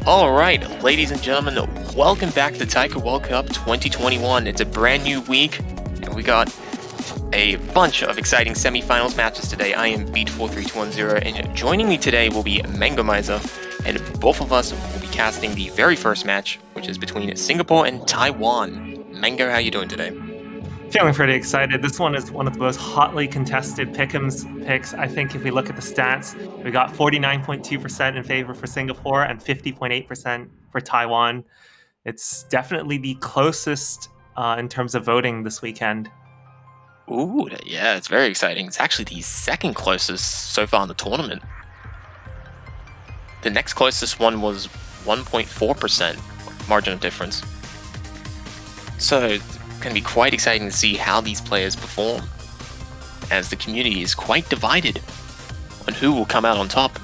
All right, ladies and gentlemen, welcome back to Taiko World Cup 2021. It's a brand new week, and we got a bunch of exciting semifinals matches today. I am Beat43210, and joining me today will be Mango Miser, and both of us will be casting the very first match, which is between Singapore and Taiwan. Mango, how are you doing today? Feeling pretty excited. This one is one of the most hotly contested pick'ems picks. I think if we look at the stats, we got 49.2% in favor for Singapore and 50.8% for Taiwan. It's definitely the closest in terms of voting this weekend. Ooh, yeah, it's very exciting. It's actually the second closest so far in the tournament. The next closest one was 1.4% margin of difference. So it's going to be quite exciting to see how these players perform, as the community is quite divided on who will come out on top.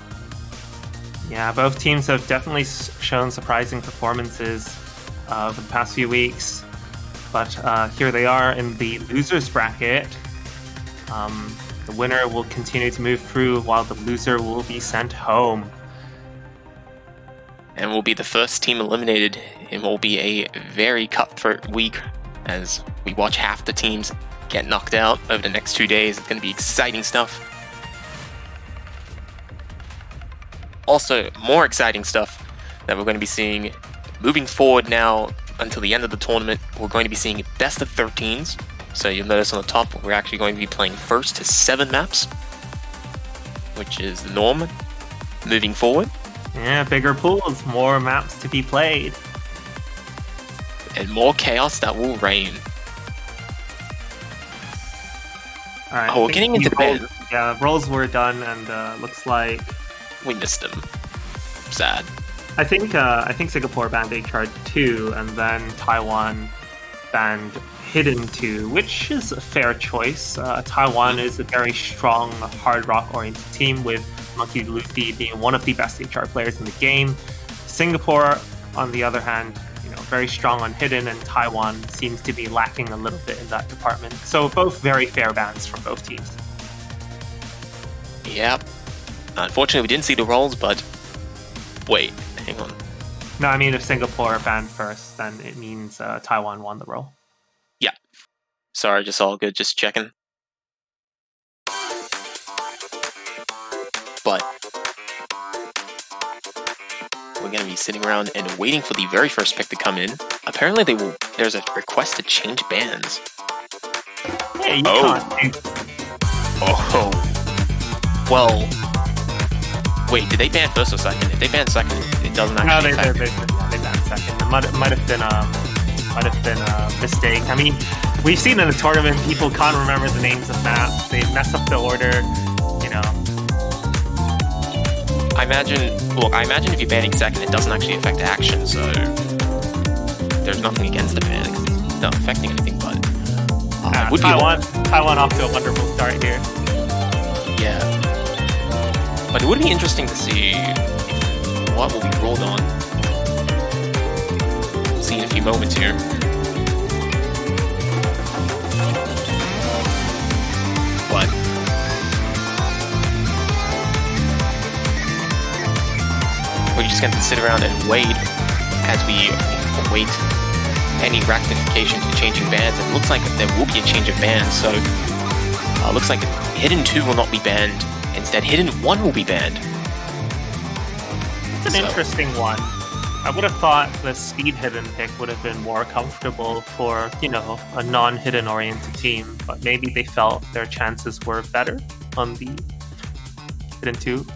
Yeah, both teams have definitely shown surprising performances over the past few weeks. But here they are in the losers bracket. The winner will continue to move through while the loser will be sent home. And will be the first team eliminated. It will be a very cutthroat week as we watch half the teams get knocked out over the next 2 days. It's going to be exciting stuff. Also, more exciting stuff that we're going to be seeing moving forward now until the end of the tournament. We're going to be seeing best of 13s. So you'll notice on the top, we're actually going to be playing first to 7 maps, which is the norm moving forward. Yeah, bigger pools, more maps to be played. And more chaos that will reign. All right, we're getting into the bed. Yeah, rolls were done, and looks like we missed them. Sad. I think Singapore banned HR2, and then Taiwan banned Hidden 2, which is a fair choice. Taiwan is a very strong hard rock-oriented team, with Monkey Luffy being one of the best HR players in the game. Singapore, on the other hand, very strong on Hidden, and Taiwan seems to be lacking a little bit in that department. So both very fair bans from both teams. Yep. Unfortunately, we didn't see the rolls, but wait, hang on. No, I mean, if Singapore banned first, then it means Taiwan won the roll. Yeah. Sorry, just all good, just checking. But we're going to be sitting around and waiting for the very first pick to come in. Apparently, there's a request to change bans. Hey, you can't. Oh. Well, wait, did they ban first or second? If they ban second, it doesn't actually affect. No, they banned second. It might have been a mistake. I mean, we've seen in the tournament, people can't remember the names of maps. They mess up the order, I imagine if you're banning second, it doesn't actually affect action, so there's nothing against the ban because it's not affecting anything, but Taiwan off to a wonderful start here. Yeah. But it would be interesting to see what will be rolled on. We'll see in a few moments here. But we're just going to sit around and wait as we await any rectification to changing bans. It looks like there will be a change of bans, so looks like Hidden 2 will not be banned. Instead, Hidden 1 will be banned. It's an interesting one. I would have thought the Speed Hidden pick would have been more comfortable for, a non-Hidden oriented team, but maybe they felt their chances were better on the Hidden 2.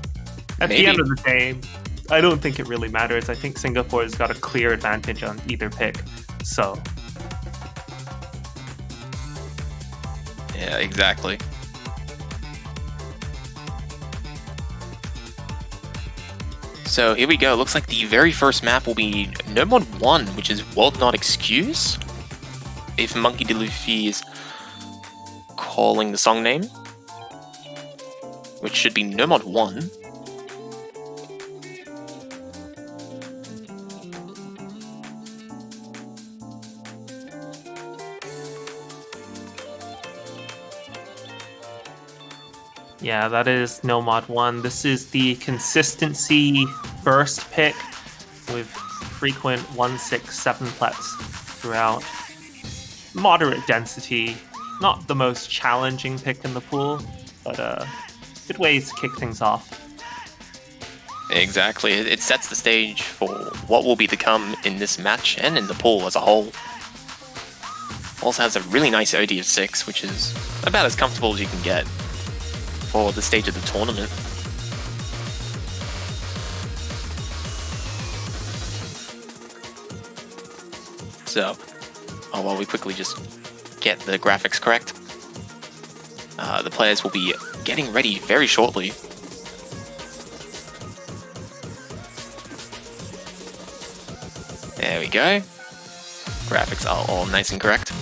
At the end of the day, I don't think it really matters. I think Singapore's got a clear advantage on either pick, so. Yeah, exactly. So here we go. Looks like the very first map will be No Mod 1, which is World Not Excuse. If Monkey D. Luffy is calling the song name, which should be No Mod 1. Yeah, that is No Mod 1. This is the consistency first pick. with frequent 1-6-7 plets throughout. Moderate density, not the most challenging pick in the pool, but good ways to kick things off. Exactly. It sets the stage for what will be to come in this match and in the pool as a whole. Also has a really nice OD of 6, which is about as comfortable as you can get for the stage of the tournament. So, while we quickly just get the graphics correct, the players will be getting ready very shortly. There we go. Graphics are all nice and correct.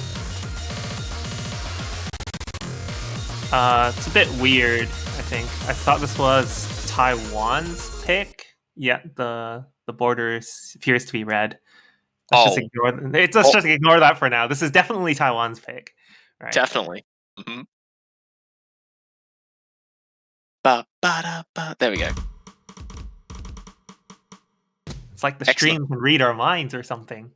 It's a bit weird, I think. I thought this was Taiwan's pick, yet the border appears to be red. Let's just ignore that for now. This is definitely Taiwan's pick. Right? Definitely. Mm-hmm. There we go. It's like the stream can read our minds or something.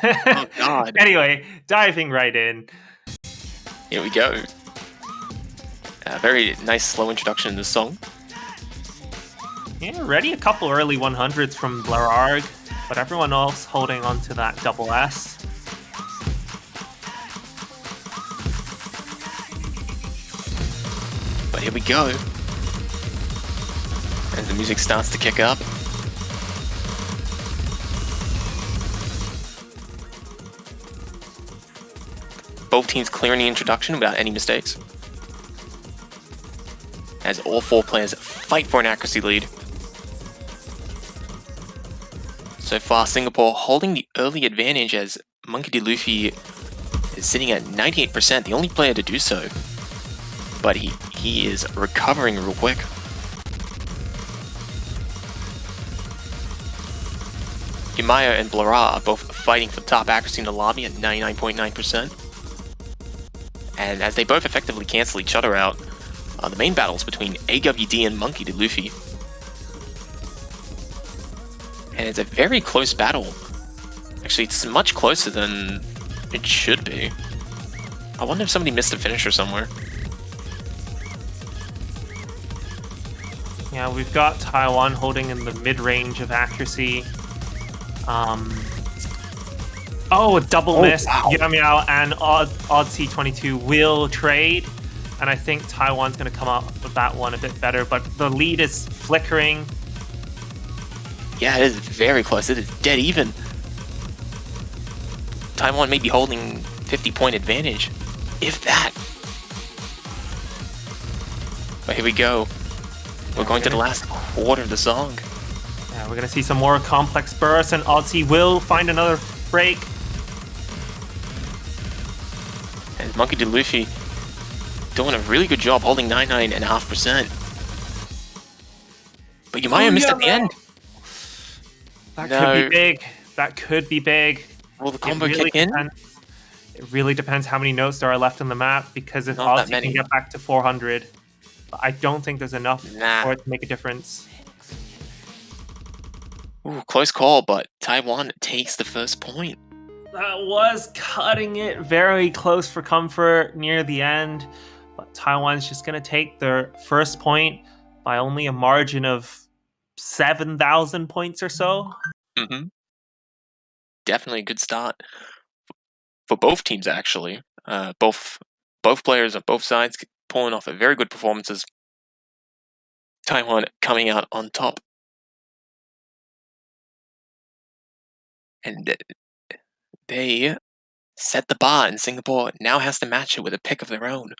Oh god. Anyway, diving right in. Here we go. A very nice slow introduction to the song. Yeah, already a couple early 100s from Blararg, but everyone else holding on to that double S. But here we go. As the music starts to kick up. Both teams clearing the introduction without any mistakes. As all 4 players fight for an accuracy lead. So far, Singapore holding the early advantage as Monkey D. Luffy is sitting at 98%, the only player to do so. But he is recovering real quick. Yumaya and Blara are both fighting for top accuracy in the lobby at 99.9%. And as they both effectively cancel each other out, the main battles between AWD and Monkey D. Luffy. And it's a very close battle. Actually, it's much closer than it should be. I wonder if somebody missed a finisher somewhere. Yeah, we've got Taiwan holding in the mid-range of accuracy. Oh, a double miss. Wow. Yamiao and Odd-C22 will trade. And I think Taiwan's going to come out with that one a bit better. But the lead is flickering. Yeah, it is very close. It is dead even. Taiwan may be holding 50-point advantage. If that. But here we go. We're going to the last quarter of the song. Yeah, we're going to see some more complex bursts, and Odd-C will find another break. And Monkey D. Luffy doing a really good job holding 99.5%. But Yumaya missed at the end. That could be big. That could be big. Will the combo kick in? It really depends how many notes there are left on the map, because if Not that Odd-C many. can get back to 400, I don't think there's enough Nah. for it to make a difference. Ooh, close call, but Taiwan takes the first point. That was cutting it very close for comfort near the end, but Taiwan's just going to take their first point by only a margin of 7,000 points or so. Mm-hmm. Definitely a good start for both teams, actually. Both players on both sides pulling off very good performances. Taiwan coming out on top. And they set the bar, and Singapore now has to match it with a pick of their own.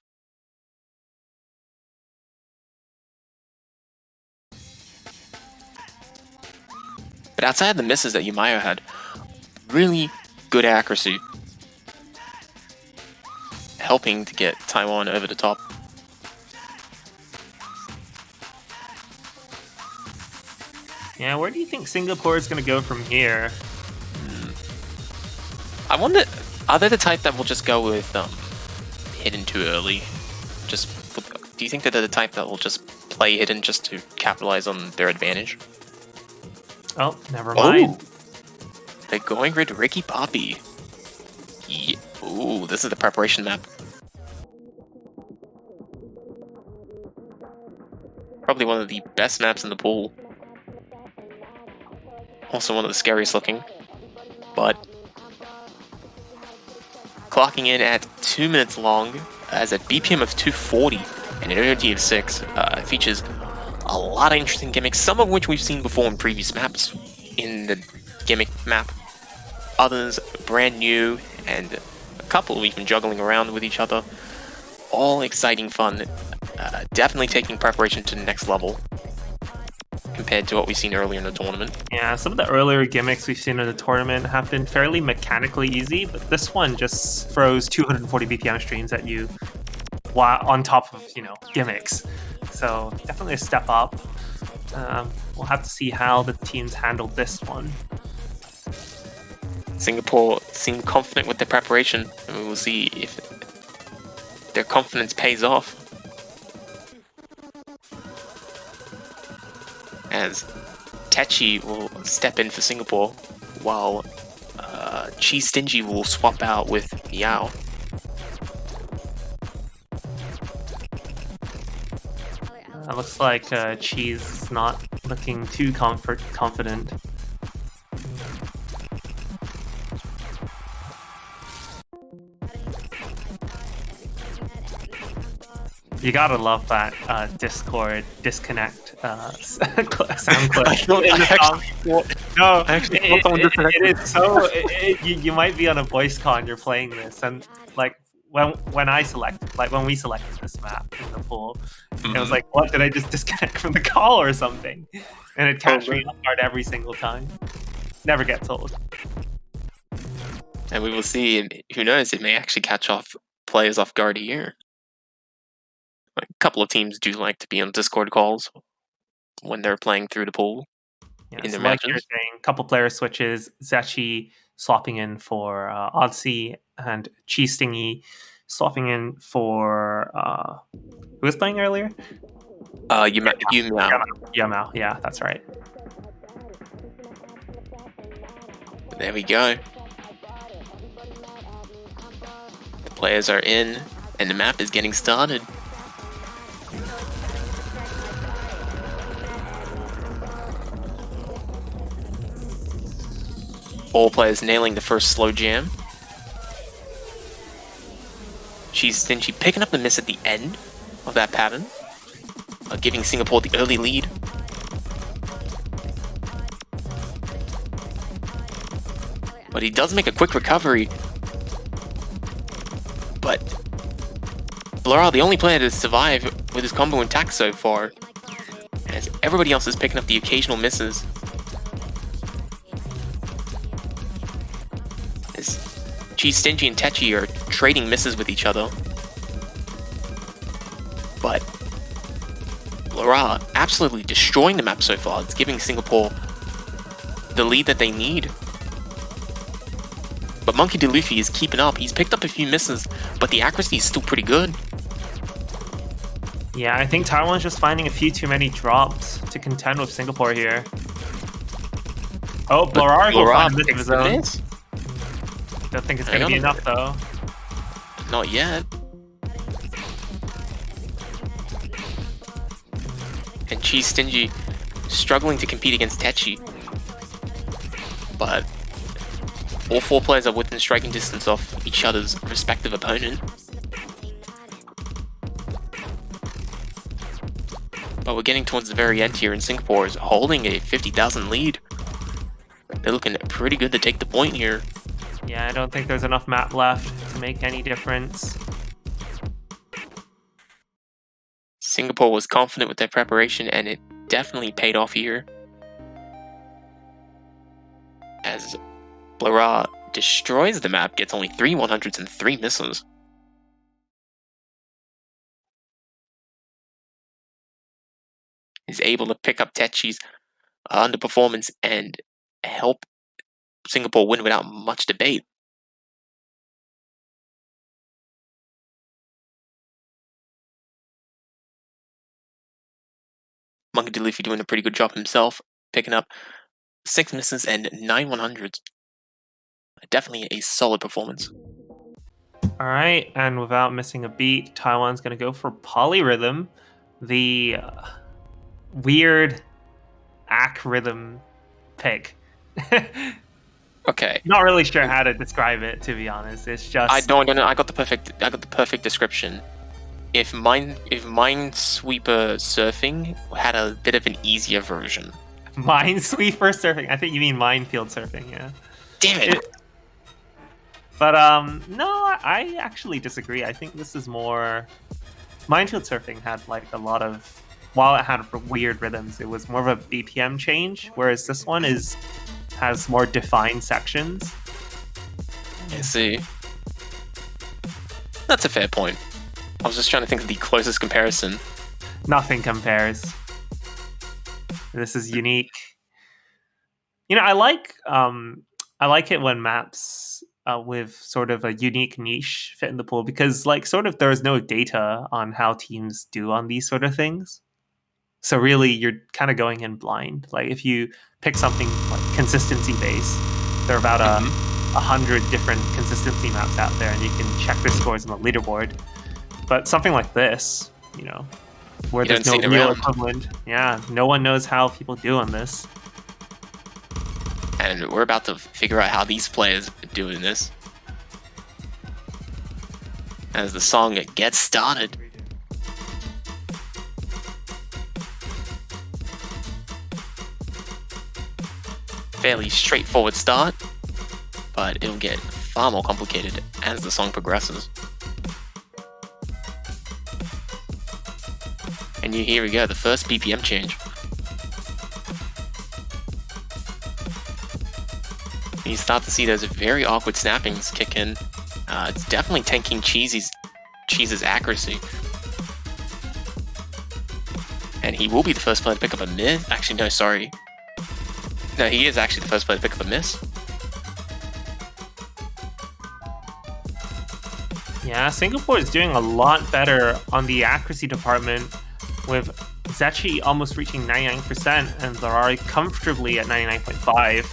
But outside the misses that Yumaya had, really good accuracy, helping to get Taiwan over the top. Yeah, where do you think Singapore is going to go from here? I wonder, are they the type that will just go with hidden too early? Do you think that they're the type that will just play hidden just to capitalize on their advantage? Oh, never mind. They're going with Ricky Poppy. Ooh, this is the preparation map. Probably one of the best maps in the pool. Also one of the scariest looking. But clocking in at 2 minutes long as a BPM of 240 and an energy of 6. Features a lot of interesting gimmicks, some of which we've seen before in previous maps in the gimmick map. Others brand new, and a couple we've been juggling around with each other. All exciting fun. Definitely taking preparation to the next level compared to what we've seen earlier in the tournament. Yeah, some of the earlier gimmicks we've seen in the tournament have been fairly mechanically easy, but this one just throws 240 BPM streams at you while on top of, gimmicks. So definitely a step up. We'll have to see how the teams handle this one. Singapore seem confident with their preparation, and we will see if their confidence pays off. As Techi will step in for Singapore, while Chi Stingy will swap out with Meow. Looks like Chi's not looking too confident. You gotta love that Discord disconnect sound clip. It is so. You might be on a voice con. You're playing this, and like when we selected this map in the pool, it was like, what, did I just disconnect from the call or something? And it catch me off guard every single time. Never gets old. And we will see. Who knows? It may actually catch off players off guard here. A couple of teams do like to be on Discord calls when they're playing through the pool in their like you're matches. saying, a couple player switches, Zechi swapping in for Odyssey, and Chi Stingy swapping in for who was playing earlier? Yamao. Yeah, that's right. There we go. The players are in, and the map is getting started. All players nailing the first slow jam. She's Stingy picking up the miss at the end of that pattern, giving Singapore the early lead. But he does make a quick recovery. But Blora, the only player to survive with his combo intact so far, as everybody else is picking up the occasional misses. As Chi, Stingy, and Techi are trading misses with each other. But Blora absolutely destroying the map so far. It's giving Singapore the lead that they need. But Monkey D. Luffy is keeping up. He's picked up a few misses, but the accuracy is still pretty good. Yeah, I think Taiwan's just finding a few too many drops to contend with Singapore here. Oh, Blora will find a miss of his own. Don't think it's going to be enough, though. Not yet. And Chi Stingy struggling to compete against Techi. But all four players are within striking distance of each other's respective opponent. But we're getting towards the very end here, and Singapore is holding a 50,000 lead. They're looking pretty good to take the point here. Yeah, I don't think there's enough map left to make any difference. Singapore was confident with their preparation, and it definitely paid off here. As Blora destroys the map, gets only 3 100s and 3 misses. Is able to pick up Techi's underperformance and help Singapore win without much debate. Monkey D. Luffy doing a pretty good job himself, picking up 6 misses and 9 100s. Definitely a solid performance. All right, and without missing a beat, Taiwan's going to go for polyrhythm, the weird ack rhythm pick. Okay. Not really sure how to describe it, to be honest. It's just I don't know. I got the perfect description. If Minesweeper Surfing had a bit of an easier version. Minesweeper surfing. I think you mean minefield surfing. Yeah. Damn it! But no, I actually disagree. I think this is more minefield surfing had like a lot of while it had weird rhythms, it was more of a BPM change, whereas this one has more defined sections. I see. That's a fair point. I was just trying to think of the closest comparison. Nothing compares. This is unique. You know, I like it when maps with sort of a unique niche fit in the pool because like sort of there's no data on how teams do on these sort of things. So really you're kind of going in blind. Like if you pick something like consistency based, there are about a 100 different consistency maps out there and you can check the scores on the leaderboard. But something like this, you know, where there's no real equivalent. Yeah, no one knows how people do on this. And we're about to figure out how these players are doing this. As the song gets started. Fairly straightforward start, but it'll get far more complicated as the song progresses. And here we go, the first BPM change. You start to see those very awkward snappings kick in. It's definitely tanking Cheese's accuracy. And he will be the first player to pick up a miss. Actually, no, sorry. No, he is actually the first player to pick up a miss. Yeah, Singapore is doing a lot better on the accuracy department, with Zechi almost reaching 99% and Larari comfortably at 99.5.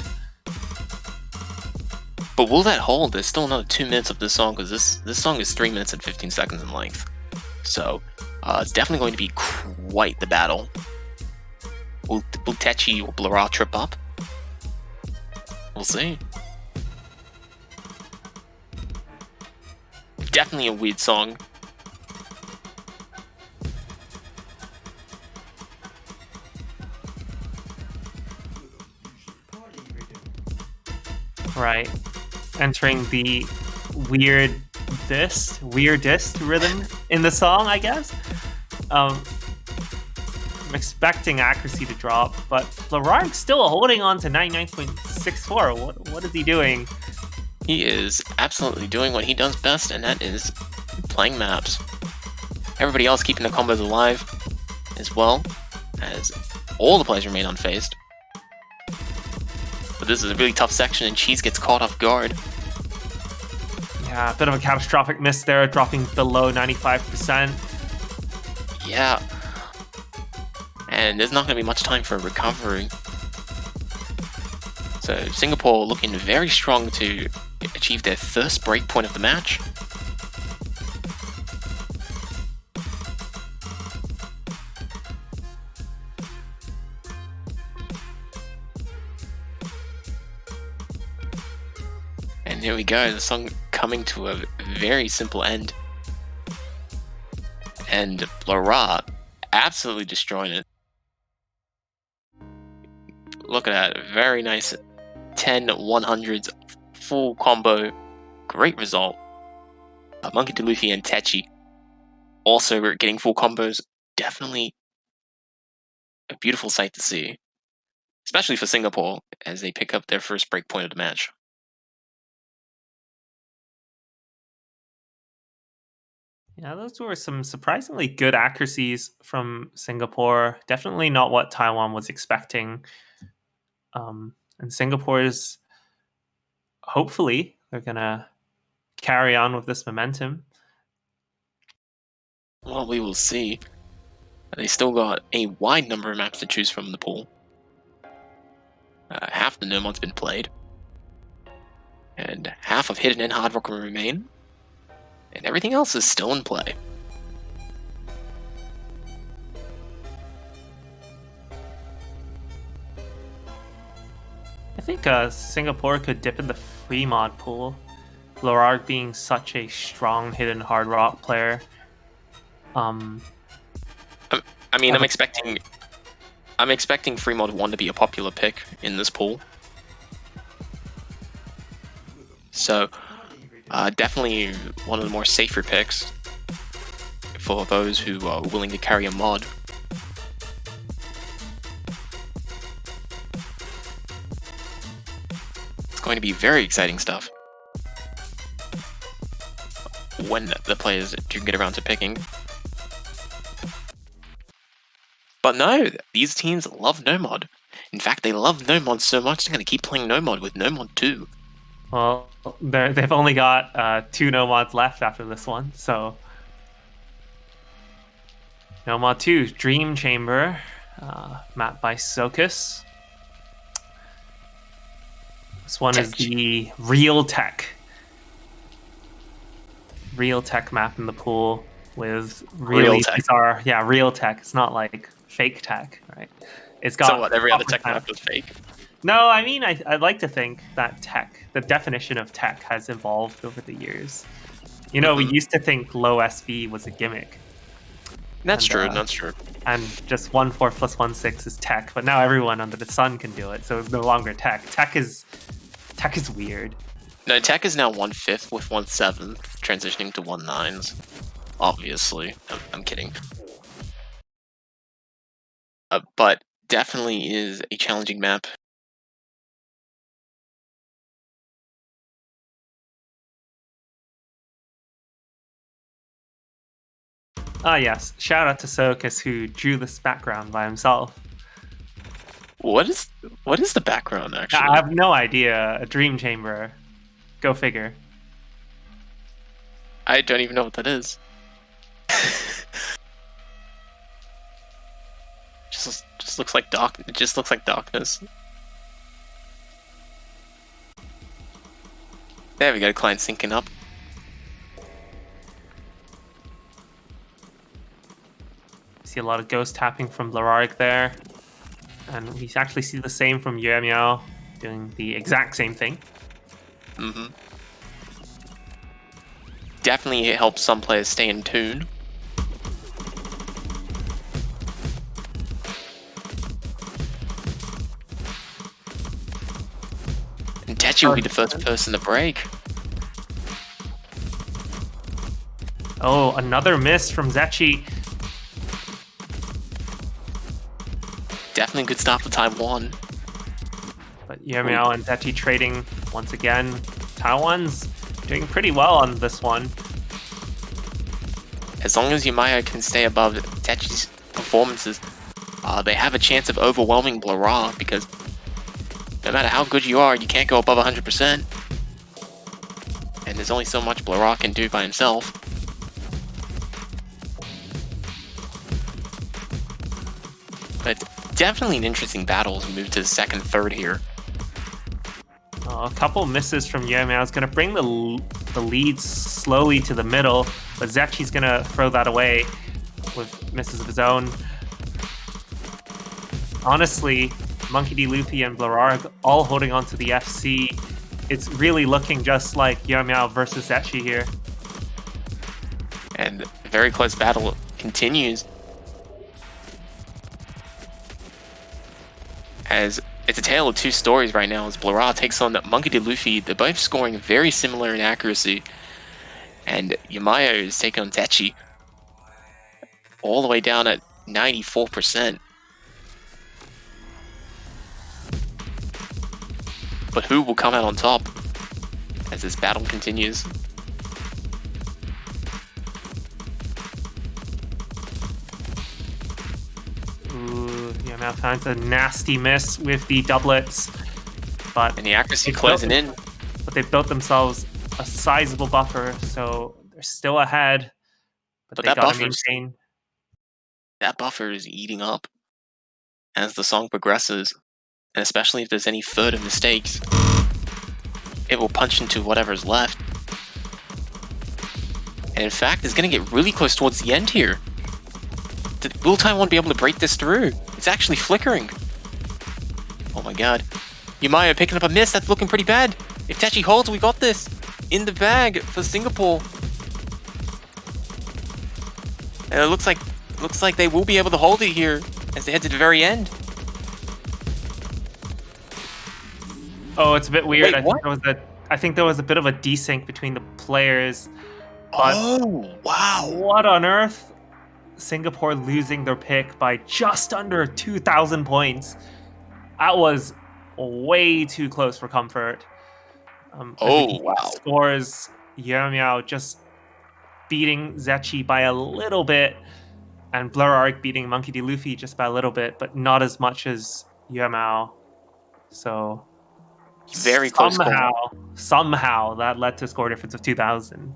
But will that hold? There's still another 2 minutes of this song, because this song is 3 minutes and 15 seconds in length. So it's definitely going to be quite the battle. Will Techi or Blara trip up? We'll see. Definitely a weird song. Right. Entering the weirdest rhythm in the song, I guess. I'm expecting accuracy to drop, but Larar's still holding on to 99.64. What is he doing? He is absolutely doing what he does best, and that is playing maps. Everybody else keeping the combos alive as well, as all the players remain unfazed. But this is a really tough section, and Cheese gets caught off guard. Yeah, a bit of a catastrophic miss there, dropping below 95%. Yeah. And there's not going to be much time for recovery. So Singapore looking very strong to achieve their first breakpoint of the match. And here we go, the song coming to a very simple end. And Blara absolutely destroying it. Look at that, very nice 10 100s full combo, great result. Monkey D. Luffy and Techi also getting full combos, definitely a beautiful sight to see, especially for Singapore as they pick up their first breakpoint of the match. Yeah, those were some surprisingly good accuracies from Singapore. Definitely not what Taiwan was expecting. And Singapore's, hopefully, they're going to carry on with this momentum. Well, we will see. They still got a wide number of maps to choose from in the pool. Half the Nomod's been played. And half of Hidden and Hard Rock will remain. And everything else is still in play. I think Singapore could dip in the free mod pool. Lorarg being such a strong hidden hard rock player. I mean, I'm expecting free mod 1 to be a popular pick in this pool. So, definitely one of the more safer picks for those who are willing to carry a mod. It's going to be very exciting stuff when the players do get around to picking. But no, these teams love no mod. In fact, they love no mod so much they're going to keep playing no mod with no mod 2. Well, they've only got 2 no mods left after this one, so no mod 2, Dream Chamber, mapped by Sokus. This one is the real tech map in the pool with really bizarre, real tech. It's not like fake tech, right? It's got so what, every other tech map was fake? No, I mean, I'd like to think that the definition of tech has evolved over the years. You know, we used to think low SV was a gimmick. That's true, that's true. And just 1.4 plus 1.6 is tech, but now everyone under the sun can do it, so it's no longer tech. Tech is weird. No, tech is now 1/5 with 1/7 transitioning to 1/9s. Obviously, I'm kidding. But definitely is a challenging map. Ah, yes. Shout out to Sokus, who drew this background by himself. What is the background, actually? I have no idea. A dream chamber. Go figure. I don't even know what that is. just looks like dark. It just looks like darkness. There we go. Client syncing up. See a lot of ghost tapping from Lorarg there. And we actually see the same from Yuemiao, doing the exact same thing. Definitely helps some players stay in tune. And Techi will be the first person to break. Oh, another miss from Zechi. Definitely a good start for Taiwan. But Yuemiao and Zechi trading once again. Taiwan's doing pretty well on this one. As long as Yumaya can stay above Techi's performances, they have a chance of overwhelming Blara, because no matter how good you are, you can't go above 100%. And there's only so much Blara can do by himself. But definitely an interesting battle as we move to the second, third here. A couple misses from Yuemiao is going to bring the lead slowly to the middle, but Zechi's going to throw that away with misses of his own. Honestly, Monkey D. Luffy and Blararg all holding on to the FC. It's really looking just like Yuemiao versus Zechi here. And the very close battle continues, as it's a tale of two stories right now, as Blara takes on Monkey D. Luffy. They're both scoring very similar in accuracy. And Yumaya is taking on Techi, all the way down at 94%. But who will come out on top as this battle continues? Ooh, Yuemiao finds a nasty miss with the doublets. And the accuracy closing in. But they've built themselves a sizable buffer, so they're still ahead. But they gotta maintain. That buffer is eating up as the song progresses. And especially if there's any further mistakes, it will punch into whatever's left. And in fact, it's going to get really close towards the end here. Will Taiwan be able to break this through? It's actually flickering. Oh my god. Yumaya picking up a miss. That's looking pretty bad. If Tachi holds, we got this in the bag for Singapore. And it looks like they will be able to hold it here as they head to the very end. Oh, it's a bit weird. Wait, I think there was a bit of a desync between the players. But oh, wow. What on earth? Singapore losing their pick by just under 2,000 points. That was way too close for comfort. Oh, wow. Scores, Yermiao just beating Zechi by a little bit, and Blur Arc beating Monkey D. Luffy just by a little bit, but not as much as Yermiao. So very close. Somehow that led to a score difference of 2,000.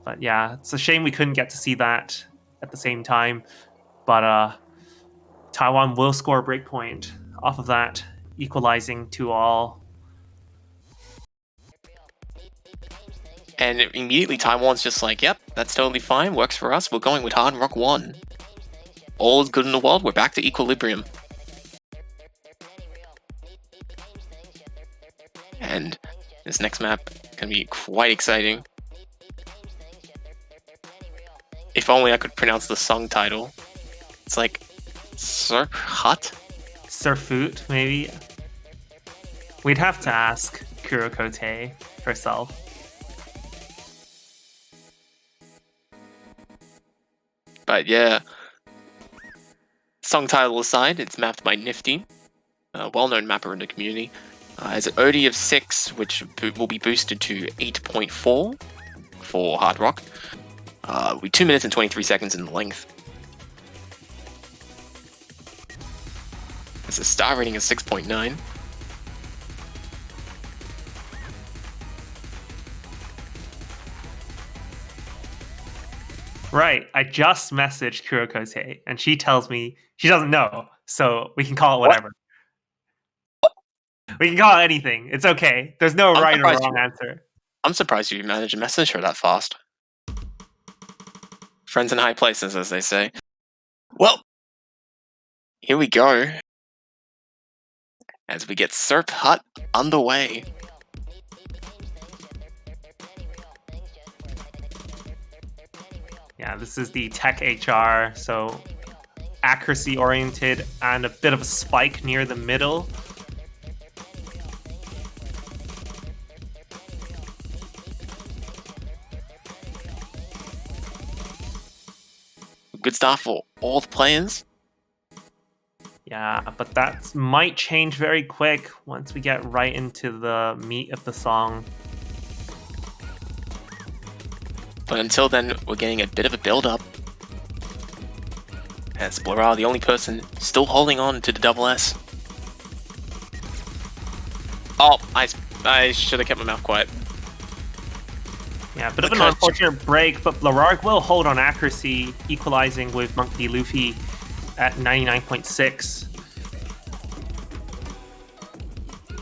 But yeah, it's a shame we couldn't get to see that at the same time. But Taiwan will score a breakpoint off of that, equalizing to all. And immediately Taiwan's just like, yep, that's totally fine, works for us, we're going with Hard Rock 1. All is good in the world, we're back to equilibrium. And this next map can be quite exciting. If only I could pronounce the song title. It's like Surf Hut? Surfoot, maybe? We'd have to ask Kurokote herself. But yeah, song title aside, it's mapped by Nifty, a well-known mapper in the community. Has an OD of 6, which will be boosted to 8.4 for Hard Rock. With 2 minutes and 23 seconds in length. It's a star rating of 6.9. Right, I just messaged Kurokote, and she tells me she doesn't know, so we can call it whatever. What? We can call it anything. It's okay. There's no right or wrong answer. I'm surprised you managed to message her that fast. Friends in high places, as they say. Well, here we go. As we get Surf Hut underway. Yeah, this is the tech HR, so accuracy oriented and a bit of a spike near the middle. Good start for all the players. Yeah, but that might change very quick once we get right into the meat of the song. But until then, we're getting a bit of a build-up. As Blora, the only person still holding on to the double S. Oh, I should have kept my mouth quiet. Yeah, a bit of an unfortunate break, but Larark will hold on accuracy, equalizing with Monkey D. Luffy at 99.6.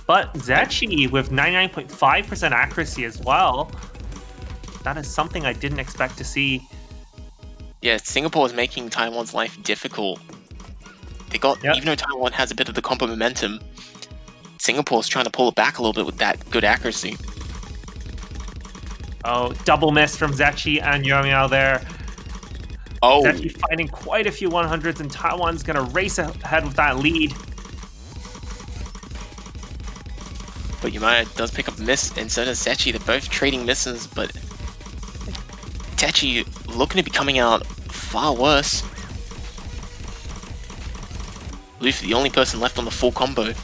But Zechi with 99.5% accuracy as well. That is something I didn't expect to see. Yeah, Singapore is making Taiwan's life difficult. They got, even though Taiwan has a bit of the combo momentum, Singapore's trying to pull it back a little bit with that good accuracy. Oh, double miss from Zechi and Yomiao there. Oh. Zechi finding quite a few 100s, and Taiwan's going to race ahead with that lead. But Yumaya does pick up a miss, and so does Zechi. They're both trading misses, but Techi looking to be coming out far worse. Luffy, the only person left on the full combo.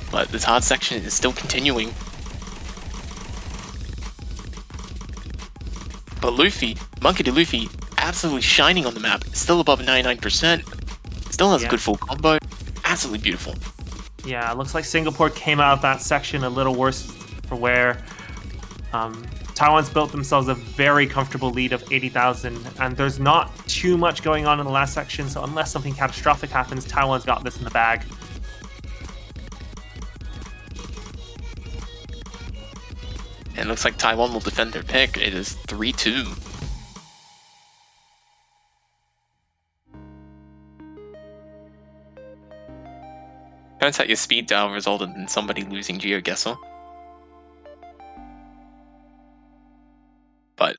But this hard section is still continuing. But Luffy, Monkey D. Luffy, absolutely shining on the map. Still above 99%. Still has a good full combo. Absolutely beautiful. Yeah, it looks like Singapore came out of that section a little worse for wear. Taiwan's built themselves a very comfortable lead of 80,000, and there's not too much going on in the last section, so unless something catastrophic happens, Taiwan's got this in the bag. And it looks like Taiwan will defend their pick. It is 3-2. Turns out your speed dial resulted in somebody losing GeoGuessr. But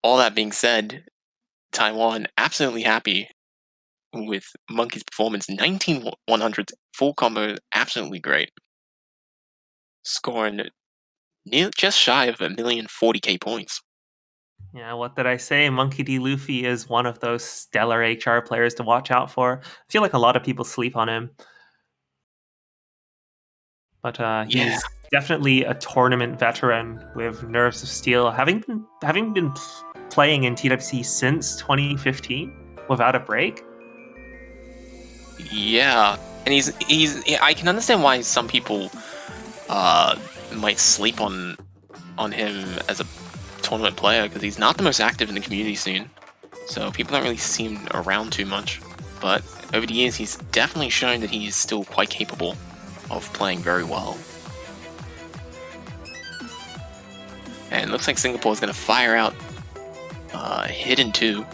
all that being said, Taiwan absolutely happy with Monkey's performance. 19-100 full combo, absolutely great. Scoring just shy of 1,040,000 points. Yeah, what did I say? Monkey D. Luffy is one of those stellar HR players to watch out for. I feel like a lot of people sleep on him. But he's definitely a tournament veteran with nerves of steel, having been playing in TWC since 2015 without a break. Yeah, and he's I can understand why some people might sleep on him as a tournament player, because he's not the most active in the community scene, so people don't really see him around too much. But over the years, he's definitely shown that he's still quite capable of playing very well. And it looks like Singapore is going to fire out Hidden 2.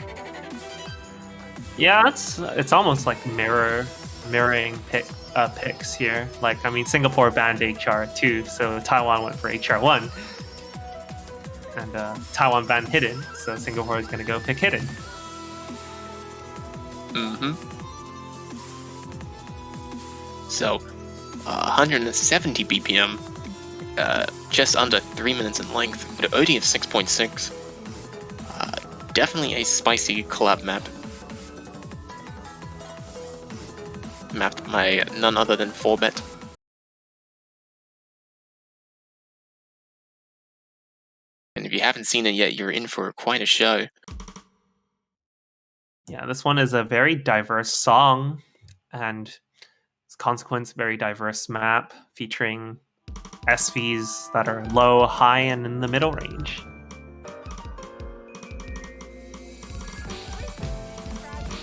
Yeah, it's almost like mirroring picks here. Like, I mean, Singapore banned HR2, so Taiwan went for HR1. And Taiwan banned Hidden, so Singapore is going to go pick Hidden. So, 170 BPM, just under 3 minutes in length, with an OD of 6.6. Definitely a spicy collab map. Mapped by none other than 4Bet. And if you haven't seen it yet, you're in for quite a show. Yeah, this one is a very diverse song, and as a consequence, very diverse map featuring SVs that are low, high, and in the middle range.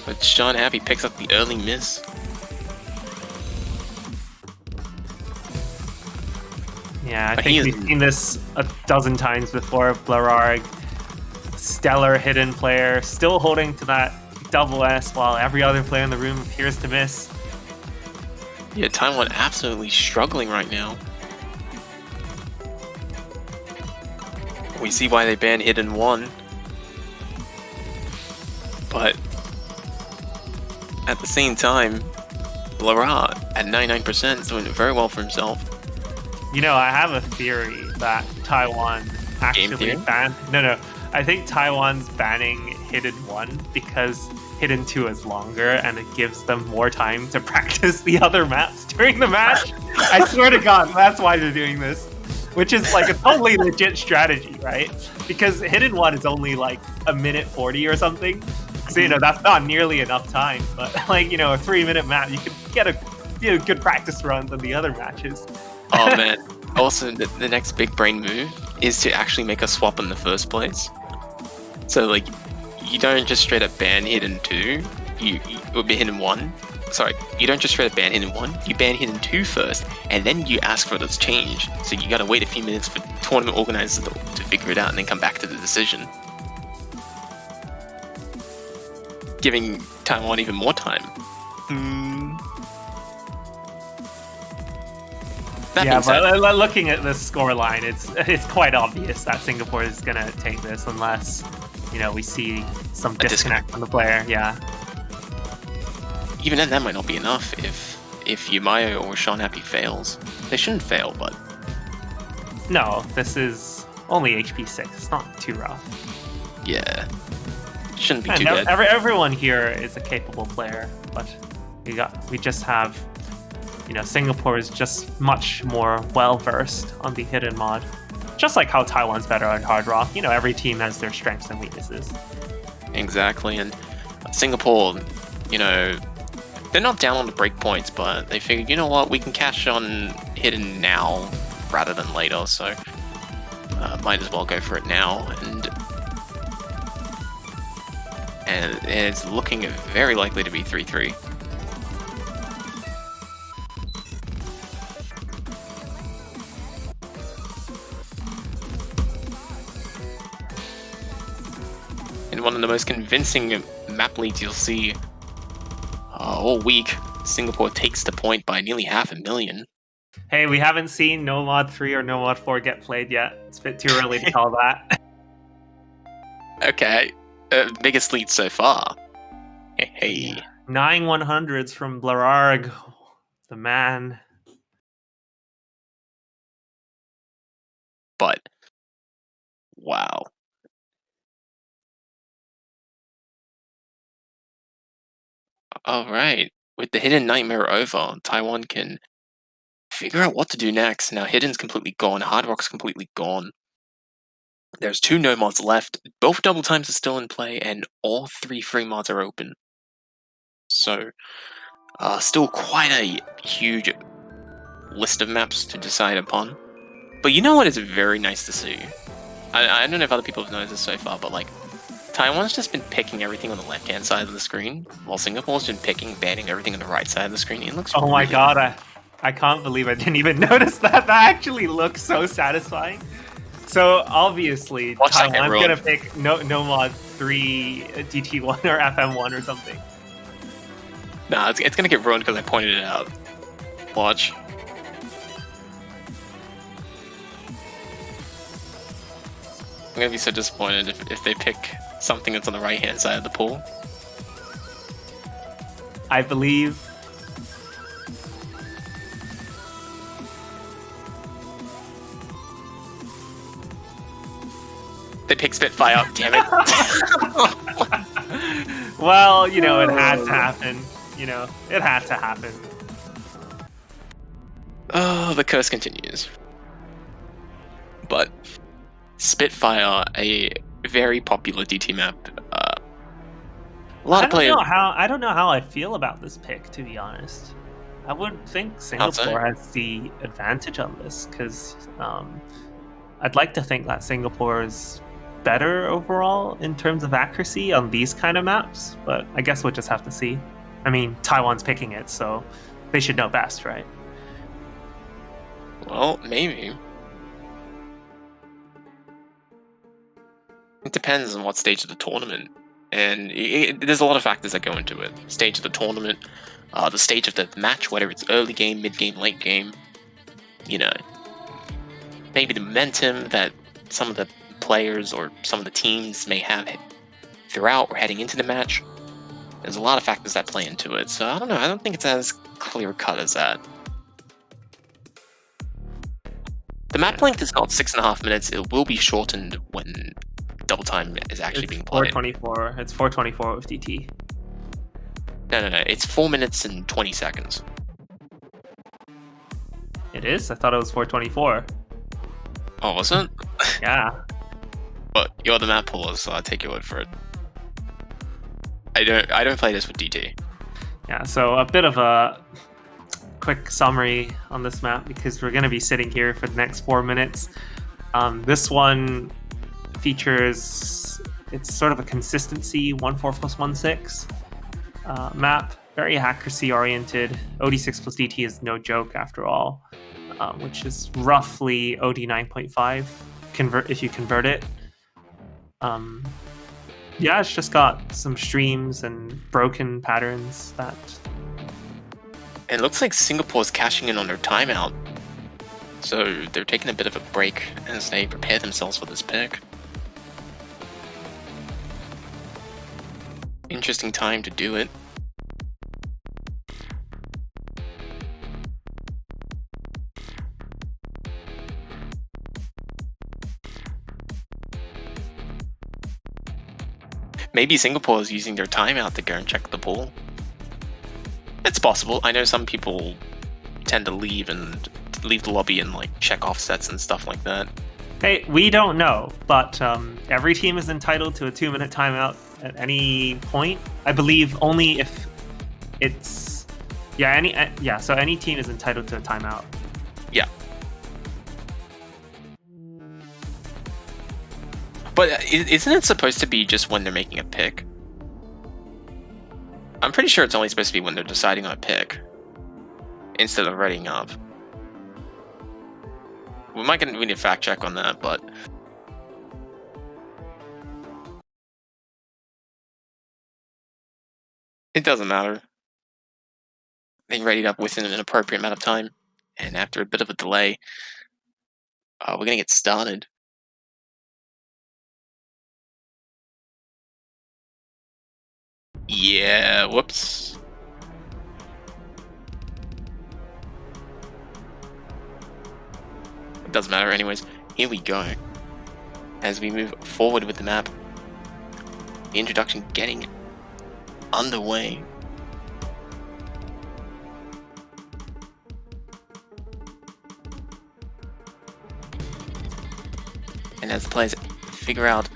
But Sean Happy picks up the early miss. Yeah, I think we've seen this a dozen times before. Blararg, stellar hidden player, still holding to that double S while every other player in the room appears to miss. Yeah, Taiwan absolutely struggling right now. We see why they banned Hidden 1. But at the same time, Lara at 99% is doing very well for himself. You know, I have a theory that Taiwan actually banned... No. I think Taiwan's banning Hidden 1 because Hidden 2 is longer and it gives them more time to practice the other maps during the match. I swear to God, that's why they're doing this. Which is like a totally legit strategy, right? Because Hidden 1 is only like a minute 40 or something. So, you know, that's not nearly enough time. But, like, you know, a 3-minute map, you can get a good practice runs on the other matches. Oh, man. Also, the next big brain move is to actually make a swap in the first place. So, like, you don't just straight up ban Hidden 2, you would be Hidden 1. Sorry, you don't just straight up ban Hidden 1, you ban Hidden 2 first, and then you ask for this change. So you gotta wait a few minutes for tournament organizers to figure it out and then come back to the decision. Giving Taiwan even more time. Yeah, but looking at the scoreline, it's quite obvious that Singapore is gonna take this unless, you know, we see some disconnect from the player. Yeah. Even then, that might not be enough if Yumayo or Sean Happy fails. They shouldn't fail, but... No, this is only HP 6. It's not too rough. Yeah. Shouldn't be too bad. Everyone here is a capable player, but we just have... You know, Singapore is just much more well-versed on the hidden mod. Just like how Taiwan's better on Hard Rock. You know, every team has their strengths and weaknesses. Exactly, and Singapore, you know, they're not down on the break points, but they figured, you know what, we can cash on Hidden now rather than later, so might as well go for it now. And it's looking very likely to be 3-3. In one of the most convincing map leads you'll see all week, Singapore takes the point by nearly 500,000. Hey, we haven't seen No Mod 3 or No Mod 4 get played yet. It's a bit too early to call that. Okay, biggest lead so far. Hey. 9 100s from Blararg, the man. But, wow. Alright, with the Hidden Nightmare over, Taiwan can figure out what to do next. Now, Hidden's completely gone, Hard Rock's completely gone. There's 2 no mods left, both double times are still in play, and all 3 free mods are open. So, still quite a huge list of maps to decide upon. But you know what is very nice to see? I don't know if other people have noticed this so far, but like, Taiwan's just been picking everything on the left-hand side of the screen, while Singapore's been banning everything on the right side of the screen. It looks Oh my god, I can't believe I didn't even notice that. That actually looks so satisfying. So obviously, Taiwan's gonna pick no mod 3 DT1 or FM1 or something. Nah, it's gonna get ruined because I pointed it out. Watch. I'm gonna be so disappointed if they pick something that's on the right-hand side of the pool. I believe. They pick Spitfire, damn it. Well, you know, it had to happen. You know, it had to happen. Oh, the curse continues. But Spitfire, a very popular DT map. A lot of players. I don't know how I feel about this pick, to be honest. I would think Singapore has the advantage on this because I'd like to think that Singapore is better overall in terms of accuracy on these kind of maps, but I guess we'll just have to see. I mean, Taiwan's picking it, so they should know best, right? Well, maybe. It depends on what stage of the tournament, and there's a lot of factors that go into it. Stage of the tournament, the stage of the match, whether it's early game, mid game, late game. You know, maybe the momentum that some of the players or some of the teams may have throughout or heading into the match. There's a lot of factors that play into it, so I don't know. I don't think it's as clear cut as that. The map length is not 6.5 minutes. It will be shortened when double time is actually being played. 4:24. It's 4:24 with DT. No. It's 4 minutes and 20 seconds. It is? I thought it was 4:24. Oh, was it? Yeah. But you're the map puller, so I'll take your word for it. I don't play this with DT. Yeah, so a bit of a quick summary on this map because we're going to be sitting here for the next 4 minutes. This one features, it's sort of a consistency 1-4 plus 1-6 map, very accuracy oriented. OD6 plus DT is no joke after all, which is roughly OD 9.5 if you convert it. Yeah, it's just got some streams and broken patterns that... It looks like Singapore's cashing in on their timeout. So they're taking a bit of a break as they prepare themselves for this pick. Interesting time to do it. Maybe Singapore is using their timeout to go and check the pool. It's possible. I know some people tend to leave the lobby and like check offsets and stuff like that. Hey, we don't know, but every team is entitled to a 2-minute timeout at any point. I believe only if it's so any team is entitled to a timeout. Yeah. But isn't it supposed to be just when they're making a pick? I'm pretty sure it's only supposed to be when they're deciding on a pick instead of readying up. We need a fact check on that, but it doesn't matter. They readied up within an appropriate amount of time, and after a bit of a delay, we're gonna get started. Yeah, whoops. It doesn't matter anyways. Here we go. As we move forward with the map, the introduction getting underway. And as the players figure out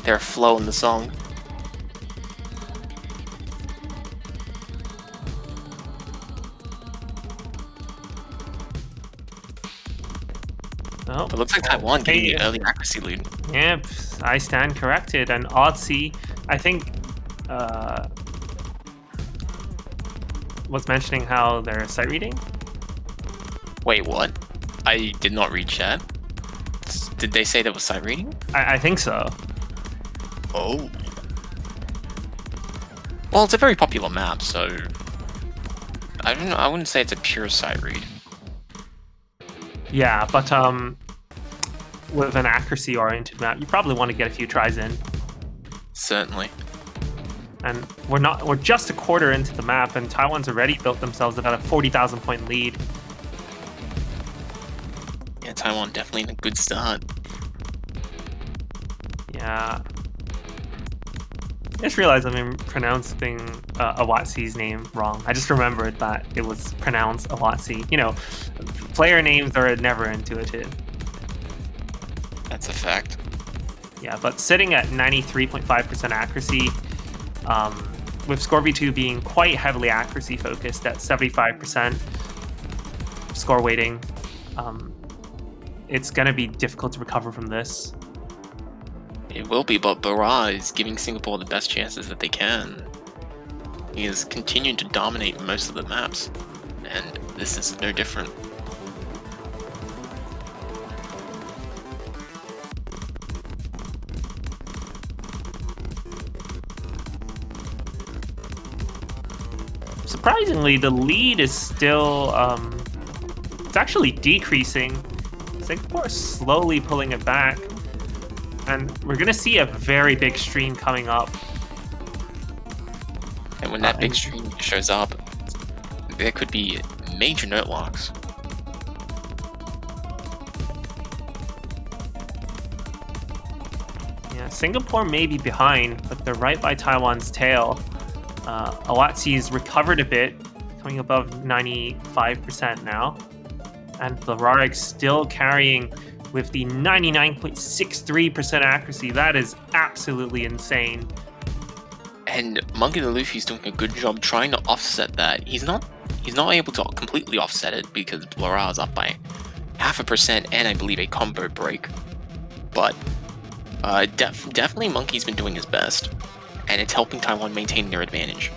their flow in the song, Oh, it looks like Taiwan getting the early accuracy lead. Yep, I stand corrected. And Odyssey, I think, was mentioning how they're sight reading. Wait, what? I did not read chat. Did they say that was sight reading? I think so. Oh. Well, it's a very popular map, so I wouldn't say it's a pure sight read. Yeah, but with an accuracy-oriented map, you probably want to get a few tries in. Certainly. And we're just a quarter into the map, and Taiwan's already built themselves about a 40,000 point lead. Yeah, Taiwan definitely in a good start. Yeah. I just realized I'm pronouncing Awatzi's name wrong. I just remembered that it was pronounced Awatzi. You know, player names are never intuitive. That's a fact. Yeah, but sitting at 93.5% accuracy, with Score V2 being quite heavily accuracy focused at 75% score weighting, it's going to be difficult to recover from this. It will be, but Barra is giving Singapore the best chances that they can. He has continued to dominate most of the maps, and this is no different. Surprisingly, the lead is still, it's actually decreasing. Singapore is slowly pulling it back. And we're going to see a very big stream coming up. And when that big stream shows up, there could be major note locks. Yeah, Singapore may be behind, but they're right by Taiwan's tail. Awatzi's recovered a bit, coming above 95% now. And Blararic's still carrying with the 99.63% accuracy. That is absolutely insane. And Monkey the Luffy's doing a good job trying to offset that. He's not able to completely offset it because Blara is up by 0.5% and I believe a combo break. But definitely Monkey's been doing his best, and it's helping Taiwan maintain their advantage.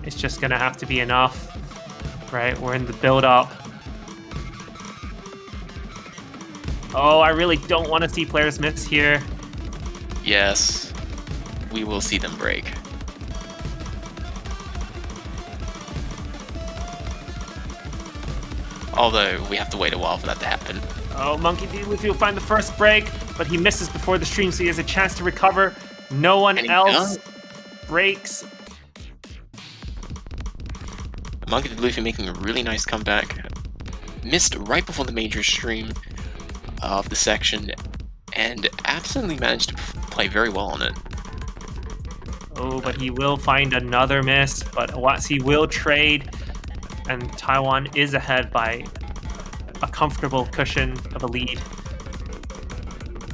It's just gonna have to be enough, right? We're in the build-up. Oh, I really don't want to see players miss here. Yes, we will see them break. Although, we have to wait a while for that to happen. Oh, Monkey D. Luffy will find the first break, but he misses before the stream, so he has a chance to recover. No one else breaks. Monkey D. Luffy making a really nice comeback. Missed right before the major stream of the section, and absolutely managed to play very well on it. Oh, but he will find another miss, but Awatzi will trade, and Taiwan is ahead by a comfortable cushion of a lead.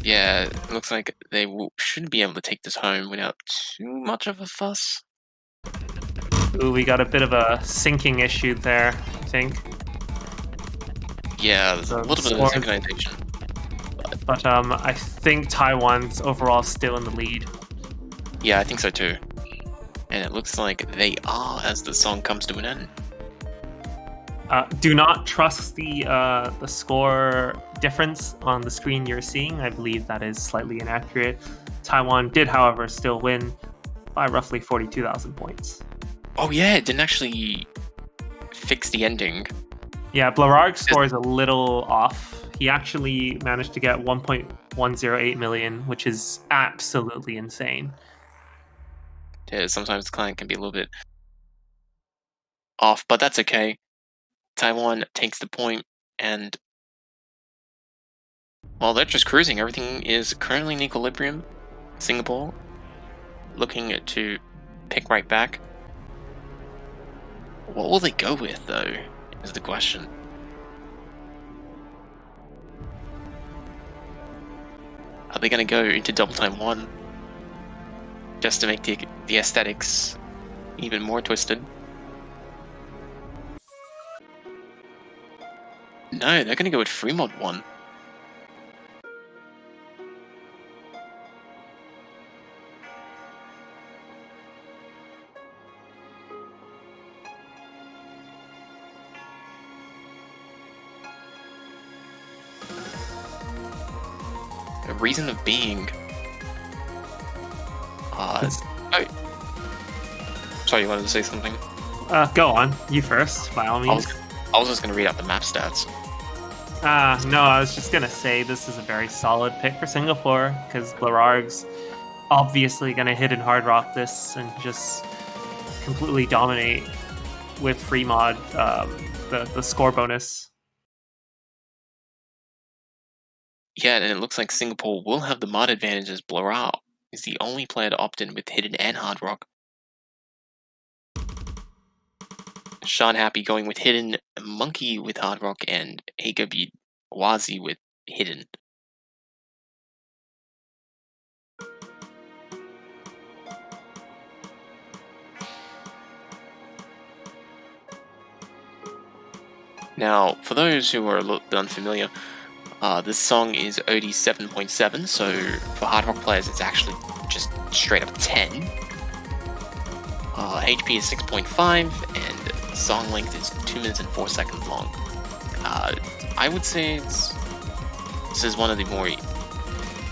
Yeah, it looks like they should be able to take this home without too much of a fuss. Ooh, we got a bit of a syncing issue there, I think. Yeah, there's a little bit of synchronization. But But I think Taiwan's overall still in the lead. Yeah, I think so too. And it looks like they are as the song comes to an end. Do not trust the score difference on the screen you're seeing. I believe that is slightly inaccurate. Taiwan did, however, still win by roughly 42,000 points. Oh yeah, it didn't actually fix the ending. Yeah, Blararg's score is a little off. He actually managed to get 1.108 million, which is absolutely insane. Yeah, sometimes the client can be a little bit off, but that's okay. Taiwan takes the point, and well, they're just cruising. Everything is currently in equilibrium. Singapore looking to pick right back. What will they go with, though, is the question. Are they going to go into double time one just to make the aesthetics even more twisted? No, they're going to go with free mod one. The reason of being. Oh, sorry, you wanted to say something? Go on, you first, by all means. I was just going to read out the map stats. No, I was just gonna say this is a very solid pick for Singapore because Blararg's obviously gonna hit and hard rock this and just completely dominate with free mod, the score bonus. Yeah, and it looks like Singapore will have the mod advantage as Blaral is the only player to opt in with Hidden and Hard Rock. Sean Happy going with Hidden, Monkey with Hard Rock, and Agabi Wazi with Hidden. Now, for those who are a little bit unfamiliar, this song is OD 7.7, so for Hard Rock players it's actually just straight up 10. HP is 6.5, and song length is 2 minutes and 4 seconds long. I would say this is one of the more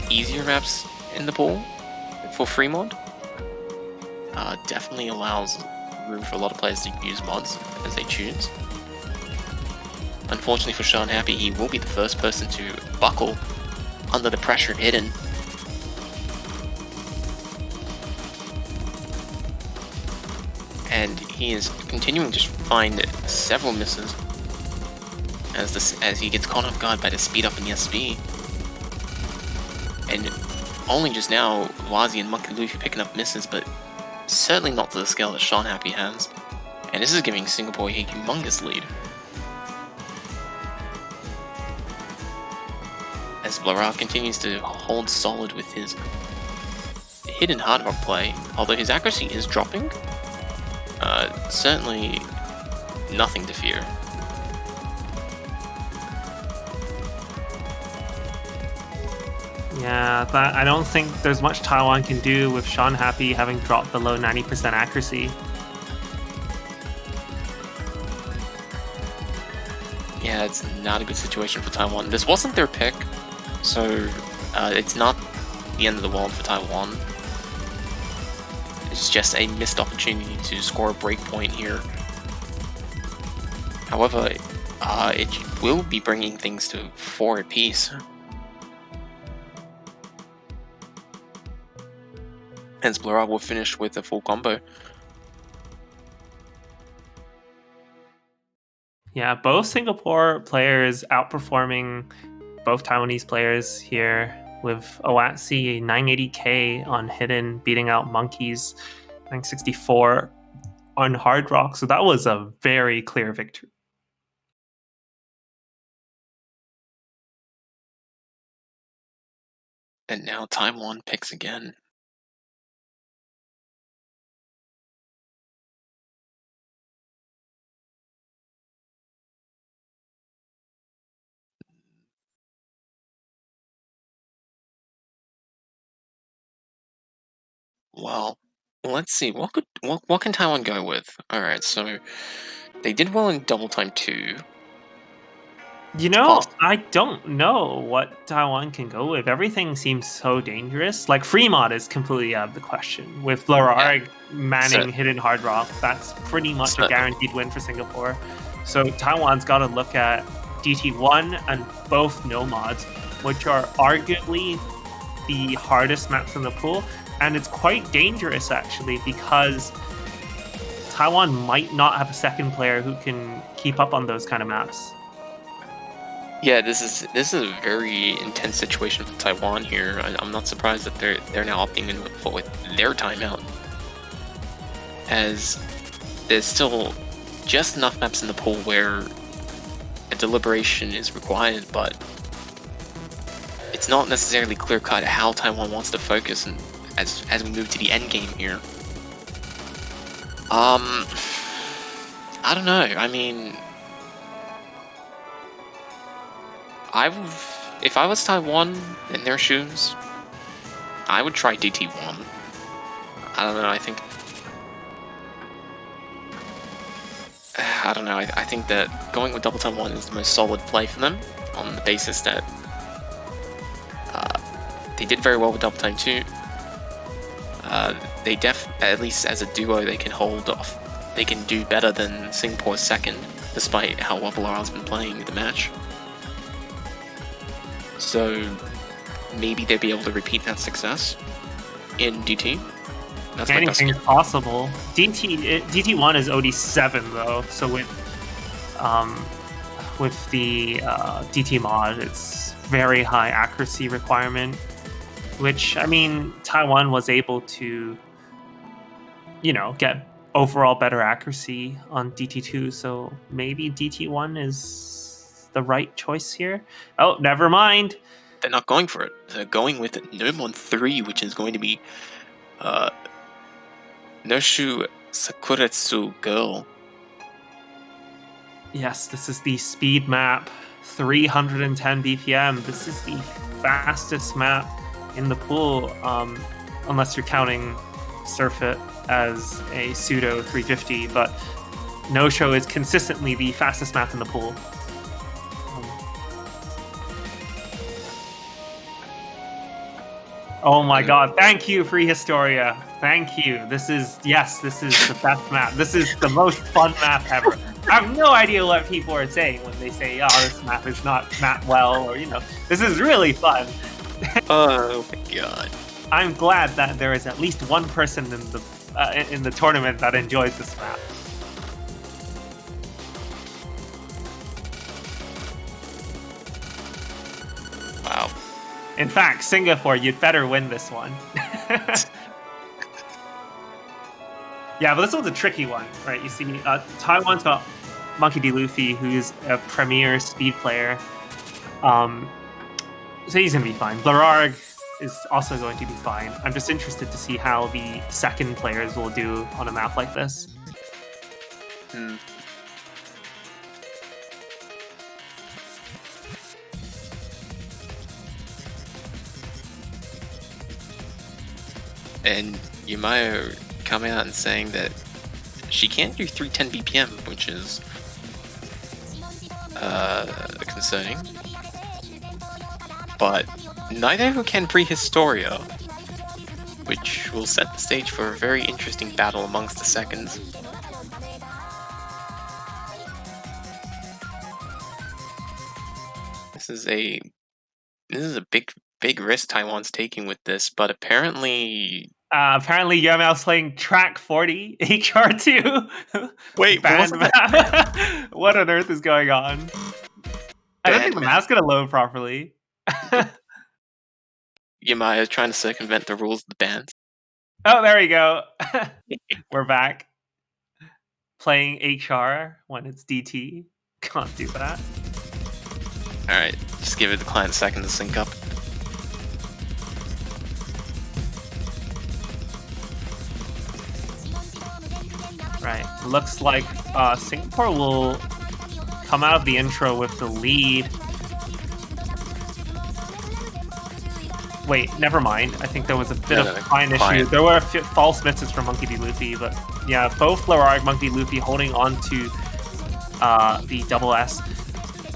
easier maps in the pool for free mod. Definitely allows room for a lot of players to use mods as they choose. Unfortunately for Sean Happy, he will be the first person to buckle under the pressure of Hidden. And he is continuing to find several misses as he gets caught off guard by the speed up in the SB. And only just now, Wazi and Monkey Luffy picking up misses, but certainly not to the scale that Sean Happy has. And this is giving Singapore a humongous lead. As Blaral continues to hold solid with his hidden hard rock play, although his accuracy is dropping, certainly nothing to fear. Yeah, I don't think there's much Taiwan can do with Sean Happy having dropped below 90% accuracy. Yeah, it's not a good situation for Taiwan. This wasn't their pick, so it's not the end of the world for Taiwan. It's just a missed opportunity to score a breakpoint here. However, it will be bringing things to 4 apiece. Hence, Blaral will finish with a full combo. Yeah, both Singapore players outperforming both Taiwanese players here, with Owatsi 980k on Hidden beating out Monkeys 964 on Hard Rock. So that was a very clear victory. And now Taiwan picks again. Well, let's see. What can Taiwan go with? All right, so they did well in double time 2. You It's know, possible. I don't know what Taiwan can go with. Everything seems so dangerous. Like Fremont is completely out of the question. With Yeah. Lararg So manning hidden hard rock, that's pretty much a so guaranteed win for Singapore. So Taiwan's got to look at DT1 and both no mods, which are arguably the hardest maps in the pool. And it's quite dangerous actually because Taiwan might not have a second player who can keep up on those kind of maps. yeah, this is a very intense situation for Taiwan here. I'm not surprised that they're now opting in with their timeout, as there's still just enough maps in the pool where a deliberation is required, but it's not necessarily clear cut how Taiwan wants to focus, and as we move to the end game here. I don't know. I mean, if I was Taiwan in their shoes, I would try DT1. I don't know. I don't know. I think that going with double time 1 is the most solid play for them, on the basis that they did very well with double time 2. They at least as a duo, they can hold off. They can do better than Singapore's second, despite how well Bilar's been playing the match. So maybe they'll be able to repeat that success in DT. That's my best Anything's guess. possible. DT1 is OD7 though, so with the DT mod, it's very high accuracy requirement. Which I mean, Taiwan was able to, get overall better accuracy on DT2. So maybe DT1 is the right choice here. Oh, never mind. They're not going for it. They're going with Nomon 3, which is going to be Noshu Sakuretsu Girl. Yes, this is the speed map, 310 BPM. This is the fastest map in the pool, unless you're counting Surf It as a pseudo 350, but No Show is consistently the fastest map in the pool. Oh my god, thank you, Prehistoria. Thank you. This is the best map. This is the most fun map ever. I have no idea what people are saying when they say, oh, this map is not mapped well, or, this is really fun. Oh my god. I'm glad that there is at least one person in the tournament that enjoys this map. Wow. In fact, Singapore, you'd better win this one. Yeah, but this one's a tricky one, right? You see, Taiwan's got Monkey D. Luffy, who's a premier speed player. So he's going to be fine. Lararg is also going to be fine. I'm just interested to see how the second players will do on a map like this. And Yumayo coming out and saying that she can't do 310 BPM, which is concerning. But neither can Prehistoria, which will set the stage for a very interesting battle amongst the seconds. This is a big risk Taiwan's taking with this, but apparently Yamao's playing track 40 HR2. Wait, band map. What on earth is going on? I don't think the map's gonna load properly. Yamaya is trying to circumvent the rules of the bands. Oh, there we go. We're back. Playing HR when it's DT. Can't do that. Alright, just give it the client a second to sync up. Right. Looks like Singapore will come out of the intro with the lead. Wait, never mind. I think there was a bit of no, client issue. client. There were false misses from Monkey D. Luffy, but yeah, both Lararg, Monkey D. Luffy holding on to the double S.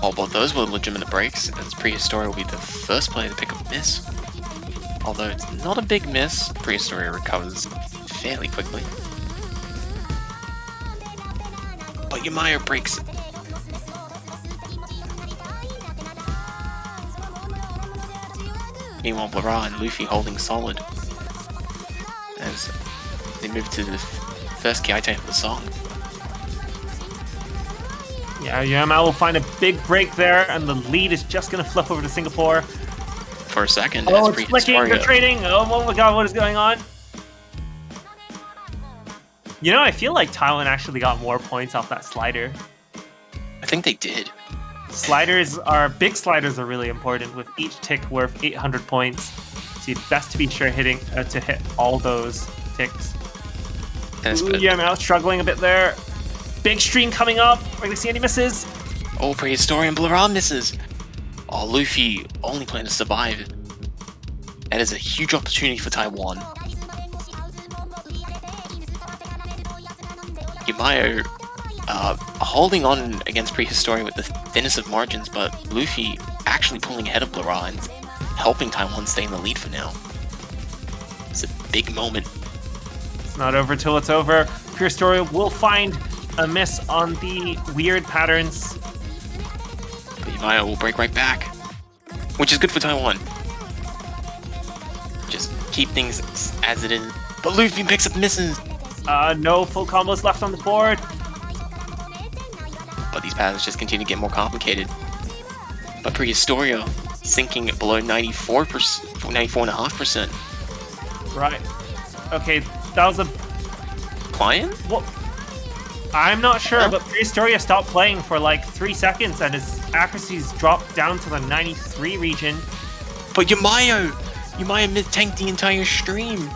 Oh, but those were legitimate breaks, as Prehistoria will be the first player to pick up a miss. Although it's not a big miss, Prehistoria recovers fairly quickly. But Yamayo breaks. Meanwhile, Blara and Luffy holding solid as they move to the first key item of the song. Yeah, Yamayo will find a big break there, and the lead is just going to flip over to Singapore. For a second, oh, it's flicking, they're trading. Oh my god, what is going on? You know, I feel like Taiwan actually got more points off that slider. I think they did. Big sliders are really important, with each tick worth 800 points. So you'd best to be sure to hit all those ticks. Yeah, I'm out struggling a bit there. Big stream coming up. Are we gonna see any misses? Oh, Prehistorian Blara misses. Oh, Luffy only plan to survive. That is a huge opportunity for Taiwan. Yamayo holding on against Prehistorian with the thinnest of margins, but Luffy actually pulling ahead of Blara and helping Taiwan stay in the lead for now. It's a big moment. It's not over till it's over. Prehistorian will find a miss on the weird patterns. But Yamayo will break right back, which is good for Taiwan. Just keep things as it is. But Luffy picks up misses. No full combos left on the board. But these patterns just continue to get more complicated. But Prehistoria sinking below 94.5%. Right. Okay, that was a Client? What? I'm not sure, but Prehistoria stopped playing for like 3 seconds and his accuracy's dropped down to the 93 region. But Yamayo mid-tanked the entire stream.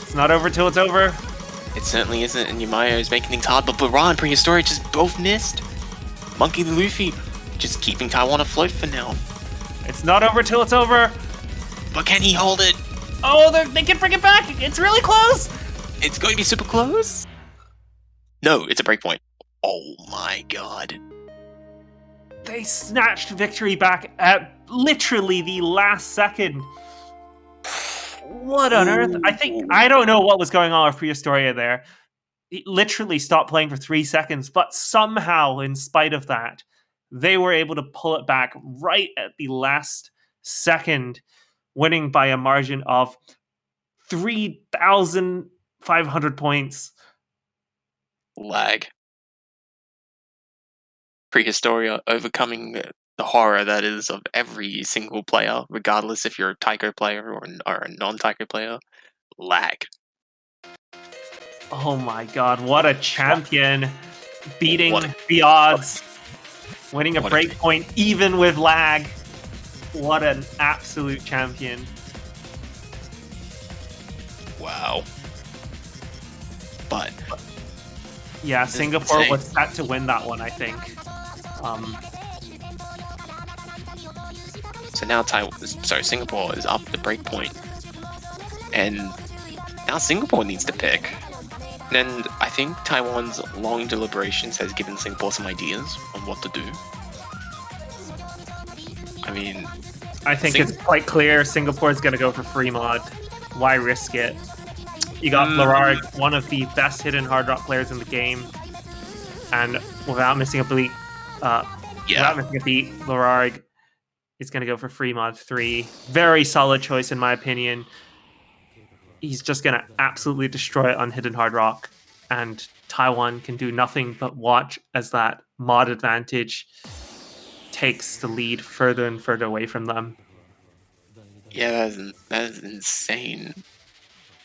It's not over till it's over. It certainly isn't, and Yamayo is making things hard, but Blara and Prehistoria just both missed. Monkey the Luffy just keeping Taiwan afloat for now. It's not over till it's over. But can he hold it? Oh, they can bring it back. It's really close. It's going to be super close. No, it's a breakpoint. Oh my god. They snatched victory back at literally the last second. What on earth? I don't know what was going on with Prehistoria there. He literally stopped playing for 3 seconds, but somehow, in spite of that, they were able to pull it back right at the last second, winning by a margin of 3,500 points. Lag. Prehistoria overcoming the horror that is of every single player, regardless if you're a taiko player or a non-taiko player. Lag. Oh my god, what a champion. Beating the odds. Winning a breakpoint even with lag. What an absolute champion. Wow. But yeah, Singapore was set to win that one, I think. So now Singapore is up the breakpoint. And now Singapore needs to pick. And I think Taiwan's long deliberations has given Singapore some ideas on what to do. I mean, I think it's quite clear Singapore is going to go for free mod. Why risk it? You got Lararg, one of the best hidden hard rock players in the game, and without missing a beat, Lararg is going to go for free mod 3. Very solid choice in my opinion. He's just going to absolutely destroy it on hidden hard rock, and Taiwan can do nothing but watch as that mod advantage takes the lead further and further away from them. Yeah, that is insane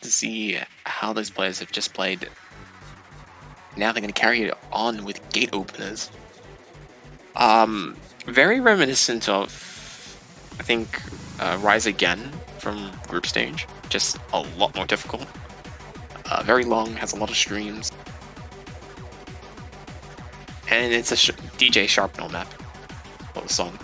to see how those players have just played. Now they're going to carry it on with gate openers. Very reminiscent of, I think, Rise Again from group stage. Just a lot more difficult. Very long, has a lot of streams. And it's a DJ Sharpnel map. for the song.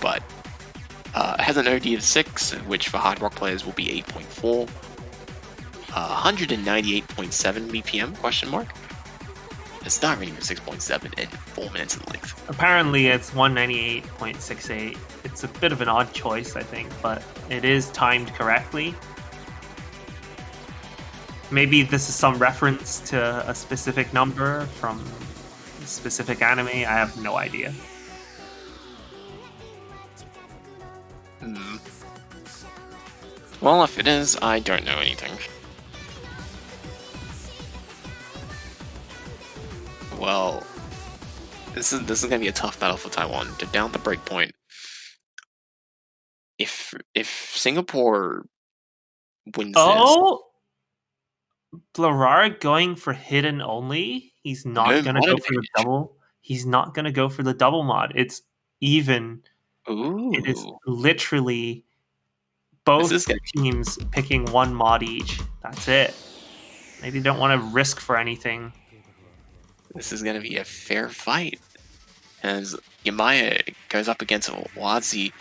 But it has an OD of 6, which for hard rock players will be 8.4. 198.7 BPM, question mark. A star rating of 6.7 and 4 minutes in length. Apparently it's 198.68. It's a bit of an odd choice, I think, but it is timed correctly. Maybe this is some reference to a specific number from a specific anime. I have no idea. Well, if it is, I don't know anything. Well, this is gonna be a tough battle for Taiwan. They're down the break point. If Singapore wins Oh, Blarard going for hidden only. He's not No gonna mod go for the advantage. double. He's not gonna go for the double mod. It's even. It is Ooh, literally both this is gonna teams picking one mod each. That's it. Maybe don't want to risk for anything. be a fair fight, as Yamaya goes up against Wazi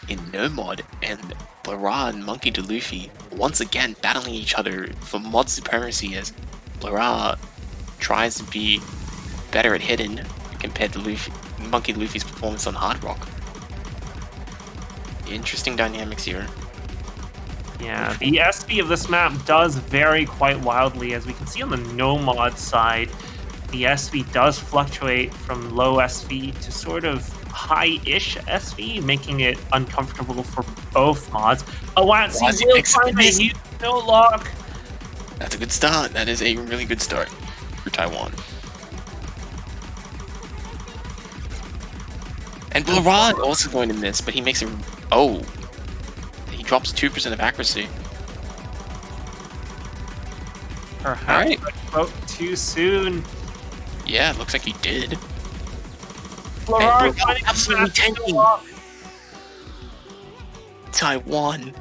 in no mod, and Blarard and Monkey D. Luffy once again battling each other for mod supremacy, as Blarard tries to be better at hidden compared to Monkey D. Luffy's performance on hard rock. Interesting dynamics here. Yeah, the SV of this map does vary quite wildly. As we can see on the no mod side, the SV does fluctuate from low SV to sort of high-ish SV, making it uncomfortable for both mods. Awatsi will picks find a this. huge no lock. That's a good start. That is a really good start for Taiwan. And Blarard also going to miss, but he makes a... Oh. He drops 2% of accuracy. Perhaps Alright. I spoke too soon. Yeah, it looks like he did. Blarard Blarard finding a absolutely massive tanking. no lock. Taiwan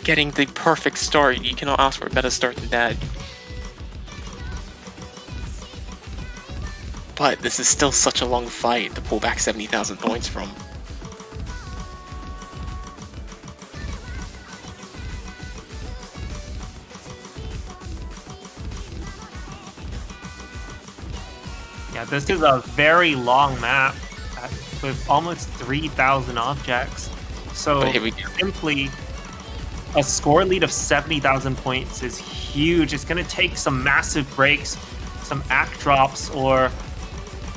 getting the perfect start. You cannot ask for a better start than that. But this is still such a long fight to pull back 70,000 points from. Yeah, this is a very long map with almost 3,000 objects. So But here we go. simply a score lead of 70,000 points is huge. It's going to take some massive breaks, some act drops, or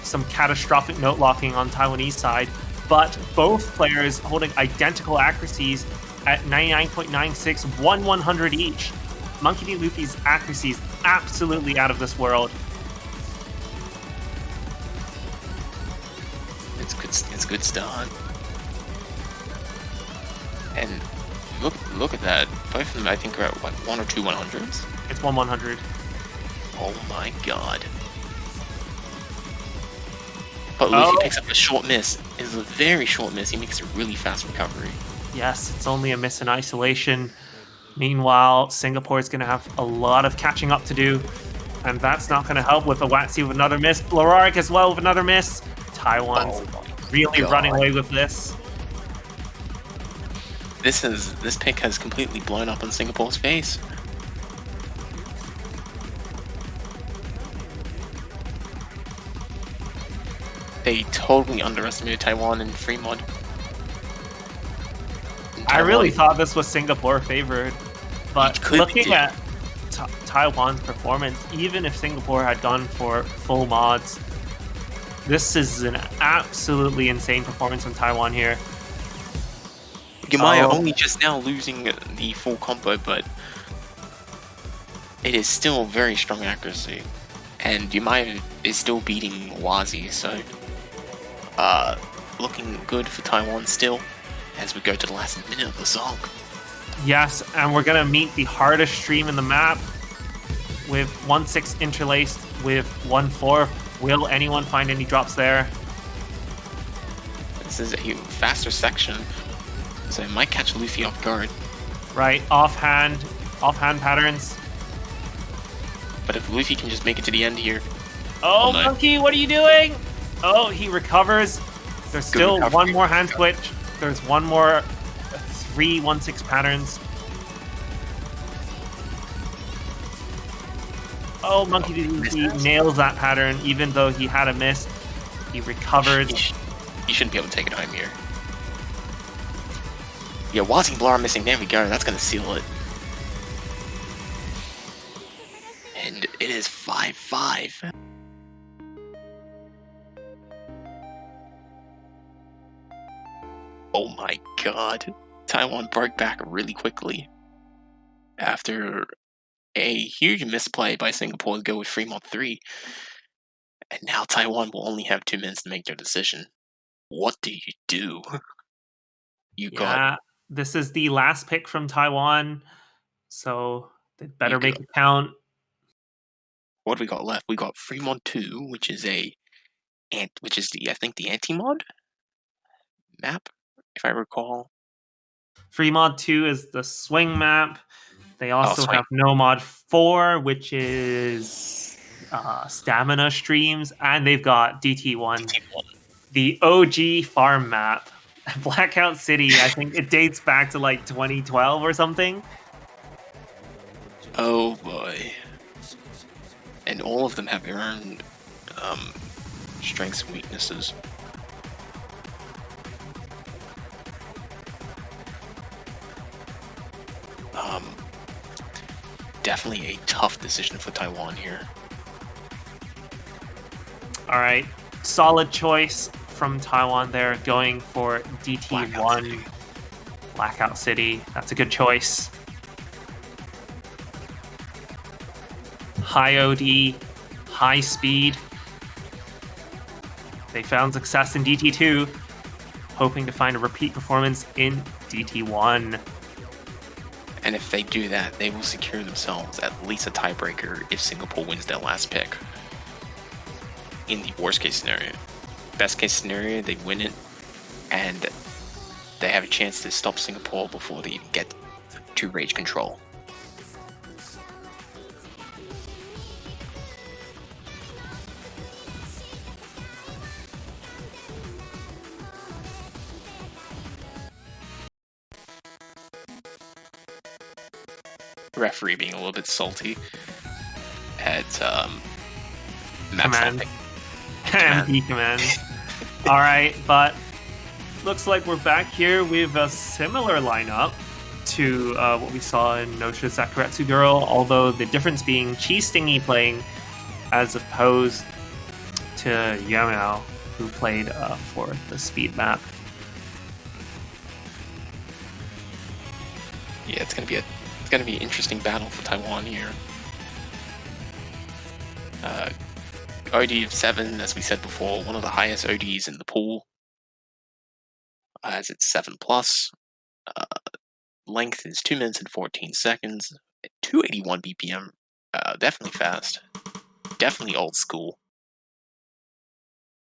some catastrophic note locking on Taiwanese side. But both players holding identical accuracies at 99.96, 100 each. Monkey D. Luffy's accuracy is absolutely out of this world. It's good start. And look at that. Both of them I think are at what, 1 or 2 100s? It's 100. Oh my god. But Luffy Oh. picks up a short miss. It's a very short miss. He makes a really fast recovery. Yes, it's only a miss in isolation. Meanwhile, Singapore is going to have a lot of catching up to do, and that's not going to help with Awatsi with another miss. Blarard as well with another miss. Taiwan's Oh my really God. running away with this. This pick has completely blown up on Singapore's face. They totally underestimated Taiwan in free mod. I really thought this was Singapore favored, but It could looking be. at Taiwan's performance, even if Singapore had gone for full mods, this is an absolutely insane performance from Taiwan here. Yamaya Oh. only just now losing the full combo, but it is still very strong accuracy. And Yamaya is still beating Wazi, so looking good for Taiwan still as we go to the last minute of the song. Yes, and we're gonna meet the hardest stream in the map with 1-6 interlaced with 1-4. Will anyone find any drops there? This is a faster section, so it might catch Luffy off guard. Right, offhand, Offhand patterns. But if Luffy can just make it to the end here... Oh, no. Monkey, what are you doing? Oh, he recovers. There's still one more hand switch. There's one more 3-1-6 patterns. Oh, Monkey he nails that pattern, even though he had a miss. He recovered. He shouldn't be able to take it home here. Yeah, Wazzy and Blar missing. There we go. That's going to seal it. And it is 5-5. Oh my god. Taiwan broke back really quickly after a huge misplay by Singapore to go with Fremont 3. And now Taiwan will only have 2 minutes to make their decision. What do you do? This is the last pick from Taiwan, so they better make it count. What do we got left? We got Fremont 2, which is the I think the anti-mod map, if I recall. Fremont 2 is the swing map. They also have No Mod 4, which is stamina streams, and they've got DT1, the OG farm map. Blackout City, I think it dates back to like 2012 or something. Oh boy. And all of them have their own strengths and weaknesses. Definitely a tough decision for Taiwan here. Alright, solid choice from Taiwan there, going for DT1 Blackout City. That's a good choice. High OD, high speed. They found success in DT2, hoping to find a repeat performance in DT1. And if they do that, they will secure themselves at least a tiebreaker if Singapore wins their last pick. In the worst case scenario. Best case scenario, they win it, and they have a chance to stop Singapore before they get to rage control. Referee being a little bit salty at command. MP command. Alright, but looks like we're back here with a similar lineup to what we saw in Nosha Sakuretsu Girl, although the difference being Chi Stingy playing as opposed to Yamao, who played for the speed map. Yeah, it's gonna be an interesting battle for Taiwan here. OD of 7, as we said before, one of the highest ODs in the pool, as it's 7+. Length is 2 minutes and 14 seconds, 281 BPM, definitely fast, definitely old school.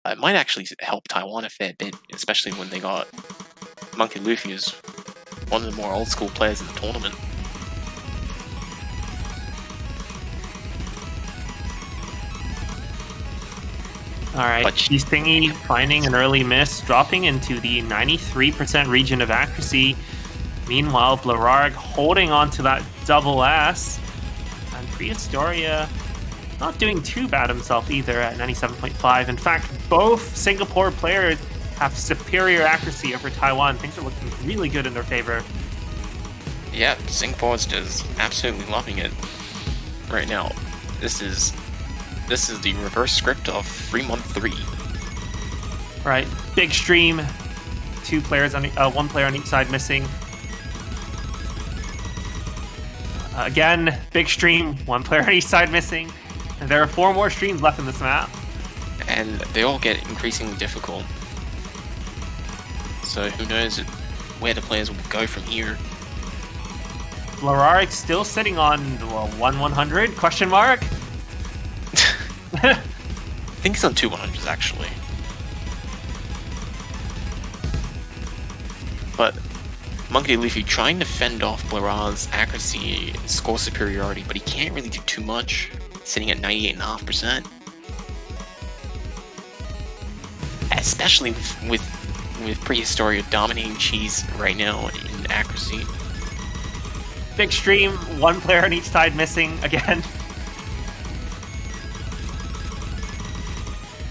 It might actually help Taiwan a fair bit, especially when they got Monkey Luffy as one of the more old school players in the tournament. Alright, Chi Stingy finding an early miss, dropping into the 93% region of accuracy. Meanwhile, Blararg holding on to that double S. And Prehistoria not doing too bad himself either at 97.5. In fact, both Singapore players have superior accuracy over Taiwan. Things are looking really good in their favor. Yeah, Singapore's just absolutely loving it right now. This is the reverse script of Fremont 3. Right, big stream. One player on each side missing. Again, big stream. One player on each side missing. And there are 4 more streams left in this map. And they all get increasingly difficult. So who knows where the players will go from here. Blararg still sitting on 1/100? Question mark? I think he's on 2 100s actually. But Monkey Luffy trying to fend off Blara's accuracy and score superiority, but he can't really do too much, sitting at 98.5%. Especially with Prehistoria dominating Cheese right now in accuracy. Big stream, one player on each side missing again.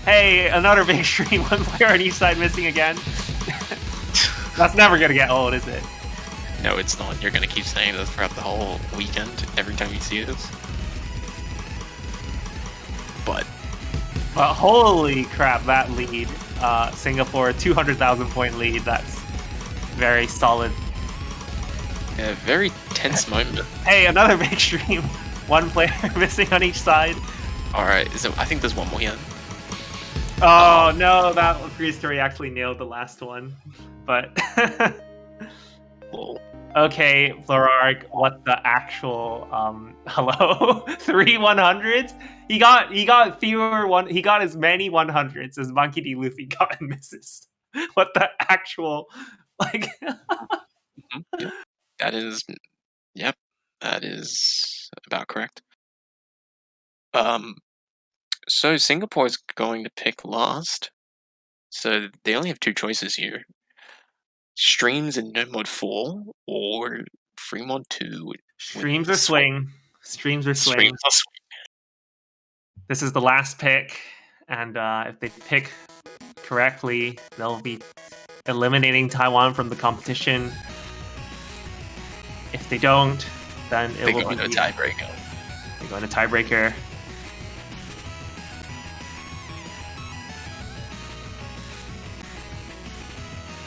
Hey, another big stream, one player on each side missing again. That's never gonna get old, is it? No, it's not. You're gonna keep saying this throughout the whole weekend, every time you see this. But holy crap, that lead. Singapore, 200,000 point lead. That's very solid. Yeah, very tense moment. Hey, another big stream. One player missing on each side. Alright, so I think there's one more here. Oh no, that Prehistory actually nailed the last one. But okay, Florark, what the actual hello? 3 100s? He got fewer one. He got as many 100s as Monkey D. Luffy got in misses. What the actual like? Yep. That is, yep, that is about correct. So Singapore is going to pick last. So they only have two choices here: streams in No Mod 4 or Free Mod 2. Streams or swing. Streams or swing. Streams or swing. This is the last pick, and if they pick correctly, they'll be eliminating Taiwan from the competition. If they don't, then it will go into a tiebreaker. They go into tiebreaker.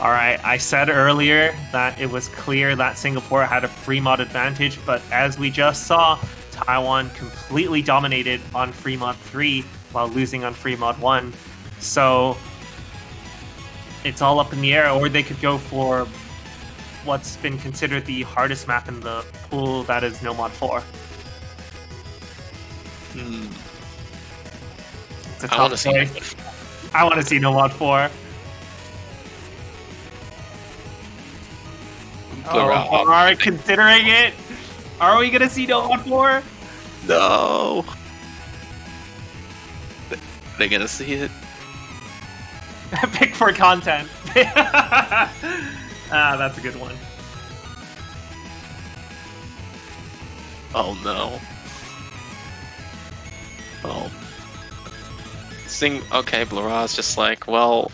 All right, I said earlier that it was clear that Singapore had a free mod advantage, but as we just saw, Taiwan completely dominated on free mod 3 while losing on free mod 1. So it's all up in the air, or they could go for what's been considered the hardest map in the pool, that is No Mod 4. It's a tough choice. I want to see No Mod 4. Are considering it? Are we gonna see No Mod 4? No. They're gonna see it. Pick for content. That's a good one. Oh no. Oh. Okay, Blara's just like, well,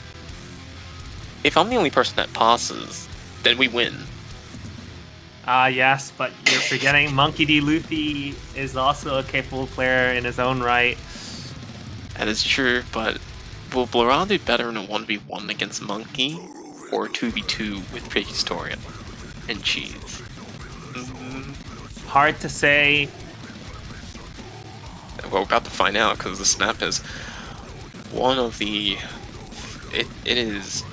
if I'm the only person that passes, then we win. Yes, but you're forgetting Monkey D. Luffy is also a capable player in his own right. That is true, but will Blora do better in a 1v1 against Monkey, or 2v2 with Prehistoria and Cheese? Hard to say. Well, we're about to find out, because the snap is one of the... It is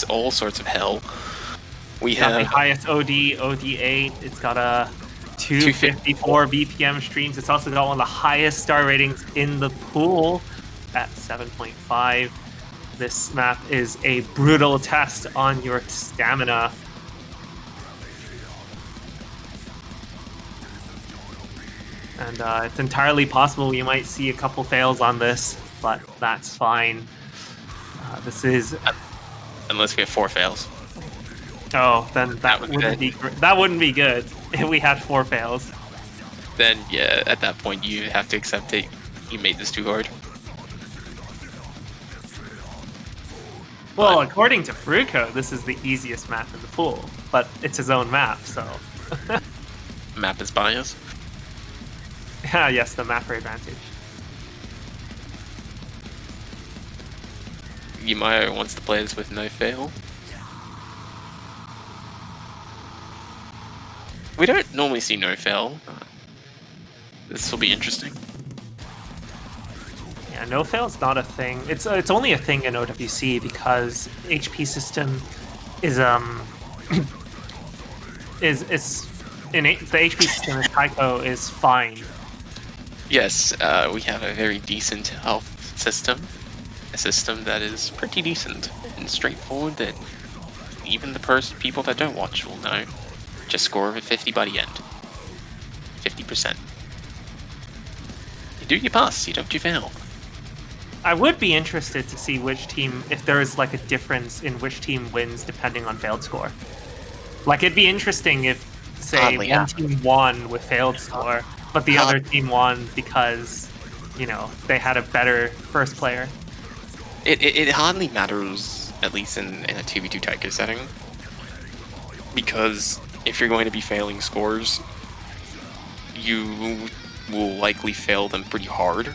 all sorts of hell. We have the highest OD8. It's got a 254 BPM streams. It's also got one of the highest star ratings in the pool at 7.5. This map is a brutal test on your stamina. And it's entirely possible you might see a couple fails on this, but that's fine. This is... Unless we have 4 fails. Oh, then that wouldn't be good if we had 4 fails. Then, yeah, at that point you have to accept it. You made this too hard. Well, according to Fruko, this is the easiest map in the pool, but it's his own map, so... Map is biased. Yes, the mapper advantage. Yumaya wants to play this with no fail. We don't normally see no fail. This will be interesting. Yeah, no fail's not a thing. It's only a thing in OWC because HP system is the HP system in Taiko is fine. Yes, we have a very decent health system. A system that is pretty decent and straightforward, that even the people that don't watch will know. Just score over 50 by the end. 50%. You do your pass, you don't do fail. I would be interested to see which team, if there is like a difference in which team wins depending on failed score. Like, it'd be interesting if, say, Hardly one happens. team won with failed score, but the other team won because, you know, they had a better first player. It hardly matters, at least in a 2v2 taiko setting, because if you're going to be failing scores, you will likely fail them pretty hard.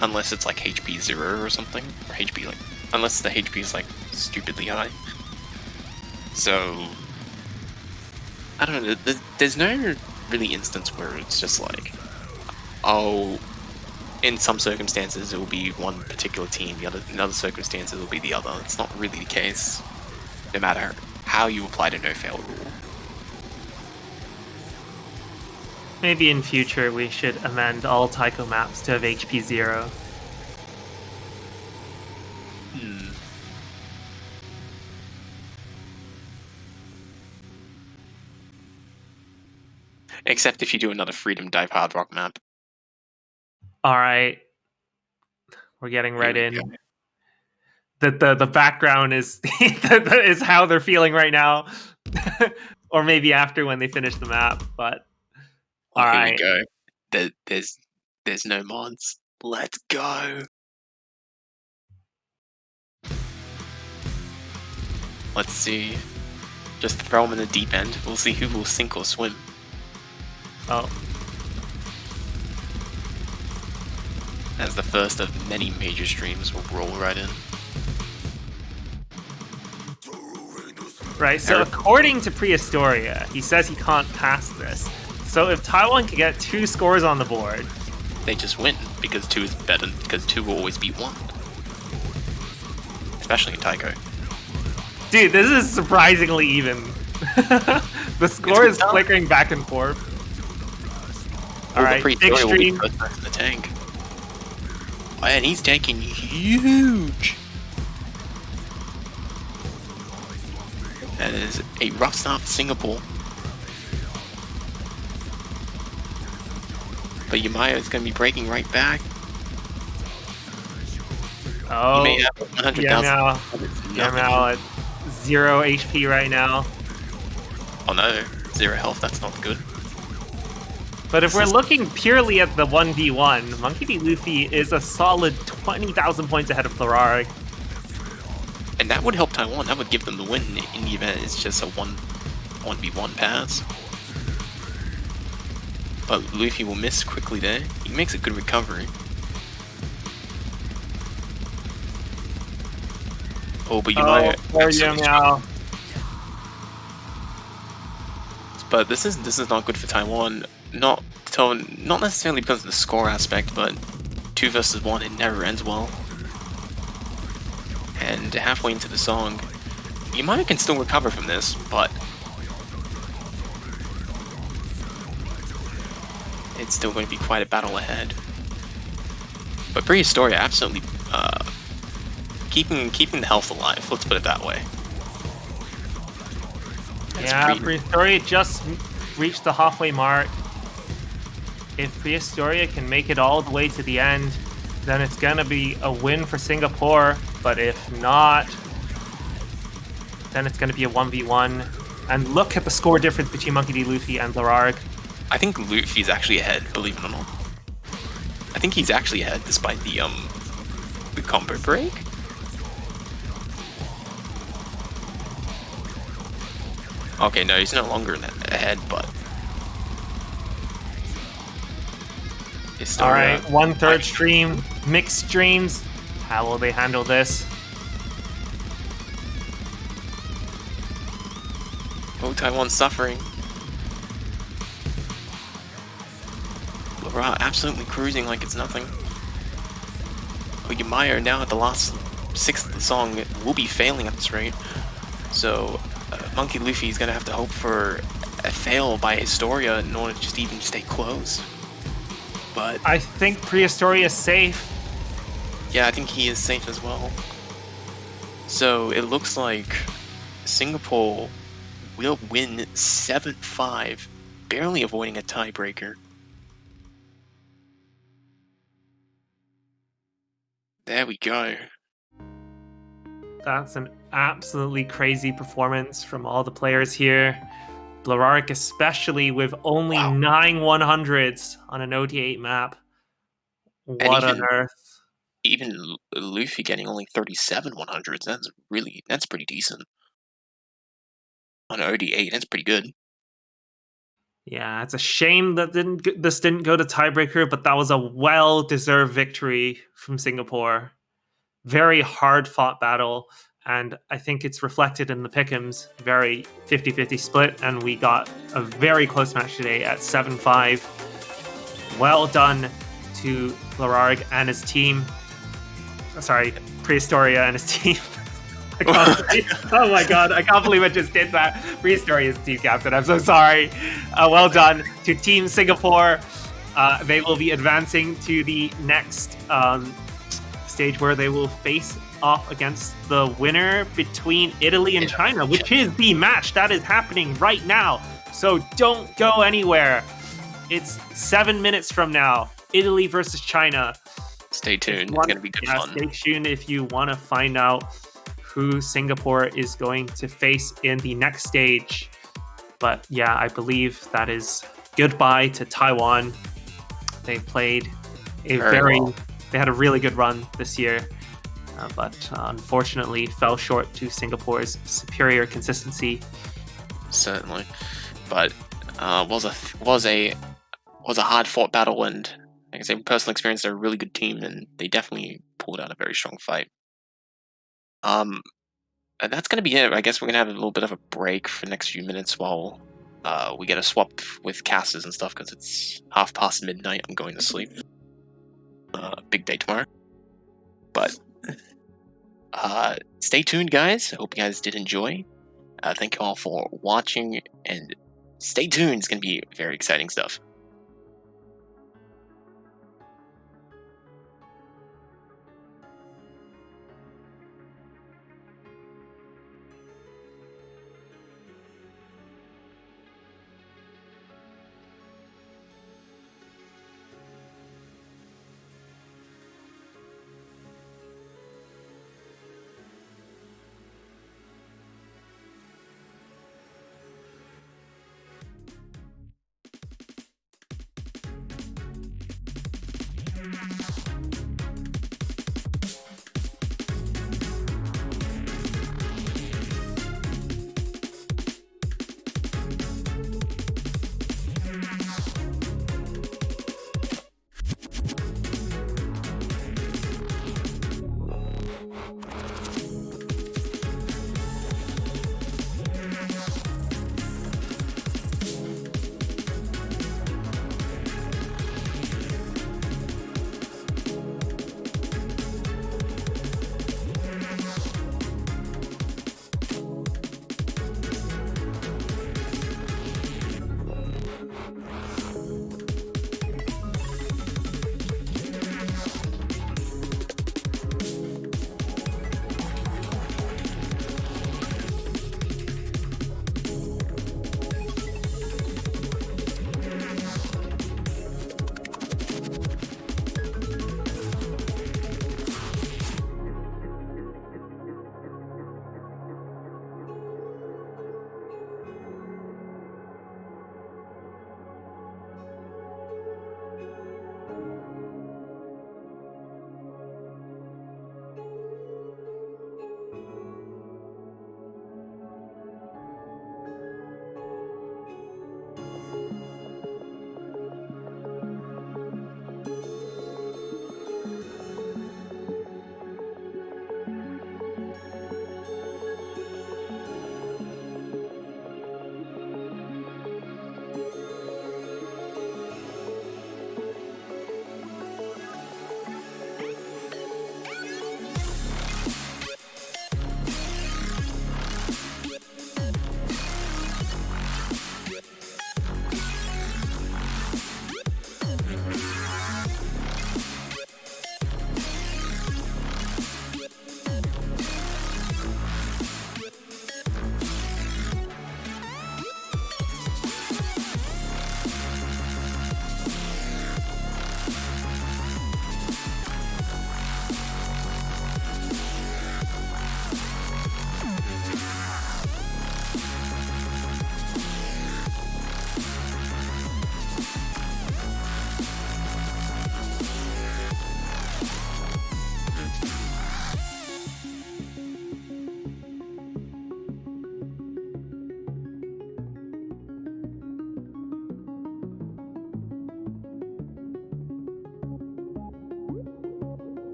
Unless it's like HP 0 or something, or HP like, unless the HP is like stupidly high. So, I don't know, there's no really instance where it's just like, oh, in some circumstances it will be one particular team, in other circumstances it will be the other. It's not really the case, no matter how you apply the no-fail rule. Maybe in future we should amend all taiko maps to have HP 0. Except if you do another Freedom Dive Hard Rock map. Alright. We're getting right Here we in. go. The background is is how they're feeling right now. Or maybe after when they finish the map, but Well, here we alright. go. There's no mods. Let's go. Let's see. Just throw them in the deep end. We'll see who will sink or swim. Oh. As the first of many major streams will roll right in. Right, so according to Prehistoria, he says he can't pass this. So if Taiwan can get 2 scores on the board, they just win, because 2 is better, because 2 will always beat 1. Especially in taiko. Dude, this is surprisingly even. The score is flickering back and forth. Alright, big stream. In the tank. Oh, and he's taking huge. That is a rough start for Singapore. But Yamaya is going to be breaking right back. Oh, he may have 100,000. Yamao at 0 HP right now. Oh no, 0 health, that's not good. But if we're looking purely at the 1v1, Monkey D. Luffy is a solid 20,000 points ahead of Thararg. And that would help Taiwan, that would give them the win in the event it's just a 1v1 pass. But Luffy will miss quickly there. He makes a good recovery. Oh, but you might. But this is not good for Taiwan. Not necessarily because of the score aspect, but 2 versus 1, it never ends well. And halfway into the song, Yamaya can still recover from this, but it's still going to be quite a battle ahead. But Prehistoria absolutely keeping the health alive, let's put it that way. Yeah, Prehistoria just reached the halfway mark. If Prehistoria can make it all the way to the end, then it's gonna be a win for Singapore. But if not, then it's gonna be a 1v1. And look at the score difference between Monkey D. Luffy and Thararg. I think Luffy's actually ahead, believe it or not. I think he's actually ahead despite the combo break. Okay, no, he's no longer ahead, but alright, 1/3 stream, mixed streams. How will they handle this? Oh, Taiwan's suffering. Laura absolutely cruising like it's nothing. Oh, Yamaya now at the last 6th of the song will be failing at this rate. So, Monkey Luffy is going to have to hope for a fail by Historia in order to just even stay close. But I think Prehistoria is safe. Yeah, I think he is safe as well. So it looks like Singapore will win 7-5, barely avoiding a tiebreaker. There we go. That's an absolutely crazy performance from all the players here. Blararic especially with only Wow. 9 100s on an OT8 map. And What on even earth? Luffy getting only 37 100s. That's pretty decent. On OD8, that's pretty good. Yeah, it's a shame that this didn't go to tiebreaker, but that was a well-deserved victory from Singapore. Very hard-fought battle, and I think it's reflected in the pick'ems. Very 50-50 split, and we got a very close match today at 7-5. Well done to Lararg and his team. Sorry, Prehistoria and his team. Oh my god, I can't believe I just did that. Prehistoria is team captain. I'm so sorry. Well done to Team Singapore. They will be advancing to the next stage where they will face off against the winner between Italy and China, which is the match that is happening right now. So don't go anywhere. It's 7 minutes from now. Italy versus China. Stay tuned. It's going to be good fun. Stay tuned if you want to find out who Singapore is going to face in the next stage. But yeah, I believe that is goodbye to Taiwan. They played a they had a really good run this year, but unfortunately fell short to Singapore's superior consistency. Certainly, but was a hard fought battle, and like I say, personal experience, they're a really good team, and they definitely pulled out a very strong fight. And that's gonna be it. I guess we're gonna have a little bit of a break for the next few minutes while we get a swap with casters and stuff because it's midnight. I'm going to sleep. Big day tomorrow. But stay tuned, guys. I hope you guys did enjoy. Thank you all for watching, and stay tuned. It's gonna be very exciting stuff.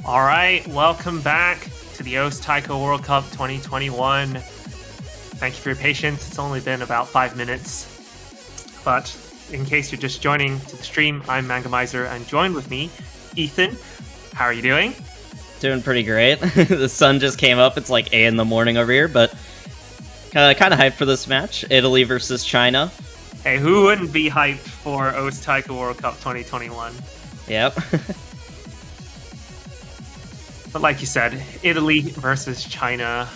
All right, welcome back to the OS Taiko World Cup 2021. Thank you for your patience. It's only been about 5 minutes. But in case you're just joining to the stream, I'm Mangamizer, and joined with me, Ethan. How are you doing? Doing pretty great. The sun just came up. It's like 8 in the morning over here, but kind of hyped for this match. Italy versus China. Hey, who wouldn't be hyped for OS Taiko World Cup 2021? Yep. But like you said, Italy versus China.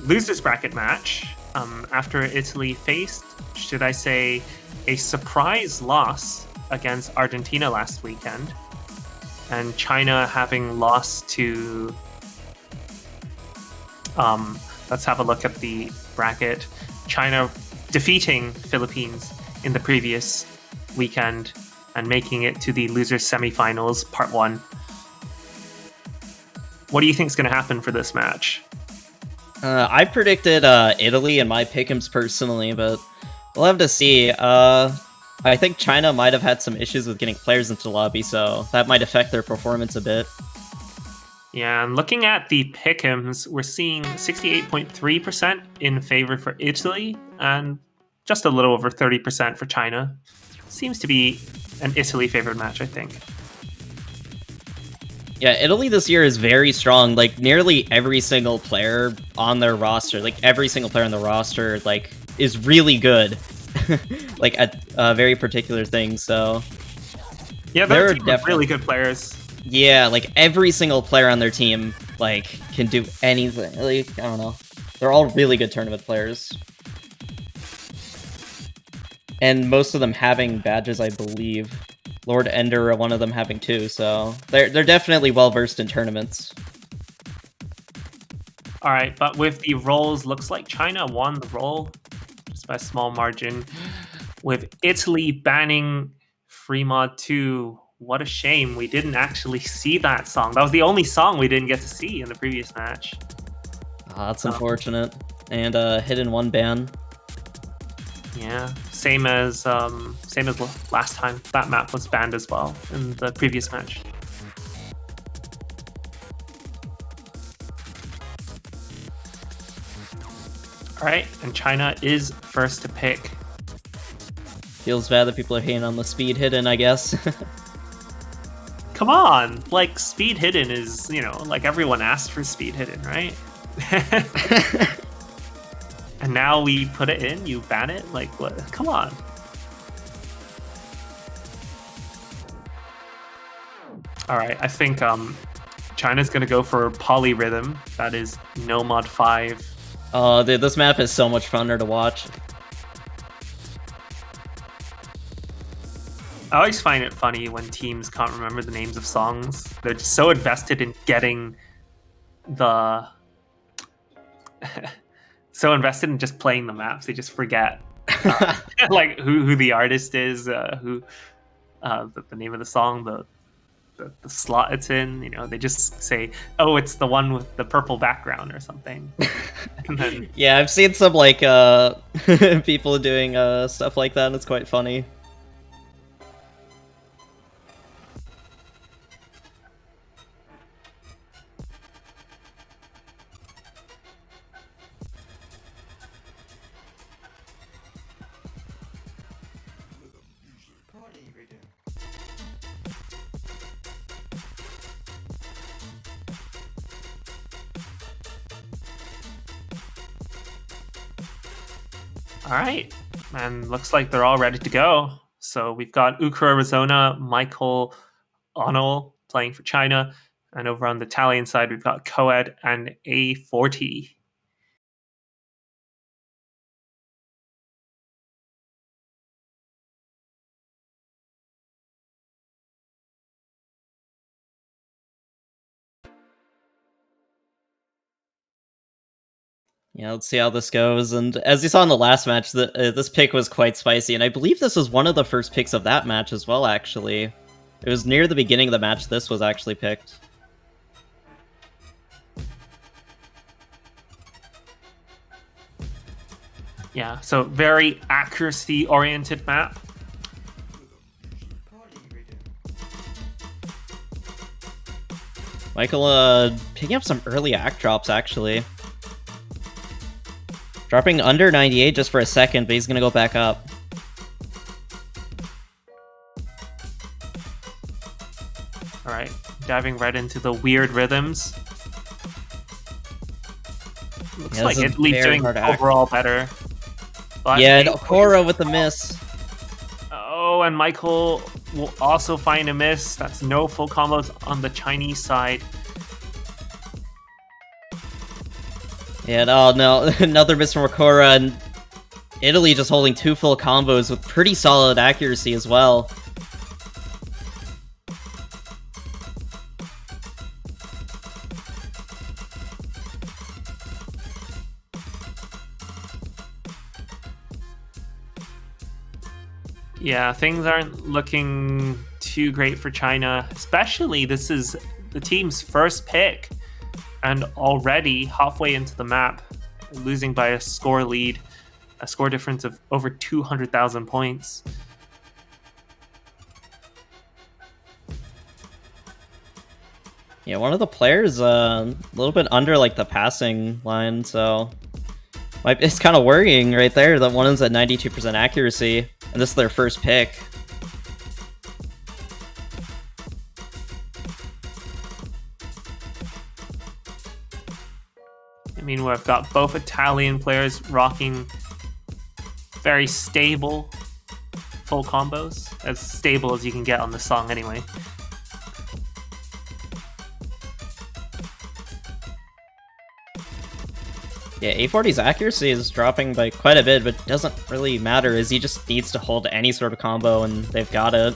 Losers bracket match. After Italy faced, should I say, a surprise loss against Argentina last weekend. And China having lost to... let's have a look at the bracket. China defeating Philippines in the previous weekend and making it to the losers semifinals, part 1. What do you think is going to happen for this match? I predicted Italy in my pick'ems personally, but we'll have to see. I think China might have had some issues with getting players into the lobby, so that might affect their performance a bit. Yeah, and looking at the pick'ems, we're seeing 68.3% in favor for Italy and just a little over 30% for China. Seems to be an Italy-favored match, I think. Yeah, Italy this year is very strong. Like, nearly every single player on their roster, like, every single player on the roster, like, is really good. Like, at very particular things, so... Yeah, they're really good players. Yeah, like, every single player on their team, like, can do anything. Like, I don't know. They're all really good tournament players. And most of them having badges, I believe. Lord Ender, one of them having 2, so they're definitely well-versed in tournaments. All right, but with the rolls, looks like China won the roll. Just by a small margin, with Italy banning Free Mod 2. What a shame we didn't actually see that song. That was the only song we didn't get to see in the previous match. That's unfortunate. And Hidden 1 ban. Yeah, same as last time. That map was banned as well in the previous match. All right, and China is first to pick. Feels bad that people are hating on the speed hidden, I guess. Come on, like speed hidden is, like everyone asked for speed hidden, right? And now we put it in, you ban it? Like, what? Come on. All right, I think China's going to go for polyrhythm. That is no mod 5. Oh, dude, this map is so much funner to watch. I always find it funny when teams can't remember the names of songs. They're just so invested in getting the... so invested in just playing the maps, they just forget like who the artist is, who the name of the song, the slot it's in. They just say, "Oh, it's the one with the purple background" or something. And then, yeah, I've seen some like people doing stuff like that, and it's quite funny. all right, and looks like they're all ready to go. So we've got Ukra Arizona, Michael Onel playing for China, and over on the Italian side we've got Coed and A40. Yeah, let's see how this goes. And as you saw in the last match, this pick was quite spicy, and I believe this was one of the first picks of that match as well, actually. It was near the beginning of the match this was actually picked. Yeah, so very accuracy-oriented map. Michael picking up some early act drops, actually. Dropping under 98 just for a second, but he's going to go back up. All right, diving right into the weird rhythms. Looks like Italy's doing overall better. But yeah, and Okora with the miss. Oh, and Michael will also find a miss. That's no full combos on the Chinese side. Yeah, oh no, another miss from Okora, and Italy just holding 2 full combos with pretty solid accuracy as well. Yeah, things aren't looking too great for China, especially this is the team's first pick, and already halfway into the map, losing by a score lead, a score difference of over 200,000 points. Yeah, one of the players a little bit under like the passing line, so it's kind of worrying right there that one is at 92% accuracy, and this is their first pick. I mean, we've got both Italian players rocking very stable full combos, as stable as you can get on the song anyway. Yeah, A40's accuracy is dropping by quite a bit, but it doesn't really matter, as he just needs to hold any sort of combo and they've got it.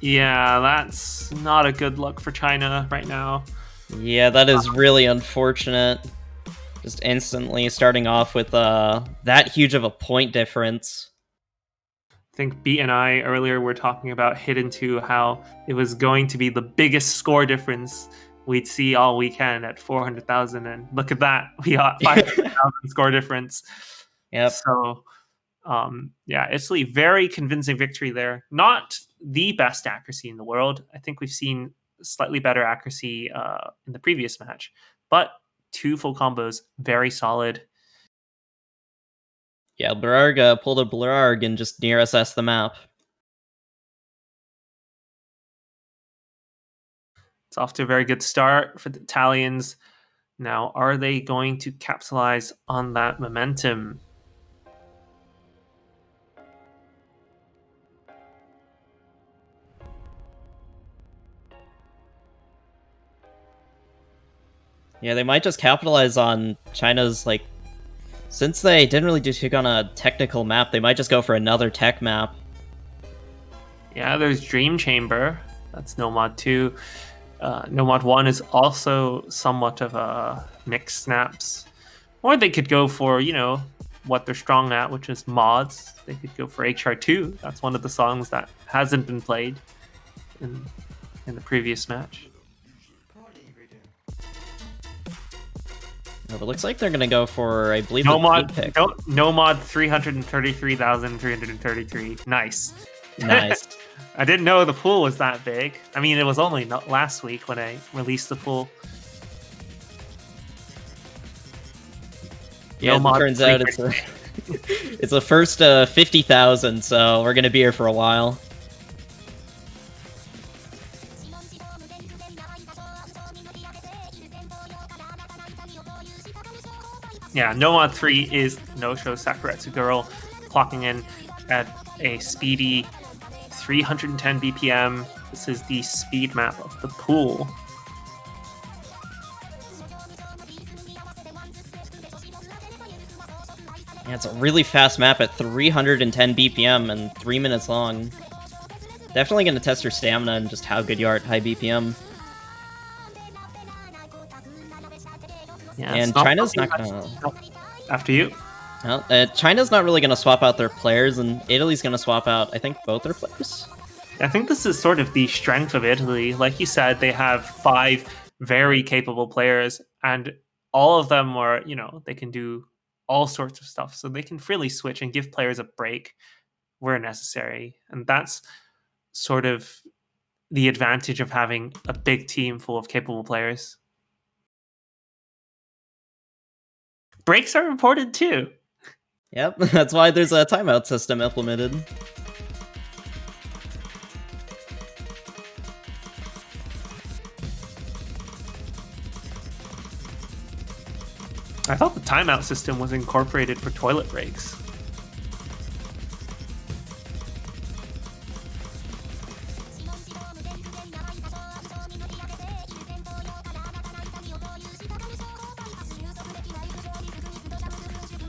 Yeah, that's not a good look for China right now. Yeah, that is really unfortunate. Just instantly starting off with that huge of a point difference. I think Beat and I earlier were talking about Hidden 2, how it was going to be the biggest score difference we'd see all weekend at 400,000, and look at that, we got 500,000 score difference. Yep. So, yeah, Italy, very convincing victory there. Not the best accuracy in the world. I think we've seen slightly better accuracy in the previous match, but 2 full combos, very solid. Yeah, Blurarg pulled a Blurarg and just near assessed the map. It's off to a very good start for the Italians. Now, are they going to capitalize on that momentum? Yeah, they might just capitalize on China's, like, since they didn't really do take on a technical map, they might just go for another tech map. Yeah, there's Dream Chamber. That's Nomad 2. Nomad 1 is also somewhat of a mixed snaps. Or they could go for, you know, what they're strong at, which is mods. They could go for HR2. That's one of the songs that hasn't been played in the previous match. Oh, but it looks like they're gonna go for, I believe, Nomad, the pick. Nomad 333,333. Nice. Nice. I didn't know the pool was that big. I mean, it was only not last week when I released the pool. Yeah, it turns out it's a, it's the first 50,000, so we're gonna be here for a while. Yeah, Nomad 3 is no-show Sakuretsu Girl, clocking in at a speedy 310 BPM. This is the speed map of the pool. Yeah, it's a really fast map at 310 BPM and 3 minutes long. Definitely going to test your stamina and just how good you are at high BPM. Yeah, and China's not going to... After you. Well, China's not really going to swap out their players, and Italy's going to swap out, I think, both their players. I think this is sort of the strength of Italy. Like you said, they have 5 very capable players, and all of them are, you know, they can do all sorts of stuff. So they can freely switch and give players a break where necessary. And that's sort of the advantage of having a big team full of capable players. Breaks are important too. Yep, that's why there's a timeout system implemented. I thought the timeout system was incorporated for toilet breaks.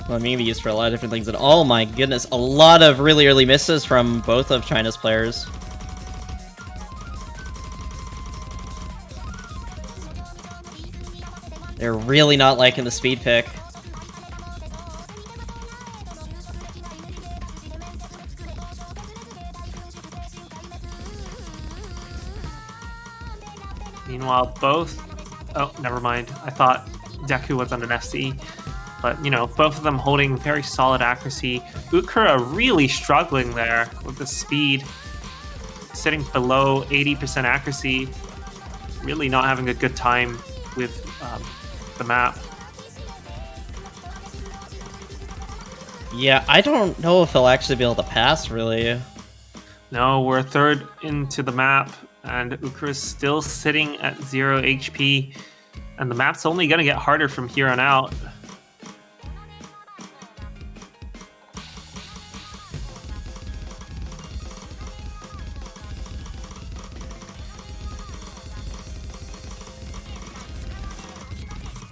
Well, maybe used for a lot of different things. And oh my goodness, a lot of really early misses from both of China's players. They're really not liking the speed pick. Meanwhile, both... Oh, never mind. I thought Deku was on an FC. But, you know, both of them holding very solid accuracy. Ukura really struggling there with the speed. Sitting below 80% accuracy. Really not having a good time with the map. Yeah, I don't know if he'll actually be able to pass, really. No, we're third into the map, and Ukura's still sitting at 0 HP. And the map's only going to get harder from here on out.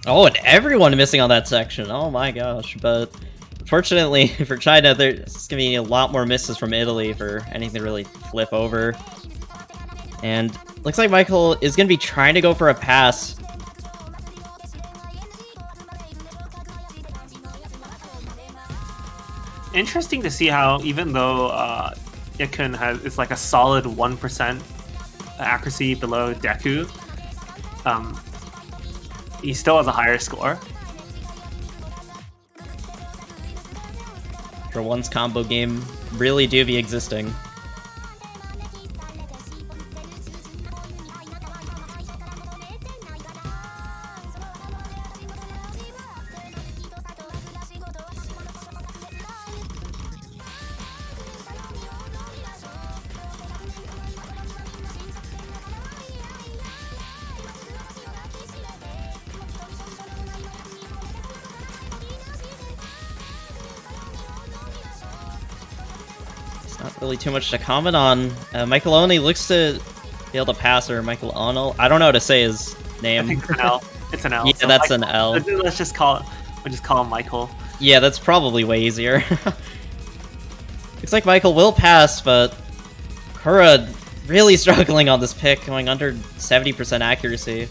Oh, and everyone missing on that section. Oh my gosh. But fortunately for China, there's going to be a lot more misses from Italy for anything to really flip over. And looks like Michael is going to be trying to go for a pass. Interesting to see how, even though Ikun is like a solid 1% accuracy below Deku, he still has a higher score. For once, combo game really do be existing. Not really too much to comment on. Michael only looks to be able to pass, or Michael Ono. I don't know how to say his name. I think it's an L. It's an L. Yeah, so that's Michael, an L. Let's just call it. We'll just call him Michael. Yeah, that's probably way easier. Looks like Michael will pass, but Kura really struggling on this pick, going under 70% accuracy.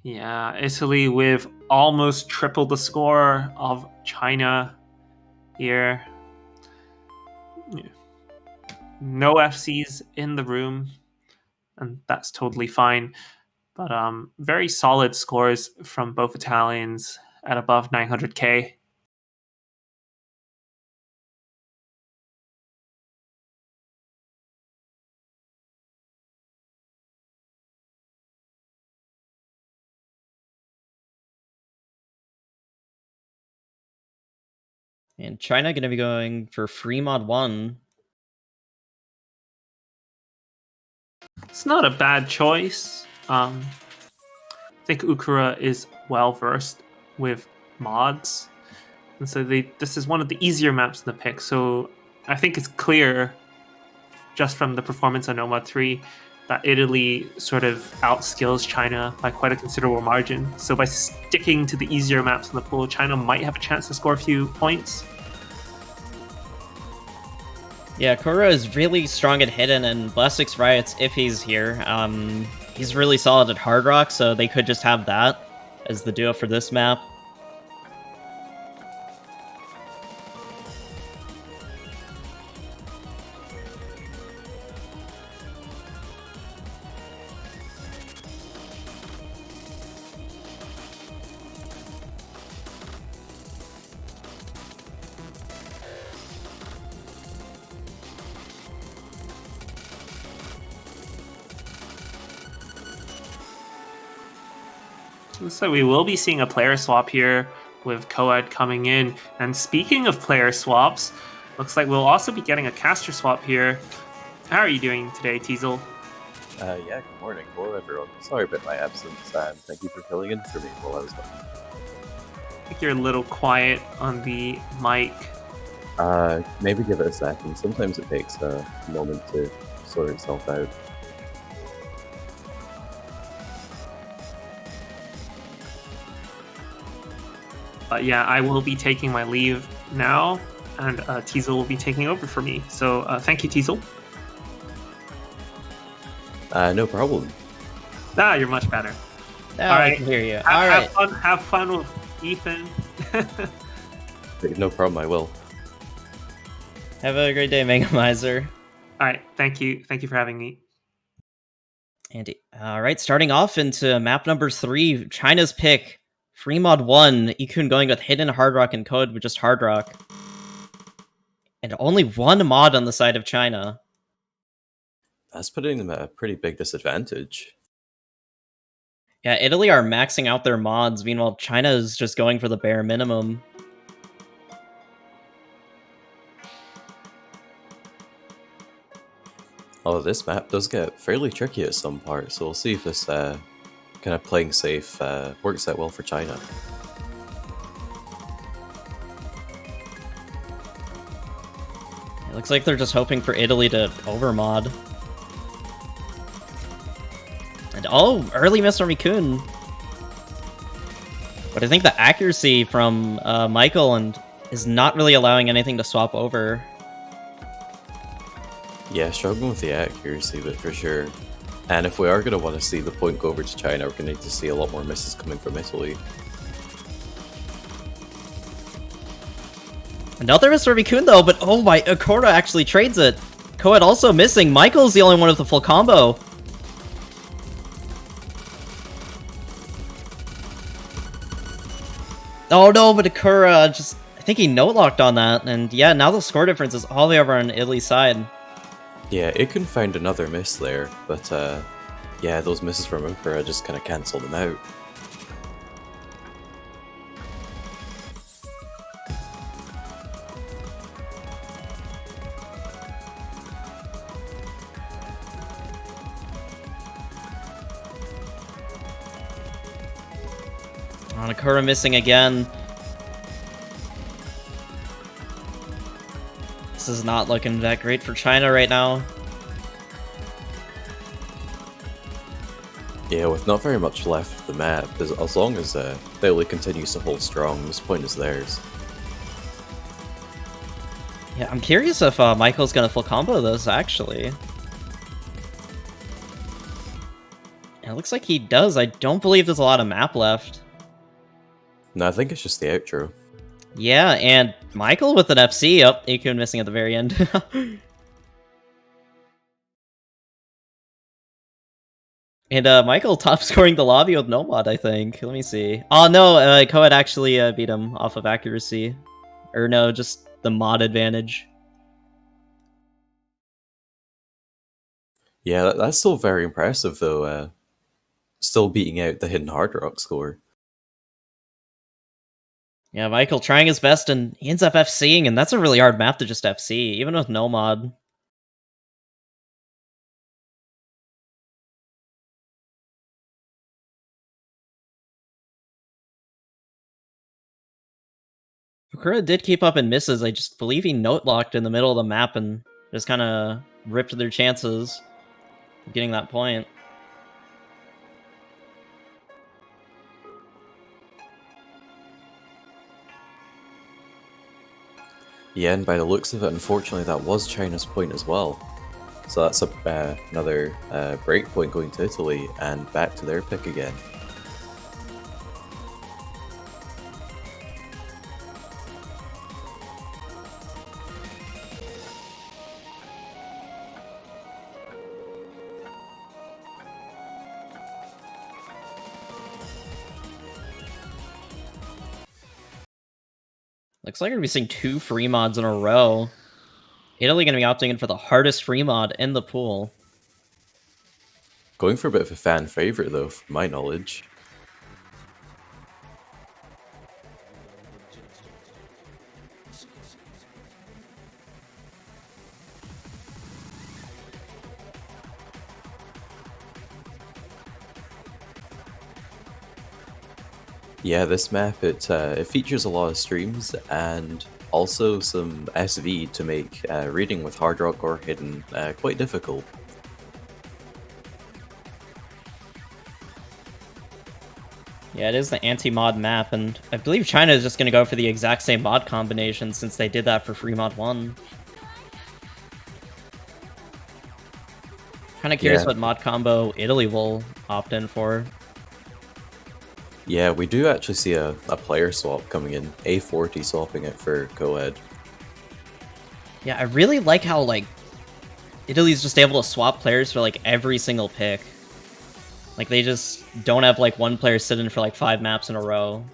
Yeah, Italy with almost triple the score of China here. Yeah. No FCs in the room, and that's totally fine. But very solid scores from both Italians at above 900k. And China going to be going for free mod 1. It's not a bad choice. I think Ukura is well versed with mods, and so this is one of the easier maps in the pick. So I think it's clear, just from the performance on Nomad 3, that Italy sort of outskills China by quite a considerable margin. So by sticking to the easier maps in the pool, China might have a chance to score a few points. Yeah, Kura is really strong at Hidden, and Blastix Riot's, if he's here, he's really solid at Hard Rock, so they could just have that as the duo for this map. So we will be seeing a player swap here with Coed coming in. And speaking of player swaps, looks like we'll also be getting a caster swap here. How are you doing today, Teasel? Yeah, good morning. Hello, everyone. Sorry about my absence, and thank you for filling in for me while I was gone. I think you're a little quiet on the mic. Maybe give it a second. Sometimes it takes a moment to sort itself out. But yeah, I will be taking my leave now, and Teasel will be taking over for me. So thank you, Teasel. No problem. Ah, you're much better. Oh, All right. I can hear you. Have fun with Ethan. No problem, I will. Have a great day, Mega Miser. All right, thank you for having me. Andy. All right, starting off into map number 3, China's pick. Free mod 1, Ikun going with Hidden, Hard Rock, and Code with just Hard Rock. And only one mod on the side of China. That's putting them at a pretty big disadvantage. Yeah, Italy are maxing out their mods, meanwhile China is just going for the bare minimum. Although this map does get fairly tricky at some parts, so we'll see if this kind of playing safe works out well for China. It looks like they're just hoping for Italy to overmod. And oh, early miss from Ikun. But I think the accuracy from Michael and is not really allowing anything to swap over. Yeah, struggling with the accuracy, but for sure. And if we are going to want to see the point go over to China, we're going to need to see a lot more misses coming from Italy. Another miss for Vikun though, but oh my, Akora actually trades it. Coed also missing. Michael's the only one with the full combo. Oh no, but Akura just... I think he note-locked on that, and yeah, now the score difference is all the way over on Italy's side. Yeah, it can find another miss there, but yeah, those misses from Akura just kind of cancel them out. Akura missing again. This is not looking that great for China right now. Yeah, with not very much left of the map, as long as Italy continues to hold strong, this point is theirs. Yeah, I'm curious if Michael's gonna full combo this, actually. It looks like he does. I don't believe there's a lot of map left. No, I think it's just the outro. Yeah, and Michael with an FC. Oh, Ikun missing at the very end. And Michael top scoring the lobby with no mod, I think. Let me see. Oh no, Coed actually beat him off of accuracy. Or no, just the mod advantage. Yeah, that's still very impressive though, still beating out the hidden hard rock score. Yeah, Michael trying his best, and he ends up FCing, and that's a really hard map to just FC, even with no mod. Fukura did keep up in misses. I just believe he note-locked in the middle of the map and just kind of ripped their chances of getting that point. Yeah, and by the looks of it, unfortunately, that was China's point as well. So that's another break point going to Italy, and back to their pick again. Looks like we're going to be seeing 2 free mods in a row. Italy going to be opting in for the hardest free mod in the pool. Going for a bit of a fan favorite though, from my knowledge. Yeah, this map, it features a lot of streams and also some SV to make reading with hard rock or hidden quite difficult. Yeah, it is the anti-mod map, and I believe China is just going to go for the exact same mod combination since they did that for free mod 1. Kind of curious what mod combo Italy will opt in for. Yeah, we do actually see a player swap coming in. A40 swapping it for Coed. Yeah, I really like how, like, Italy's just able to swap players for, like, every single pick. Like, they just don't have, like, one player sitting for, like, 5 maps in a row.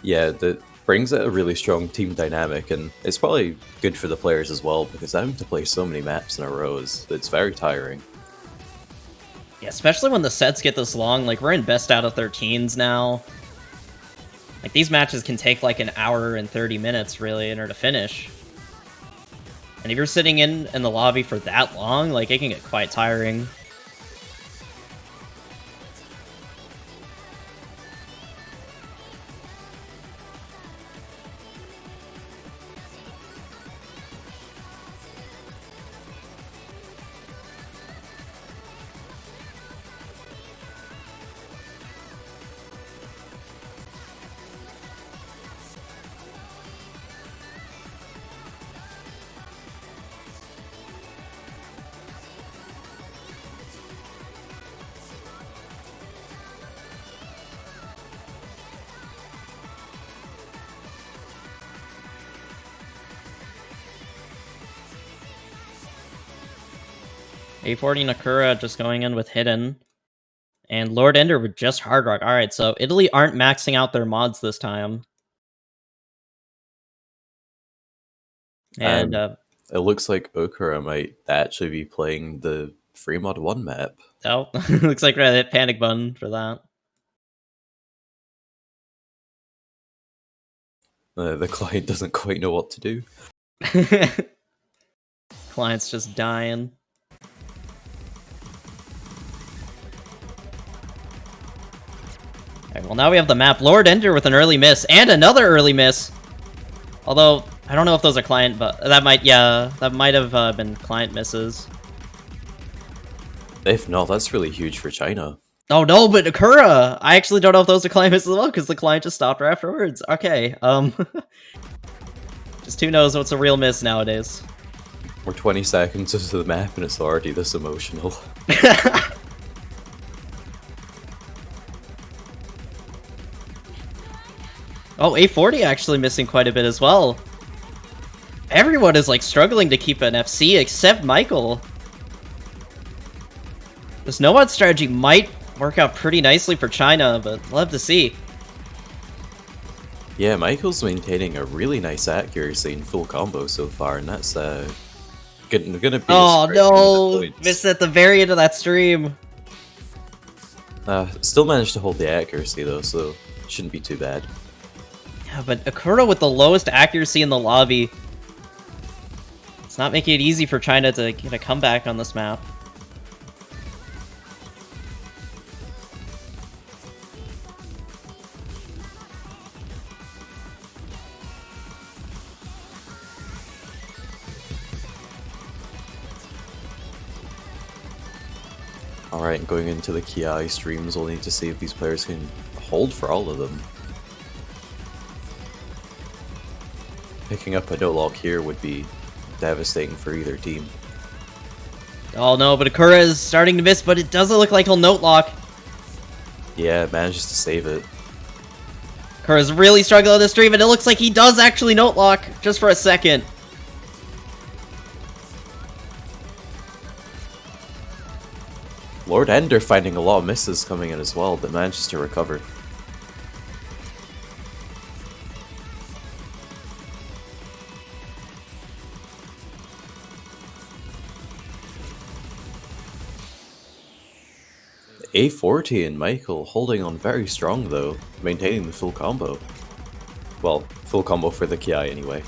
Yeah, that brings out a really strong team dynamic, and it's probably good for the players as well, because having to play so many maps in a row it's very tiring. Yeah, especially when the sets get this long. Like, we're in best out of 13s now. Like, these matches can take, like, an hour and 30 minutes, really, in order to finish. And if you're sitting in the lobby for that long, like, it can get quite tiring. A40 Nakura just going in with Hidden. And Lord Ender with just Hard Rock. Alright, so Italy aren't maxing out their mods this time. And it looks like Okura might actually be playing the Free Mod 1 map. oh, looks like we're gonna hit panic button for that. The client doesn't quite know what to do. Client's just dying. Alright, well now we have the map. Lord Ender with an early miss, and another early miss! Although, I don't know if those are client, but that might have been client misses. If not, that's really huge for China. Oh no, but Akura! I actually don't know if those are client misses as well, because the client just stopped her afterwards. Okay, just who knows what's a real miss nowadays. We're 20 seconds into the map and it's already this emotional. Oh, A40 actually missing quite a bit as well. Everyone is like struggling to keep an FC except Michael. This nomad strategy might work out pretty nicely for China, but we'll have to see. Yeah, Michael's maintaining a really nice accuracy in full combo so far, and that's gonna be. Oh no! Missed at the very end of that stream. Still managed to hold the accuracy though, so shouldn't be too bad. Yeah, but Akura with the lowest accuracy in the lobby. It's not making it easy for China to get a comeback on this map. Alright, going into the Ki streams, we'll need to see if these players can hold for all of them. Picking up a no lock here would be devastating for either team. Oh no, but Akura is starting to miss, but it doesn't look like he'll note lock. Yeah, manages to save it. Akura's really struggling on this stream, and it looks like he does actually note lock, just for a second. Lord Ender finding a lot of misses coming in as well, but manages to recover. A40 and Michael holding on very strong though, maintaining the full combo. Well, full combo for the Ki anyway.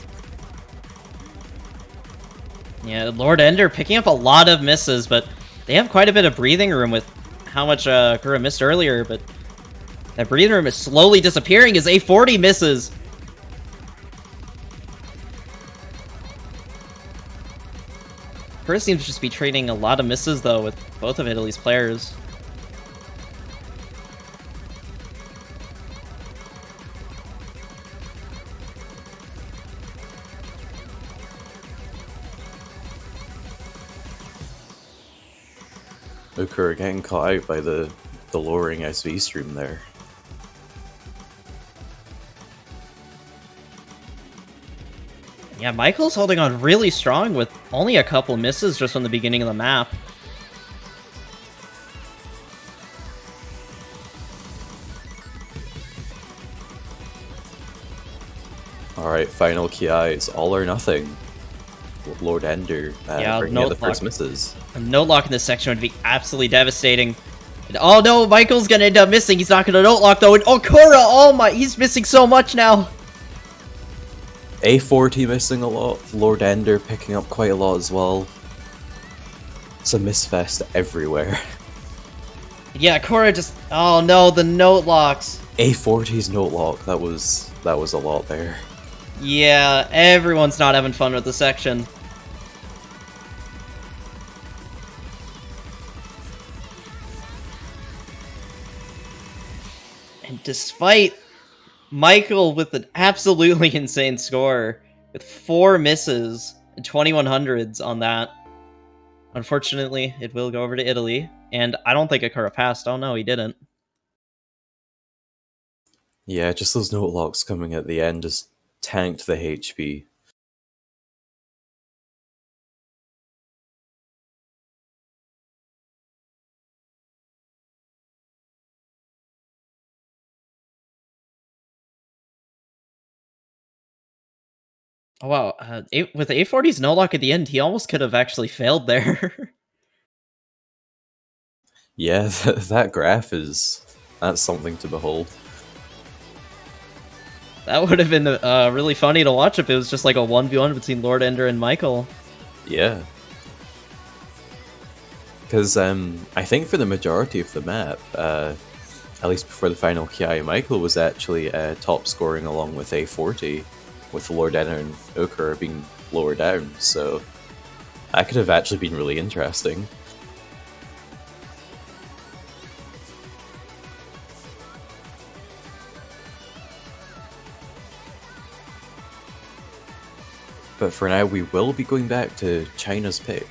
Yeah, Lord Ender picking up a lot of misses, but they have quite a bit of breathing room with how much Akura missed earlier, but that breathing room is slowly disappearing as A40 misses. Akura seems to just be trading a lot of misses though with both of Italy's players. Okura getting caught out by the lowering SV stream there. Yeah, Michael's holding on really strong with only a couple misses just from the beginning of the map. Alright, final Ki is all or nothing. Lord Ender bringing out the first misses. A note lock in this section would be absolutely devastating. And, oh no, Michael's gonna end up missing. He's not gonna note lock though. And Okura, oh my, he's missing so much now. A40 missing a lot. Lord Ender picking up quite a lot as well. It's a misfest everywhere. Yeah, Okura just, oh no, the note locks. A40's note lock, that was a lot there. Yeah, everyone's not having fun with the section. And despite Michael with an absolutely insane score, with 4 misses and 2100s on that, unfortunately, it will go over to Italy. And I don't think Akura passed. Oh no, he didn't. Yeah, just those note locks coming at the end just tanked the HP. Oh, wow, with A40's no luck at the end, he almost could have actually failed there. Yeah, that graph that's something to behold. That would have been really funny to watch if it was just like a 1v1 between Lord Ender and Michael. Yeah. Because I think for the majority of the map, at least before the final KI, Michael was actually top scoring along with A40, with Lord Ender and Okura being lower down, so that could have actually been really interesting. But for now, we will be going back to China's pick.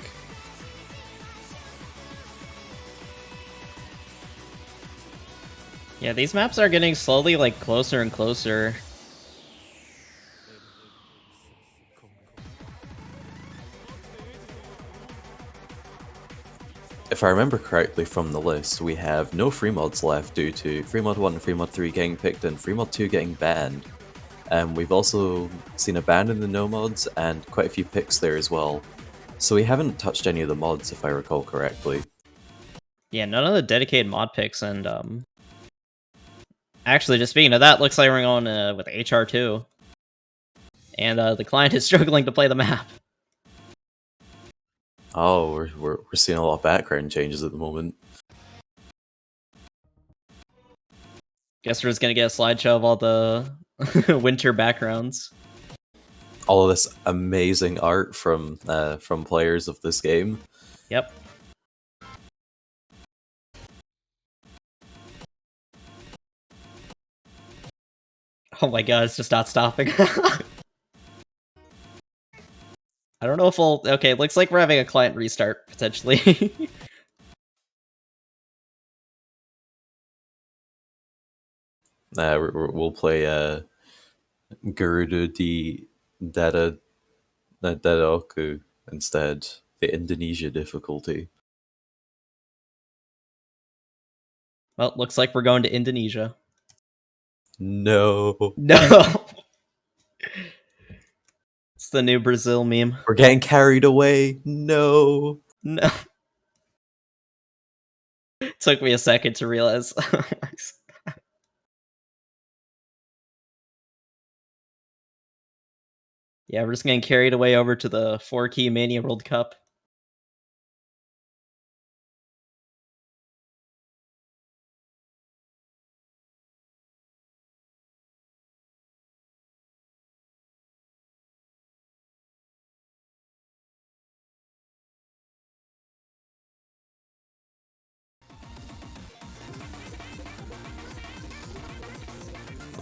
Yeah, these maps are getting slowly like closer and closer. If I remember correctly from the list, we have no free mods left due to free mod 1 and free mod 3 getting picked and free mod 2 getting banned. We've also seen a ban in the no mods and quite a few picks there as well. So we haven't touched any of the mods if I recall correctly. Yeah, none of the dedicated mod picks, and actually, just speaking of that, looks like we're going with HR2. And the client is struggling to play the map. Oh, we're seeing a lot of background changes at the moment. Guess we're just gonna get a slideshow of all the winter backgrounds. All of this amazing art from players of this game. Yep. Oh my god, it's just not stopping. I don't know if we'll... Okay, looks like we're having a client restart, potentially. We'll play Garuda di Dadaoku instead, the Indonesia difficulty. Well, looks like we're going to Indonesia. No. No! It's the new Brazil meme. We're getting carried away. No. No. Took me a second to realize. Yeah, we're just getting carried away over to the 4-key Mania World Cup.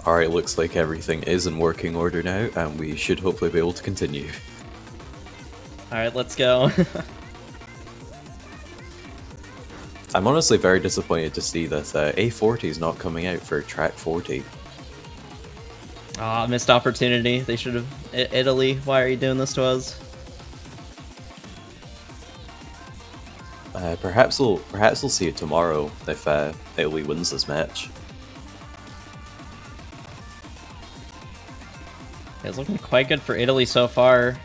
Alright, looks like everything is in working order now, and we should hopefully be able to continue. Alright, let's go. I'm honestly very disappointed to see that A40 is not coming out for track 40. Ah, missed opportunity. They should have... Italy, why are you doing this to us? Perhaps we'll see it tomorrow if Italy wins this match. It's looking quite good for Italy so far.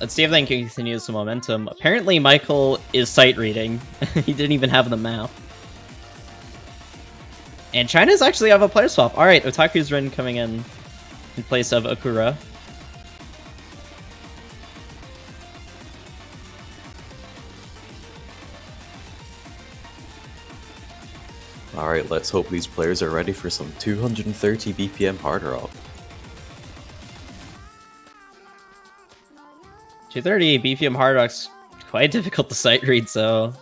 Let's see if they can continue some momentum. Apparently Michael is sight reading. He didn't even have the map. And China's actually have a player swap. Alright, Otaku's Rin coming in place of Okura. Alright, let's hope these players are ready for some 230 BPM hard rock. 230 BPM hard rock's quite difficult to sight read, so...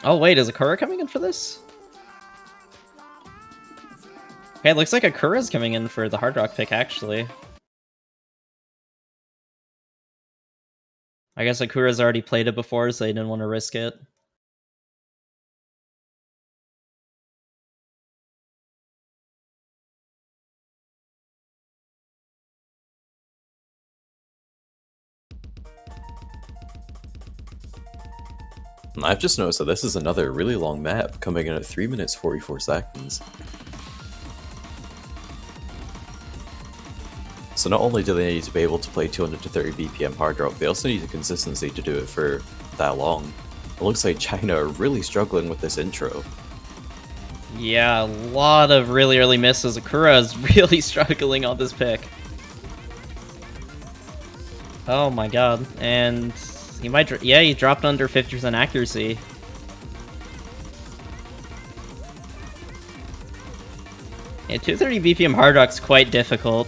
Oh wait, is Okura coming in for this? Okay, it looks like Akura's coming in for the hard rock pick, actually. I guess Akura's already played it before, so they didn't want to risk it. I've just noticed that this is another really long map, coming in at 3 minutes 44 seconds. So not only do they need to be able to play 200 to 30 BPM hard rock, they also need the consistency to do it for that long. It looks like China are really struggling with this intro. Yeah, a lot of really early misses. Akura is really struggling on this pick. Oh my god. And he might... yeah, he dropped under 50% accuracy. Yeah, 230 BPM hard rock's quite difficult.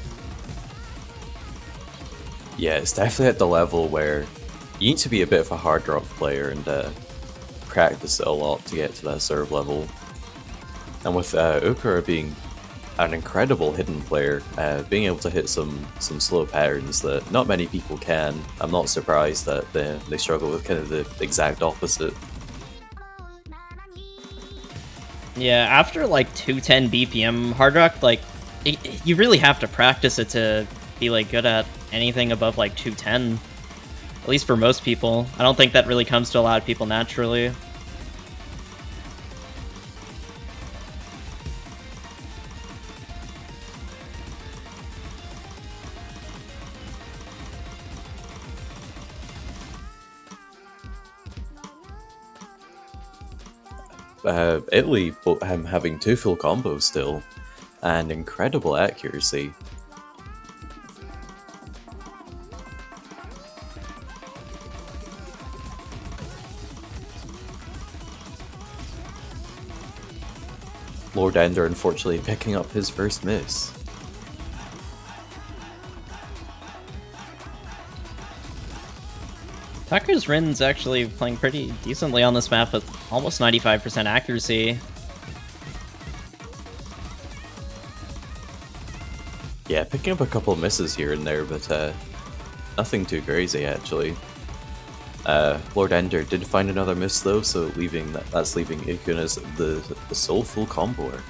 Yeah, it's definitely at the level where you need to be a bit of a hard rock player and practice it a lot to get to that serve level. And with Ukura being an incredible hidden player, being able to hit some slow patterns that not many people can, I'm not surprised that they struggle with kind of the exact opposite. Yeah, after like 210 BPM hard rock, like you really have to practice it to be like good at anything above like 210. At least for most people. I don't think that really comes to a lot of people naturally. Italy having 2 full combos still, and incredible accuracy. Lord Ender unfortunately picking up his first miss. Taku's Rin's actually playing pretty decently on this map with almost 95% accuracy. Yeah, picking up a couple of misses here and there, but nothing too crazy actually. Lord Ender did find another miss though, so that's leaving Ikun as the sole full comboer.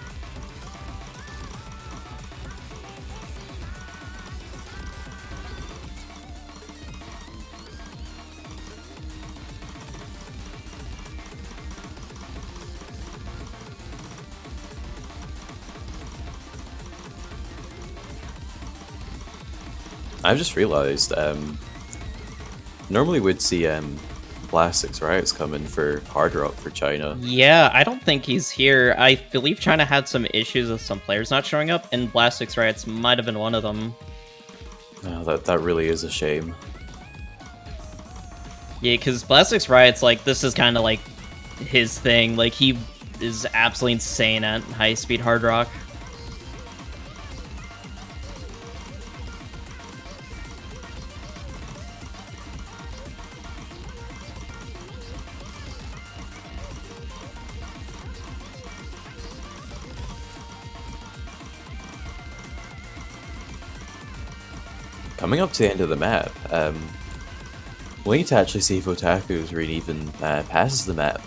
I've just realized, normally we'd see Blastix Riots come in for hard rock for China. Yeah, I don't think he's here. I believe China had some issues with some players not showing up, and Blastix Riots might have been one of them. Oh, that really is a shame. Yeah, because Blastix Riots, like, this is kind of like his thing. Like, he is absolutely insane at high-speed hard rock. Coming up to the end of the map, we need to actually see if Otaku's Rin even passes the map.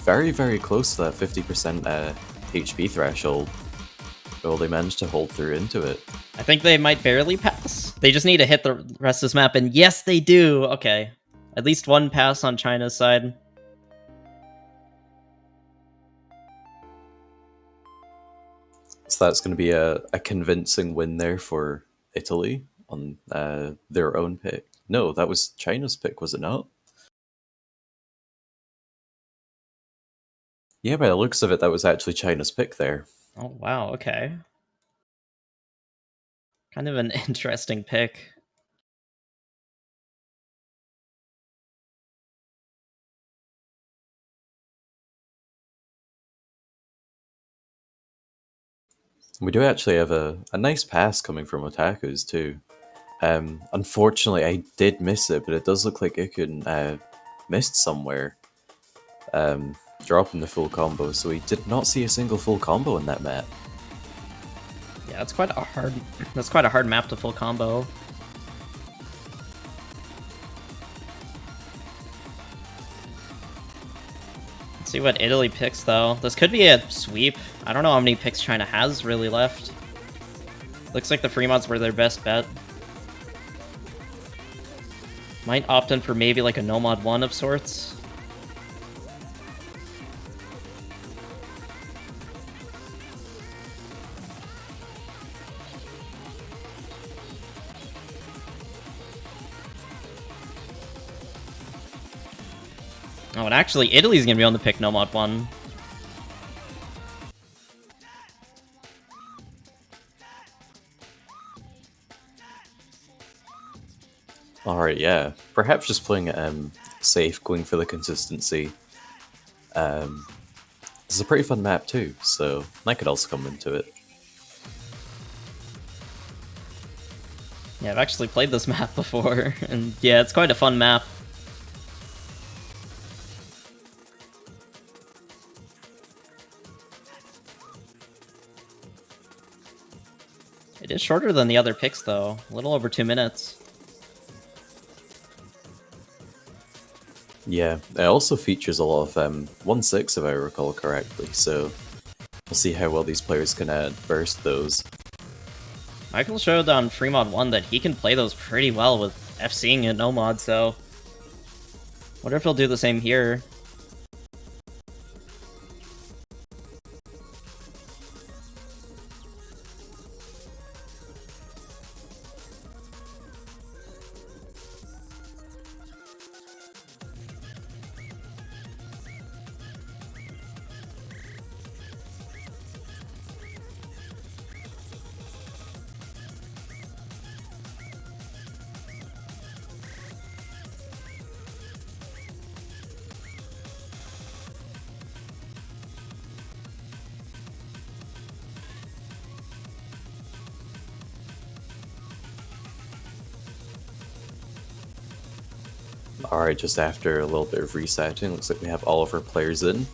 Very, very close to that 50% HP threshold. Will they manage to hold through into it? I think they might barely pass. They just need to hit the rest of this map, and yes, they do! Okay. At least one pass on China's side. So that's going to be a convincing win there for Italy on their own pick. No, that was China's pick, was it not? Yeah, by the looks of it, that was actually China's pick there. Oh, wow, okay. Kind of an interesting pick. We do actually have a nice pass coming from Otaku's too. Unfortunately, I did miss it, but it does look like Ikun missed somewhere, dropping the full combo, so he did not see a single full combo in that map. Yeah, that's quite a hard map to full combo. Let's see what Italy picks, though. This could be a sweep. I don't know how many picks China has really left. Looks like the Fremonts were their best bet. Might opt in for maybe like a no-mod 1 of sorts. Oh, and actually, Italy's gonna be on the pick no mod 1. Alright, yeah. Perhaps just playing it safe, going for the consistency. It's a pretty fun map too, so that could also come into it. Yeah, I've actually played this map before, and yeah, it's quite a fun map. It is shorter than the other picks, though. A little over 2 minutes. Yeah, it also features a lot of 1-6 if I recall correctly, so we'll see how well these players can burst those. Michael showed on Fremod 1 that he can play those pretty well with FCing it no mod, so wonder if he'll do the same here. Alright, just after a little bit of resetting, looks like we have all of our players in.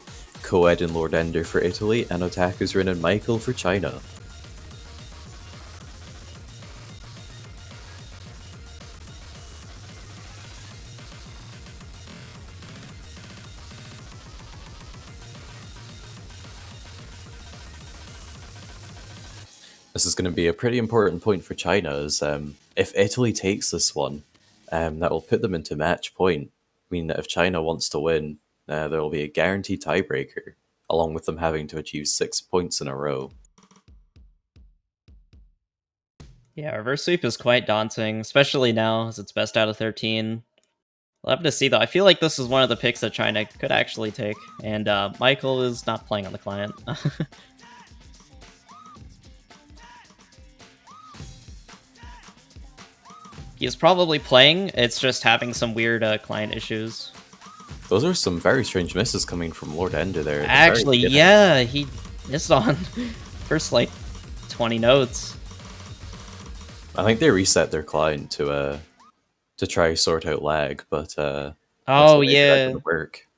Coed and Lord Ender for Italy, and Otaku's Rin and Michael for China. This is going to be a pretty important point for China, as if Italy takes this one, that will put them into match point. I mean, if China wants to win, there will be a guaranteed tiebreaker, along with them having to achieve 6 points in a row. Yeah, reverse sweep is quite daunting, especially now as it's best out of 13. We'll have to see, though. I feel like this is one of the picks that China could actually take, and Michael is not playing on the client. He's probably playing, it's just having some weird client issues. Those are some very strange misses coming from Lord Ender there. Actually, yeah, he missed on first, like, 20 notes. I think they reset their client to try sort out lag, but oh that yeah, didn't work.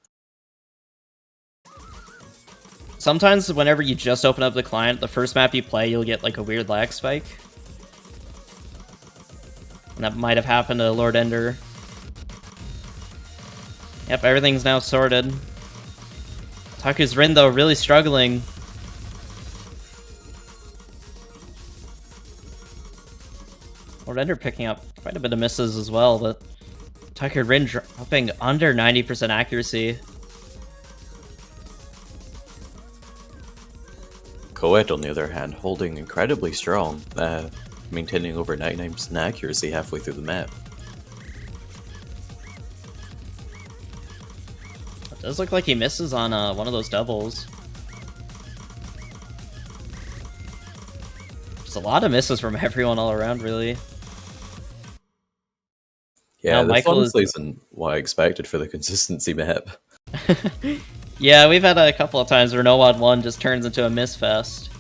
sometimes whenever you just open up the client, the first map you play, you'll get like a weird lag spike. And that might have happened to Lord Ender. Yep, everything's now sorted. Taku's Rin, though, really struggling. Lord Ender picking up quite a bit of misses as well, but Taku Rin dropping under 90% accuracy. Coed, on the other hand, holding incredibly strong, maintaining over 99% accuracy halfway through the map. It does look like he misses on one of those doubles. Just a lot of misses from everyone all around, really. Yeah, Now this Michael honestly is... isn't what I expected for the consistency map. Yeah, we've had a couple of times where No Mod 1 just turns into a miss fest.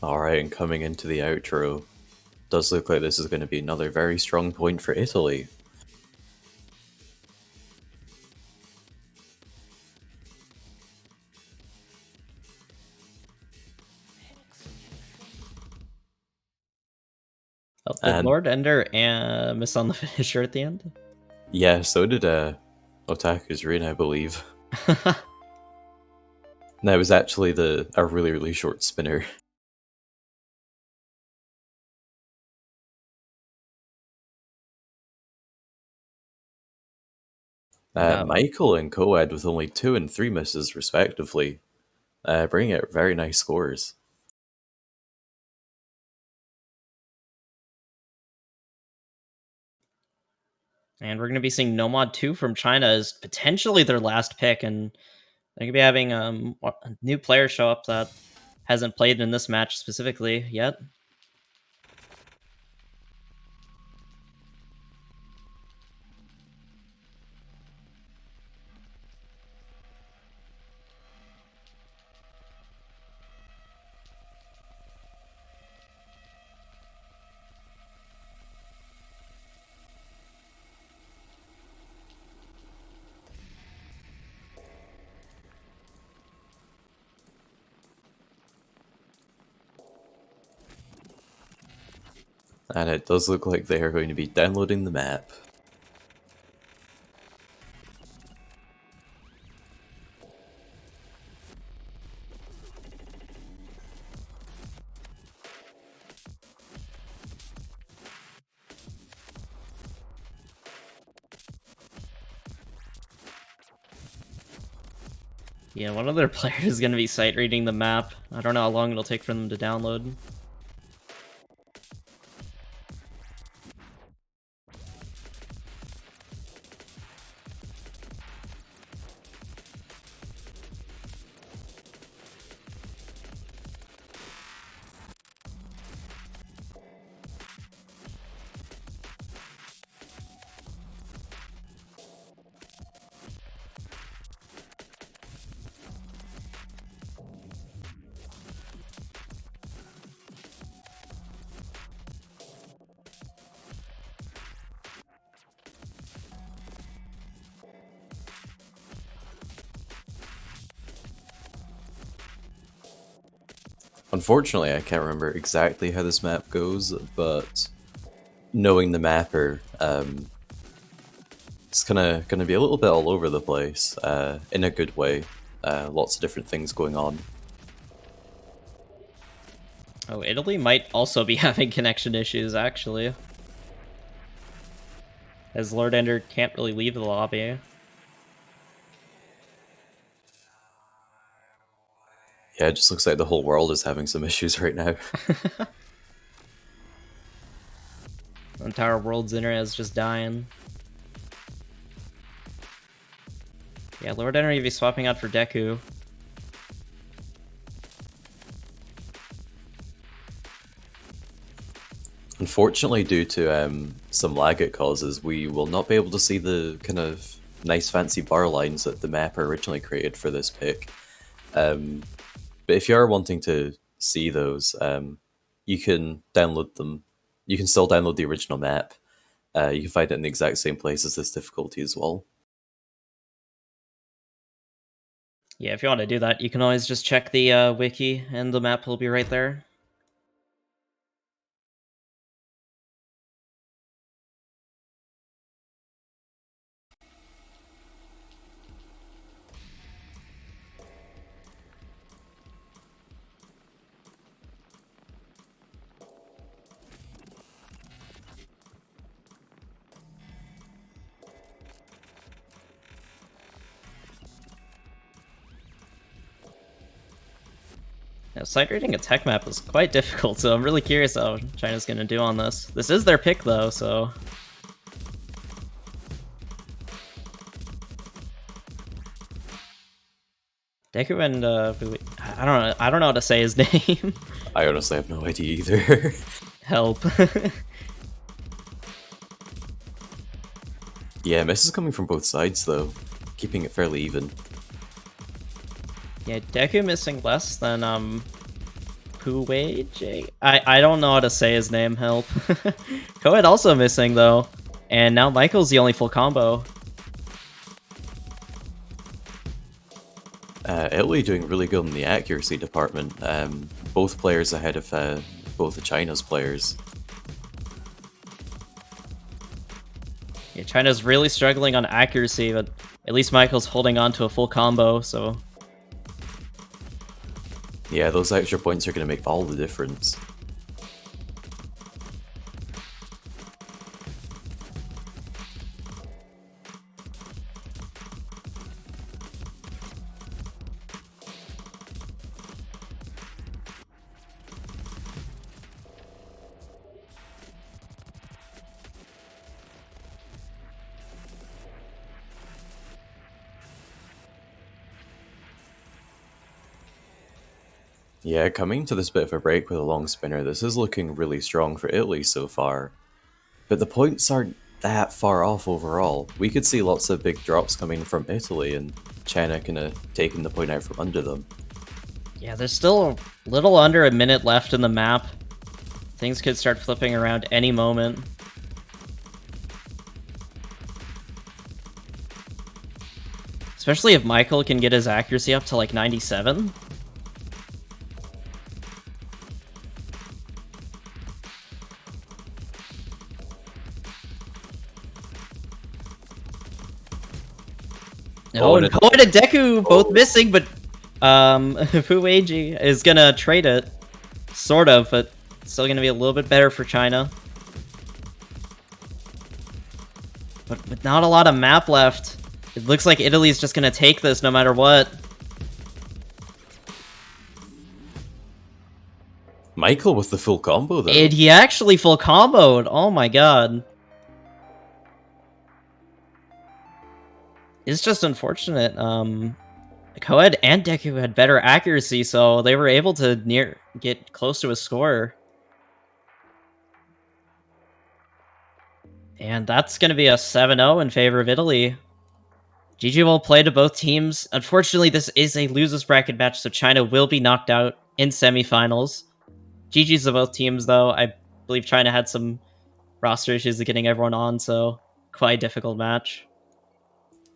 Alright, and coming into the outro, does look like this is going to be another very strong point for Italy. Oh, did Lord Ender miss on the finisher at the end? Yeah, so did Otaku's Rain, I believe. No, it was actually a really, really short spinner. Yeah. Michael and Coed with only 2 and 3 misses respectively, bringing out very nice scores. And we're going to be seeing Nomad 2 from China as potentially their last pick, and they're going to be having a new player show up that hasn't played in this match specifically yet. And it does look like they are going to be downloading the map. Yeah, one of their players is going to be sight reading the map. I don't know how long it'll take for them to download. Unfortunately, I can't remember exactly how this map goes, but knowing the mapper, it's gonna be a little bit all over the place, in a good way. Lots of different things going on. Oh, Italy might also be having connection issues, actually. As Lord Ender can't really leave the lobby. Yeah, it just looks like the whole world is having some issues right now. The entire world's internet is just dying. Yeah, Lord Ender be swapping out for Deku. Unfortunately, due to some lag it causes, we will not be able to see the kind of nice fancy bar lines that the mapper originally created for this pick. But if you are wanting to see those, you can download them. You can still download the original map. You can find it in the exact same place as this difficulty as well. Yeah, if you want to do that, you can always just check the wiki, and the map will be right there. Now, sight reading a tech map is quite difficult, so I'm really curious how China's going to do on this. This is their pick, though, so... Deku and I don't know how to say his name. I honestly have no idea either. Help. Yeah, misses coming from both sides though, keeping it fairly even. Yeah, Deku missing less than Puwei. I don't know how to say his name. Help. Coed also missing though, and now Michael's the only full combo. Italy doing really good in the accuracy department. Both players ahead of both of China's players. Yeah, China's really struggling on accuracy, but At least Michael's holding on to a full combo, so... Yeah, those extra points are going to make all the difference. Yeah, coming to this bit of a break with a long spinner, this is looking really strong for Italy so far. But the points aren't that far off overall. We could see lots of big drops coming from Italy, and China kind of taking the point out from under them. Yeah, there's still a little under a minute left in the map. Things could start flipping around any moment. Especially if Michael can get his accuracy up to like 97. Oh, and Poe and Deku both missing, but Fueiji is gonna trade it. Sort of, but still gonna be a little bit better for China. But with not a lot of map left, it looks like Italy's just gonna take this no matter what. Michael with the full combo, though. And he actually full comboed. Oh my god. It's just unfortunate. Coed and Deku had better accuracy, so they were able to get close to a score. And that's going to be a 7-0 in favor of Italy. GG will play to both teams. Unfortunately, this is a losers bracket match, so China will be knocked out in semifinals. GG's to both teams, though. I believe China had some roster issues of getting everyone on, so quite a difficult match.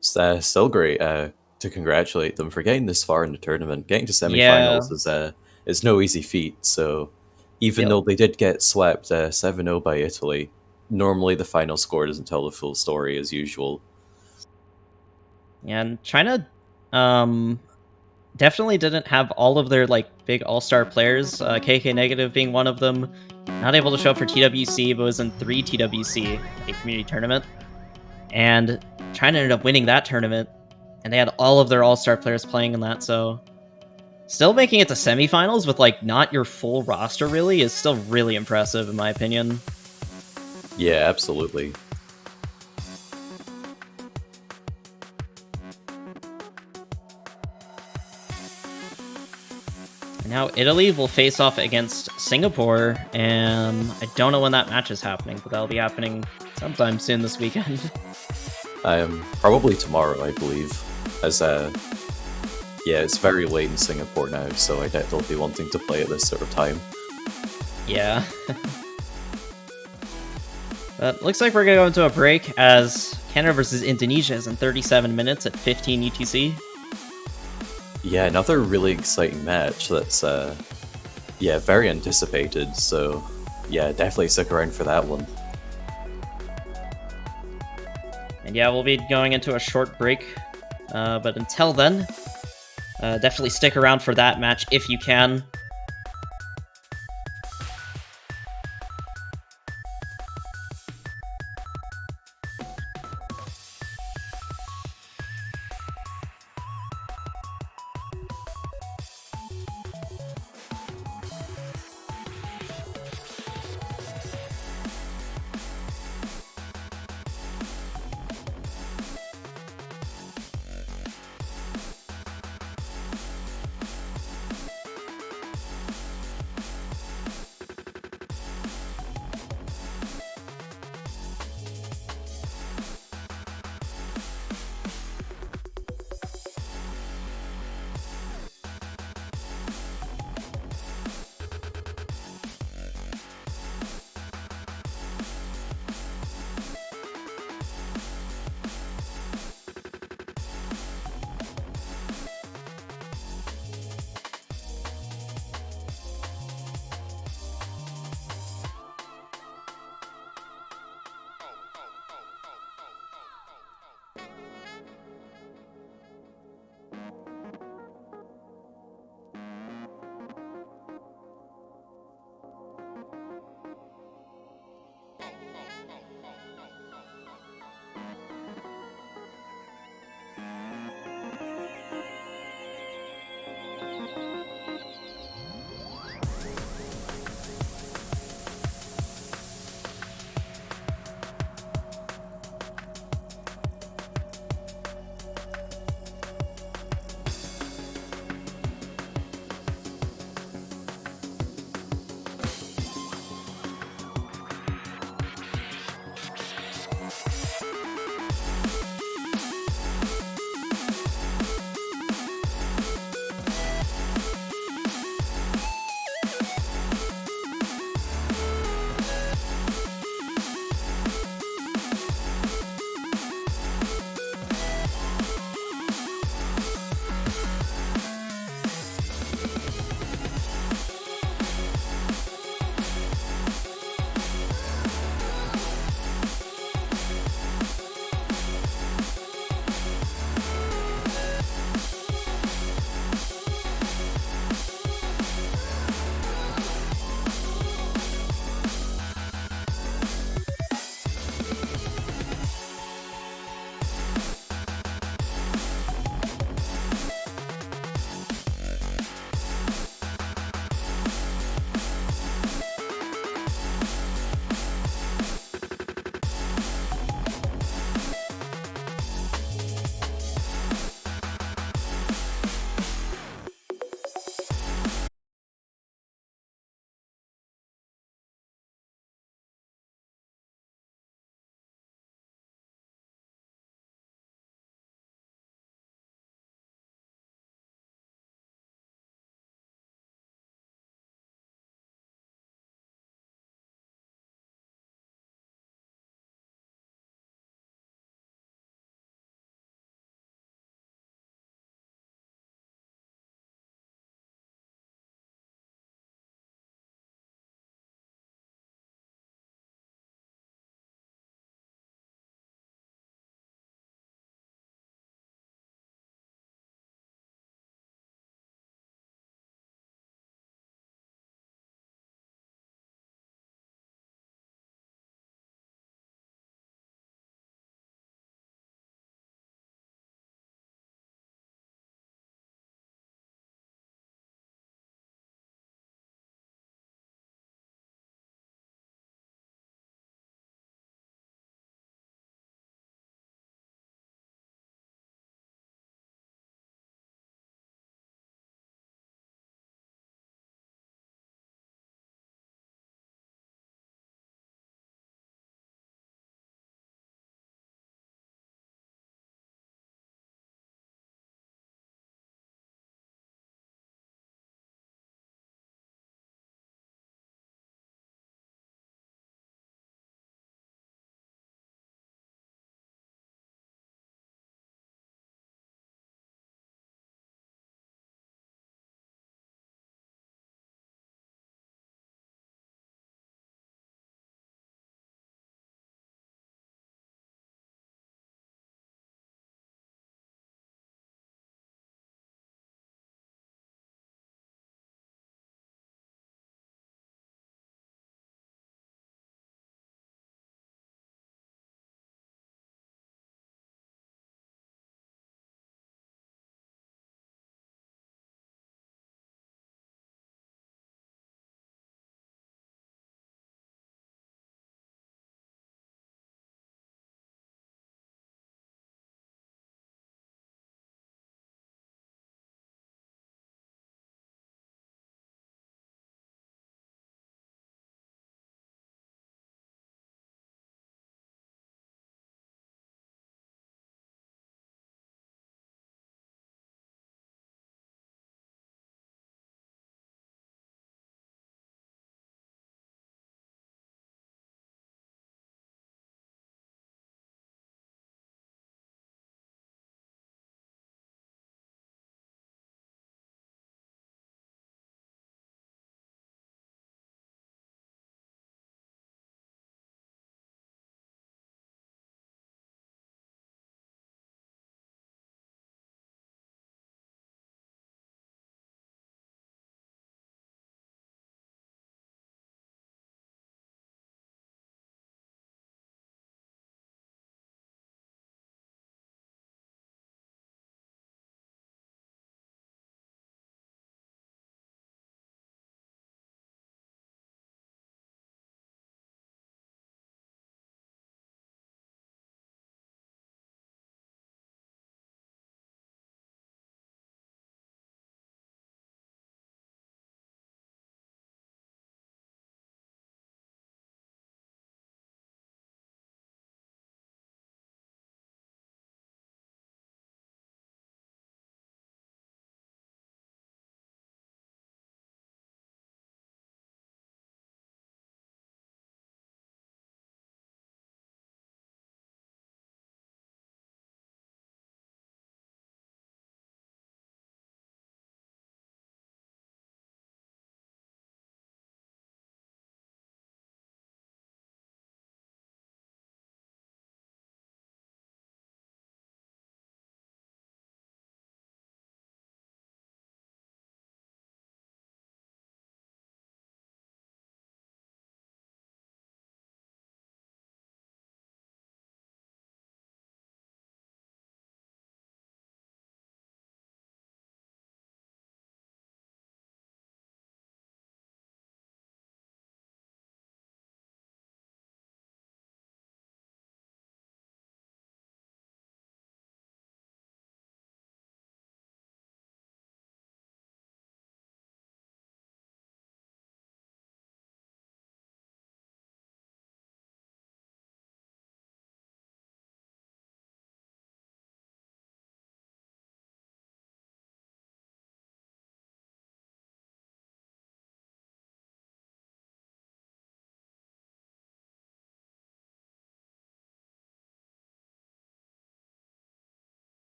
Still great to congratulate them for getting this far in the tournament. Getting to semifinals is no easy feat, so even though they did get swept 7-0 by Italy, normally the final score doesn't tell the full story as usual. Yeah, and China definitely didn't have all of their like big all-star players, KK Negative being one of them. Not able to show up for TWC, but was in 3 TWC, a community tournament. And China ended up winning that tournament, and they had all of their all-star players playing in that, so still making it to semifinals with like not your full roster really is still really impressive in my opinion. Yeah, absolutely. And now Italy will face off against Singapore, and I don't know when that match is happening, but that'll be happening sometime soon this weekend. Probably tomorrow, I believe. As yeah, it's very late in Singapore now, so I doubt they'll be wanting to play at this sort of time. Yeah. But looks like we're gonna go into a break as Canada versus Indonesia is in 37 minutes at 15 UTC. Yeah, another really exciting match that's yeah, very anticipated, so yeah, definitely stick around for that one. And yeah, we'll be going into a short break, but until then, definitely stick around for that match if you can.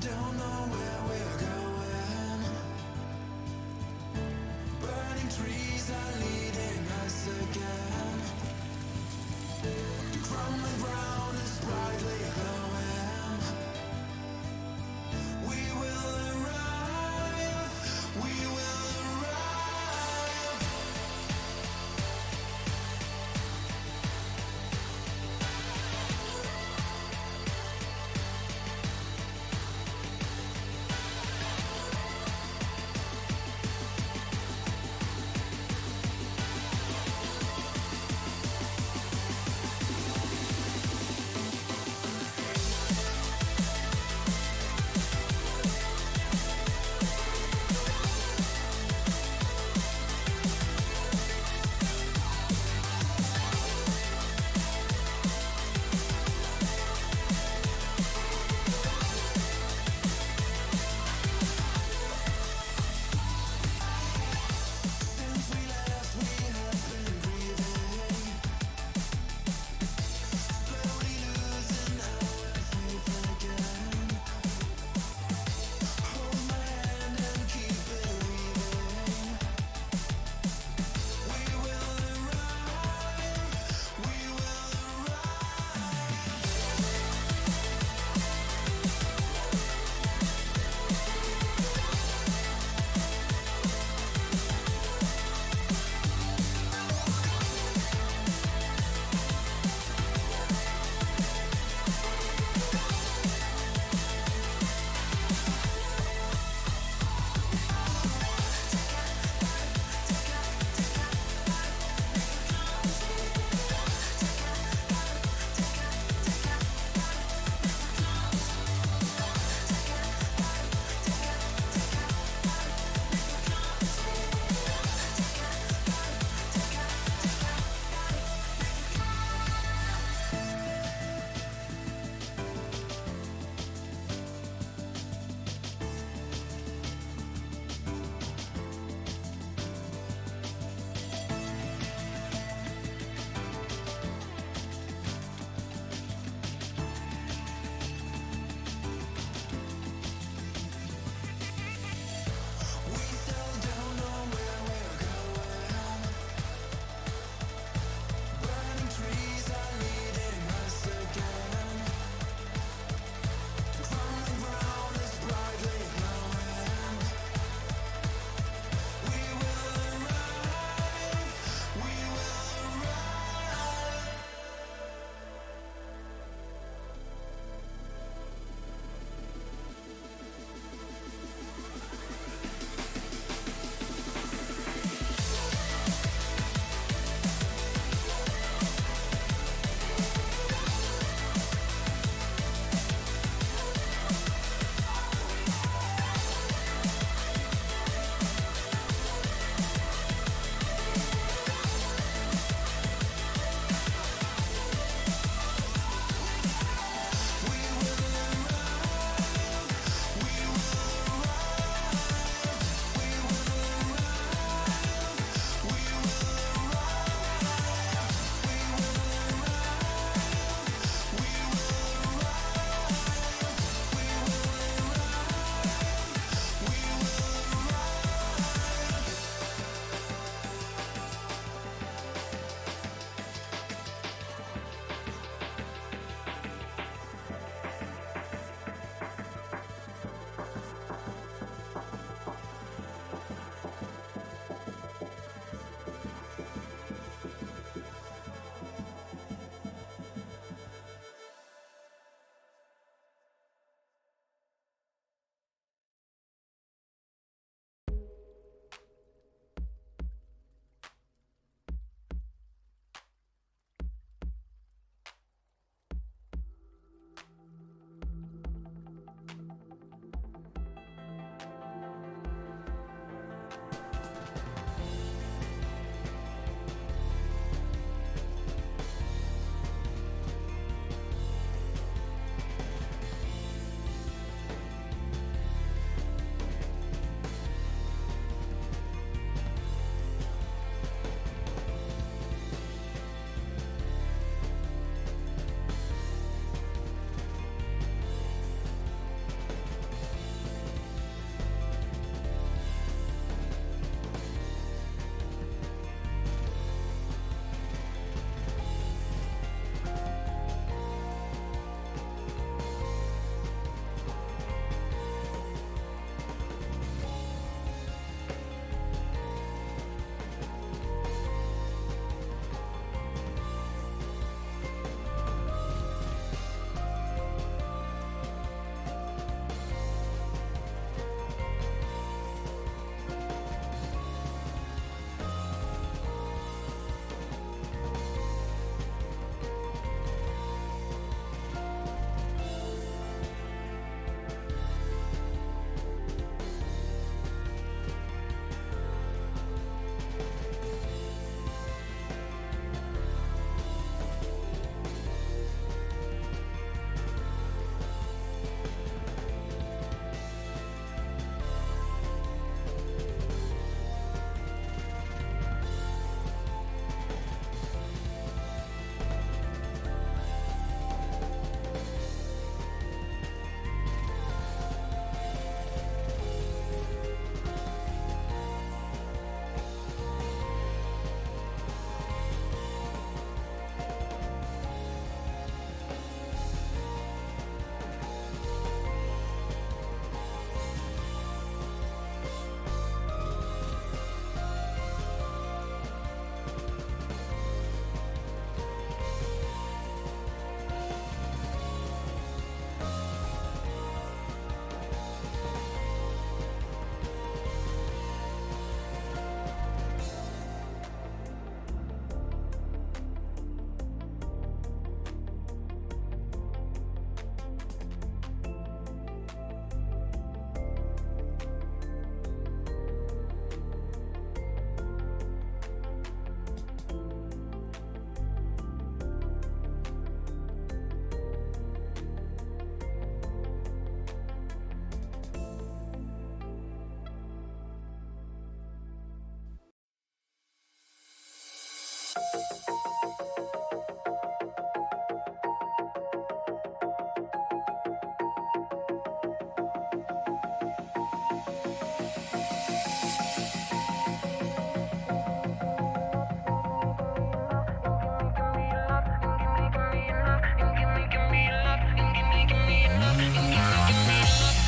don't know where we're going. Burning trees are leading us again. The crumbling ground is brightly glowing. We will arrive. We will arrive.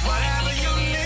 Whatever you need.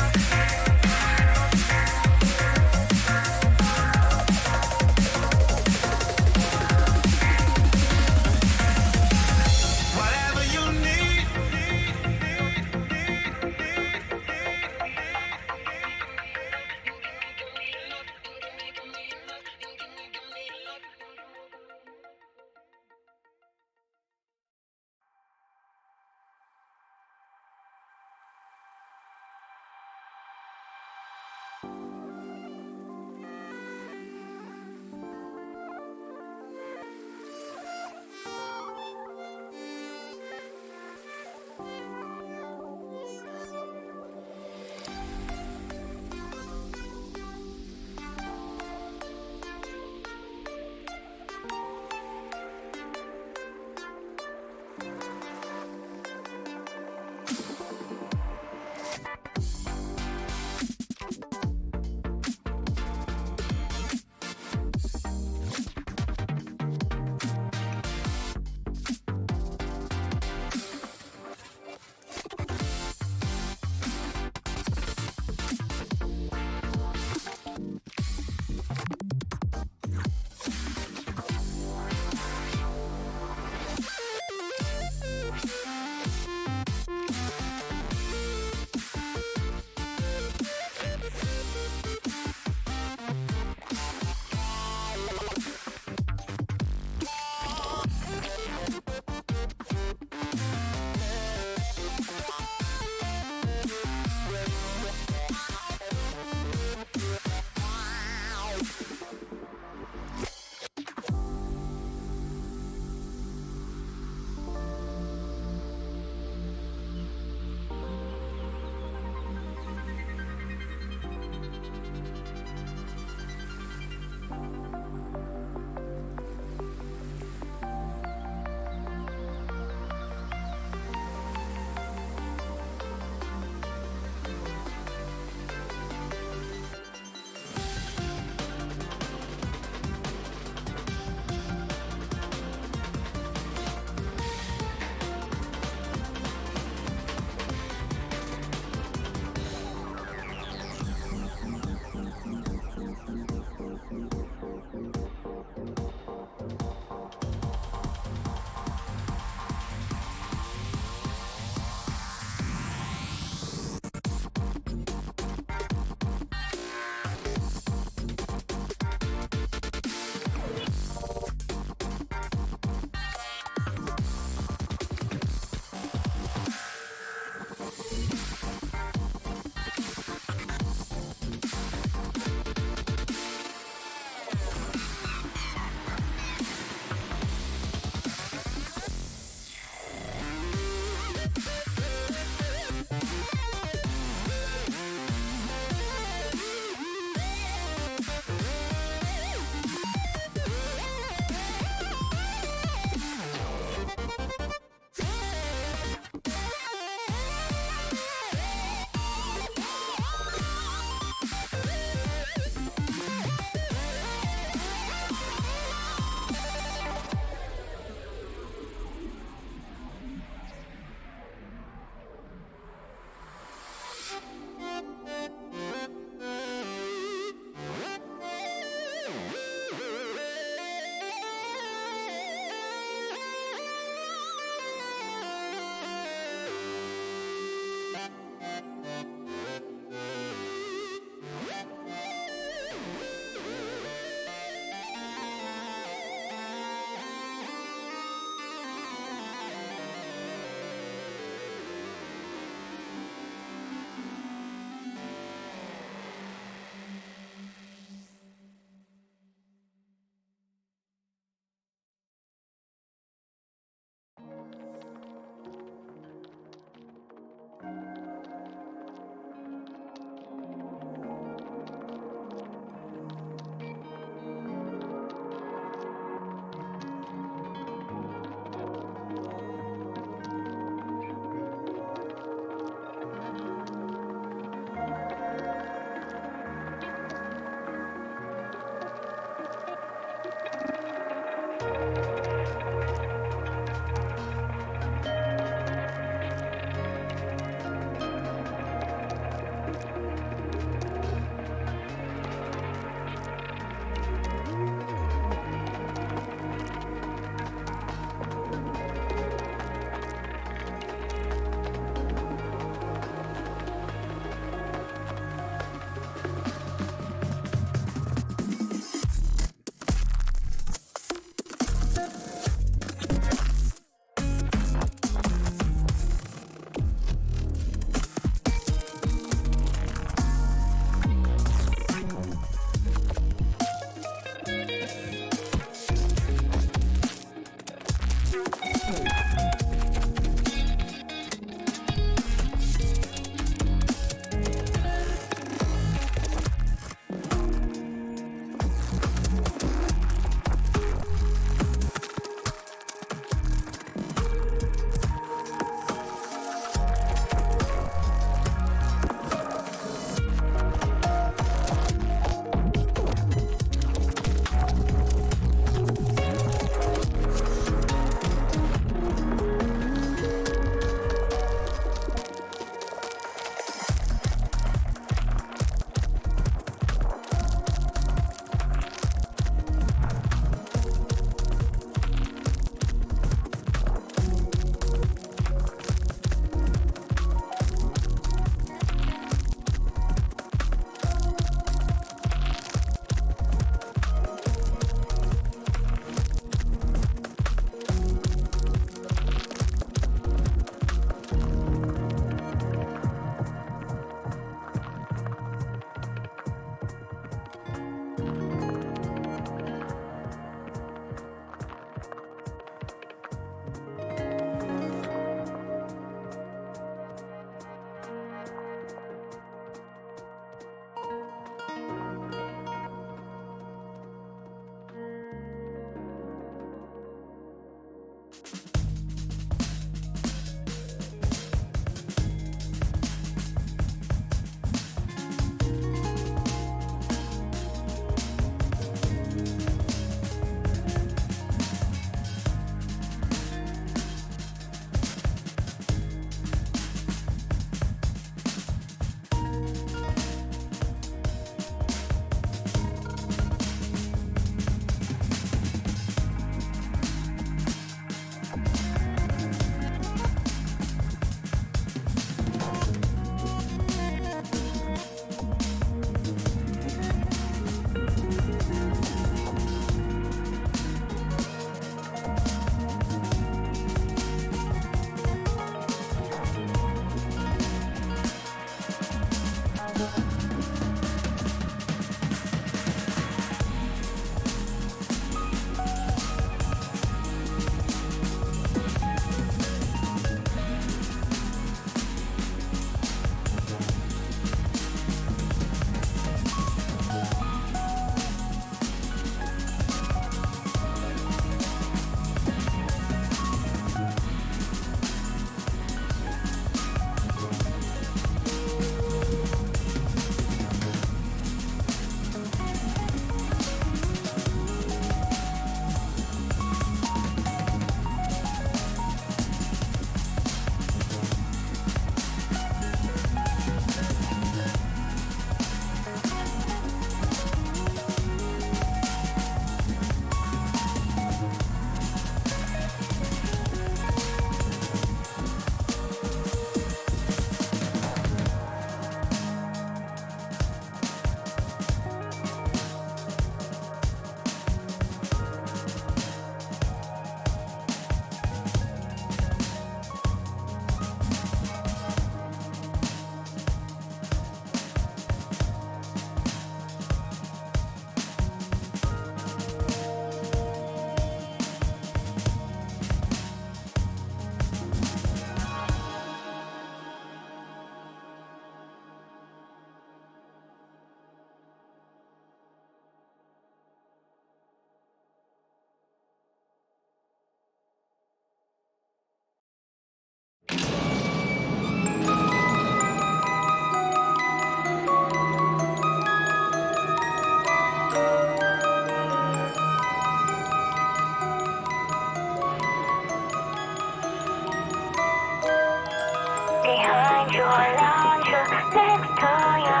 Behind you, around you, next to you.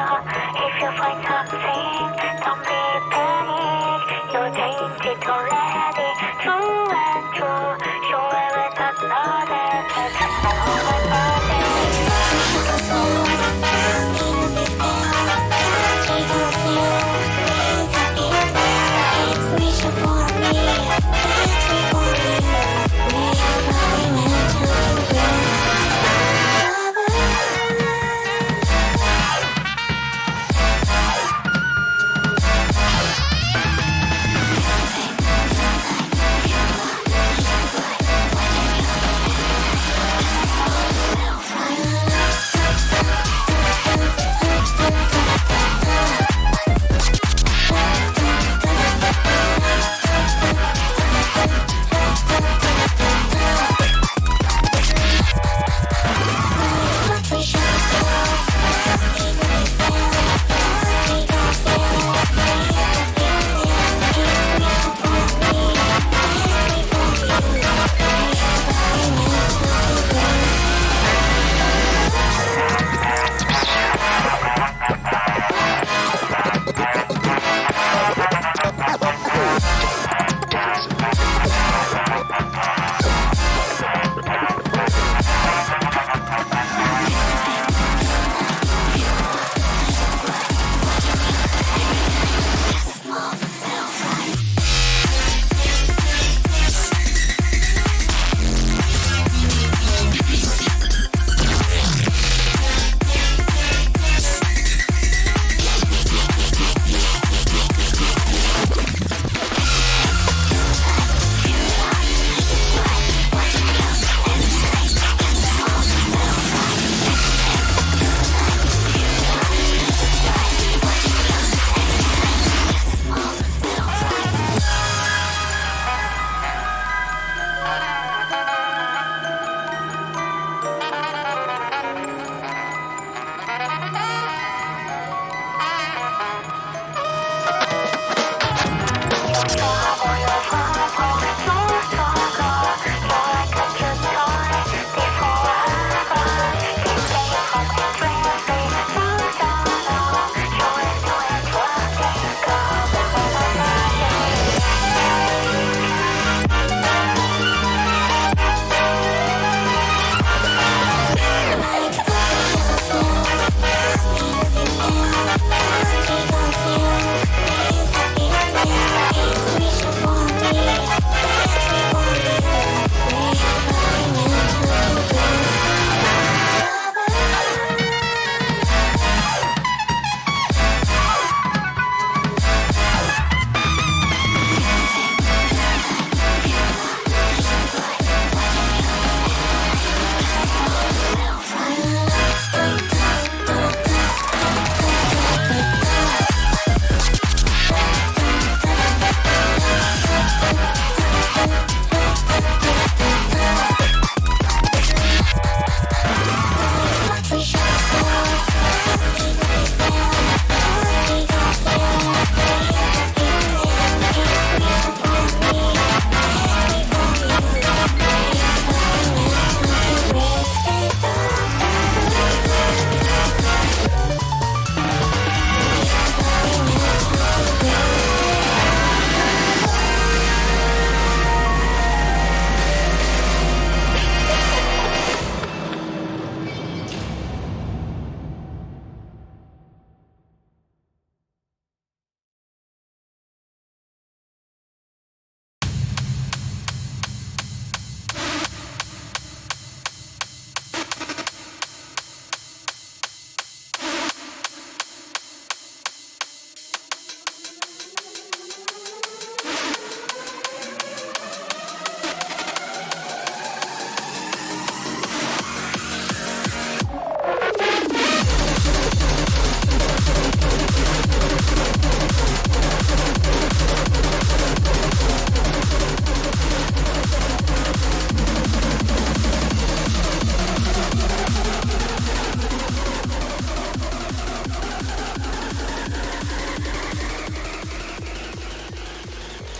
If you find something, don't be panic. You're tainted already, true and true. Whoever does not have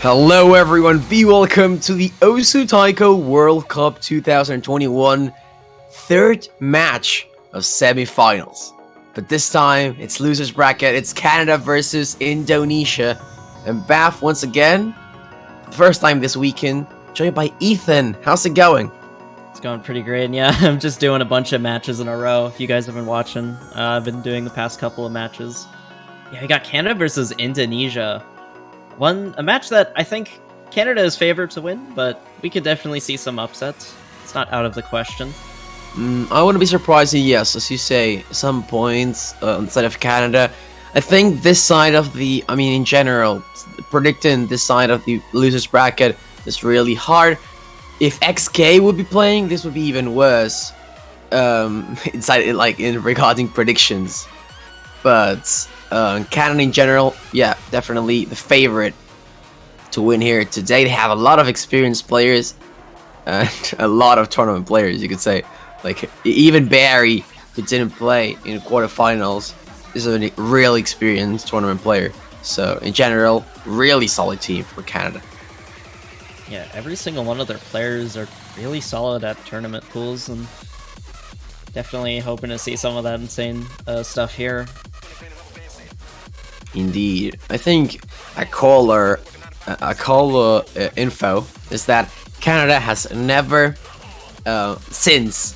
Hello everyone, be welcome to the Osu Taiko World Cup 2021 third match of semifinals. But this time, it's losers bracket, it's Canada versus Indonesia. And Bath once again, first time this weekend, joined by Ethan. How's it going? It's going pretty great, and yeah, I'm just doing a bunch of matches in a row. If you guys have been watching, I've been doing the past couple of matches. Yeah, we got Canada versus Indonesia. A match that I think Canada is favored to win, but we could definitely see some upsets. It's not out of the question. I wouldn't be surprised, yes, as you say, some points inside of Canada. I think this side of in general, predicting this side of the losers bracket is really hard. If XK would be playing, this would be even worse. Regarding predictions, but Canada in general, yeah, definitely the favorite to win here today. They have a lot of experienced players and a lot of tournament players, you could say. Like even Barry, who didn't play in quarterfinals, is a really experienced tournament player. So in general, really solid team for Canada. Yeah, every single one of their players are really solid at tournament pools, and definitely hoping to see some of that insane stuff here. Indeed. I think a caller info is that Canada has never, since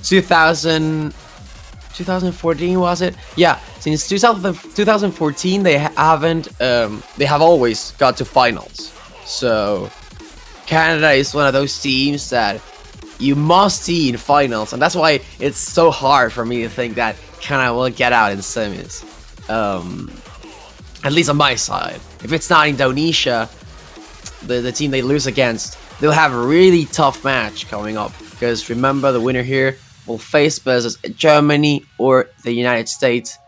2014 was it? Yeah, since 2014 they have always got to finals. So Canada is one of those teams that you must see in finals, and that's why it's so hard for me to think that Canada will get out in semis. At least on my side. If it's not Indonesia, the team they lose against, they'll have a really tough match coming up. Because remember, the winner here will face versus Germany or the United States.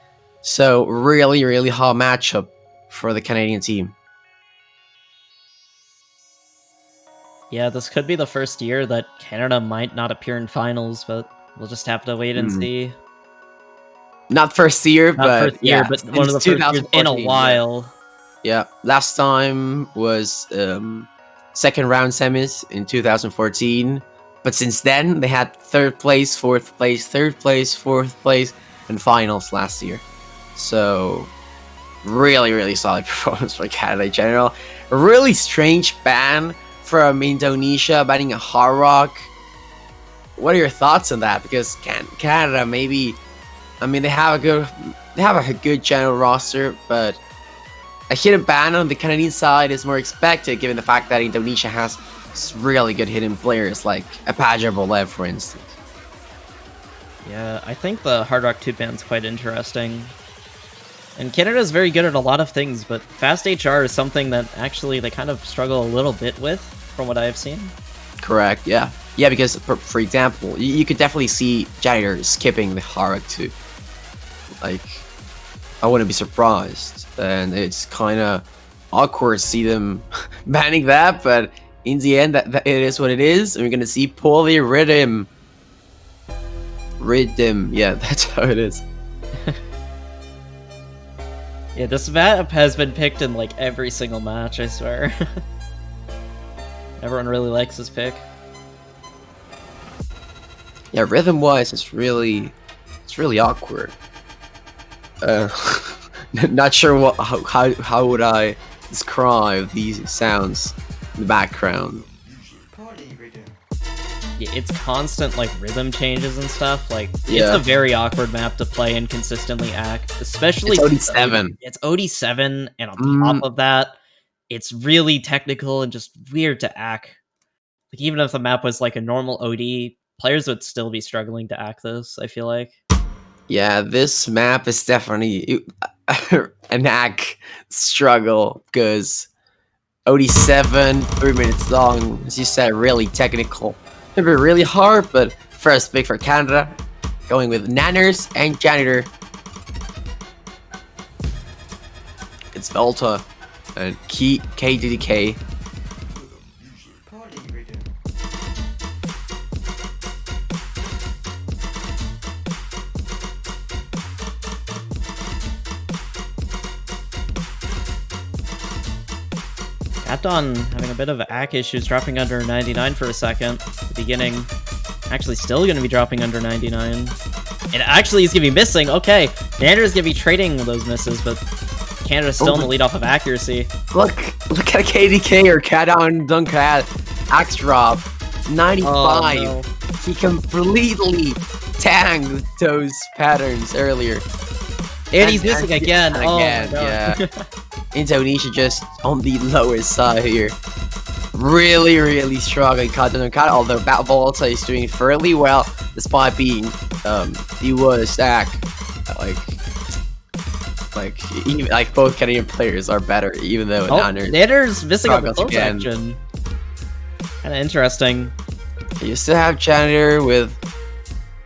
So really, really hard matchup for the Canadian team. Yeah, this could be the first year that Canada might not appear in finals, but we'll just have to wait and see. Not first year, but one of the first years in a while. Yeah, last time was second round semis in 2014. But since then, they had third place, fourth place, third place, fourth place, and finals last year. So really, really solid performance for Canada in general. A really strange ban from Indonesia banning a hard rock. What are your thoughts on that? Because Canada maybe, they have a good general roster, but a hidden ban on the Canadian side is more expected given the fact that Indonesia has really good hidden players like Apaja Bolev, for instance. Yeah, I think the Hard Rock 2 ban's quite interesting. And Canada is very good at a lot of things, but fast HR is something that actually they kind of struggle a little bit with, from what I have seen. Correct, yeah. Yeah, because, for example, you could definitely see Janitor skipping the Hard Rock 2. Like, I wouldn't be surprised. And it's kind of awkward to see them banning that, but in the end, that it is what it is. And we're going to see Poly Rhythm. Yeah, that's how it is. Yeah, this map has been picked in like every single match, I swear. Everyone really likes this pick. Yeah, rhythm-wise, it's really awkward. Not sure how would I describe these sounds in the background. Yeah, it's constant like rhythm changes and stuff. Like Yeah. it's a very awkward map to play and consistently act, especially It's OD7. It's OD7, and on top of that, it's really technical and just weird to act. Like even if the map was like a normal OD, players would still be struggling to act this, I feel like. Yeah, this map is definitely an hack struggle because OD7, 3 minutes long, as you said, really technical. It'll be really hard, but first pick for Canada, going with Nanners and Janitor. It's Volta and KDDK. Capdon having a bit of ACK issues, dropping under 99 for a second. The beginning, actually still going to be dropping under 99. It actually is going to be missing. Okay, Nander is going to be trading those misses, but Canada's still in the lead off of accuracy. Look at KDK or Cadon Dunkat. Axe drop. 95. Oh, no. He completely tanked those patterns earlier. And he's missing again. And Oh, again, my God. yeah. Indonesia just on the lowest side here. Really struggling. Cadon Dunkat, although Volta is doing fairly well despite being the worst act. Like both Canadian players are better, even though Nander's missing up the struggles close again. action. Kind of interesting. You still have Janitor with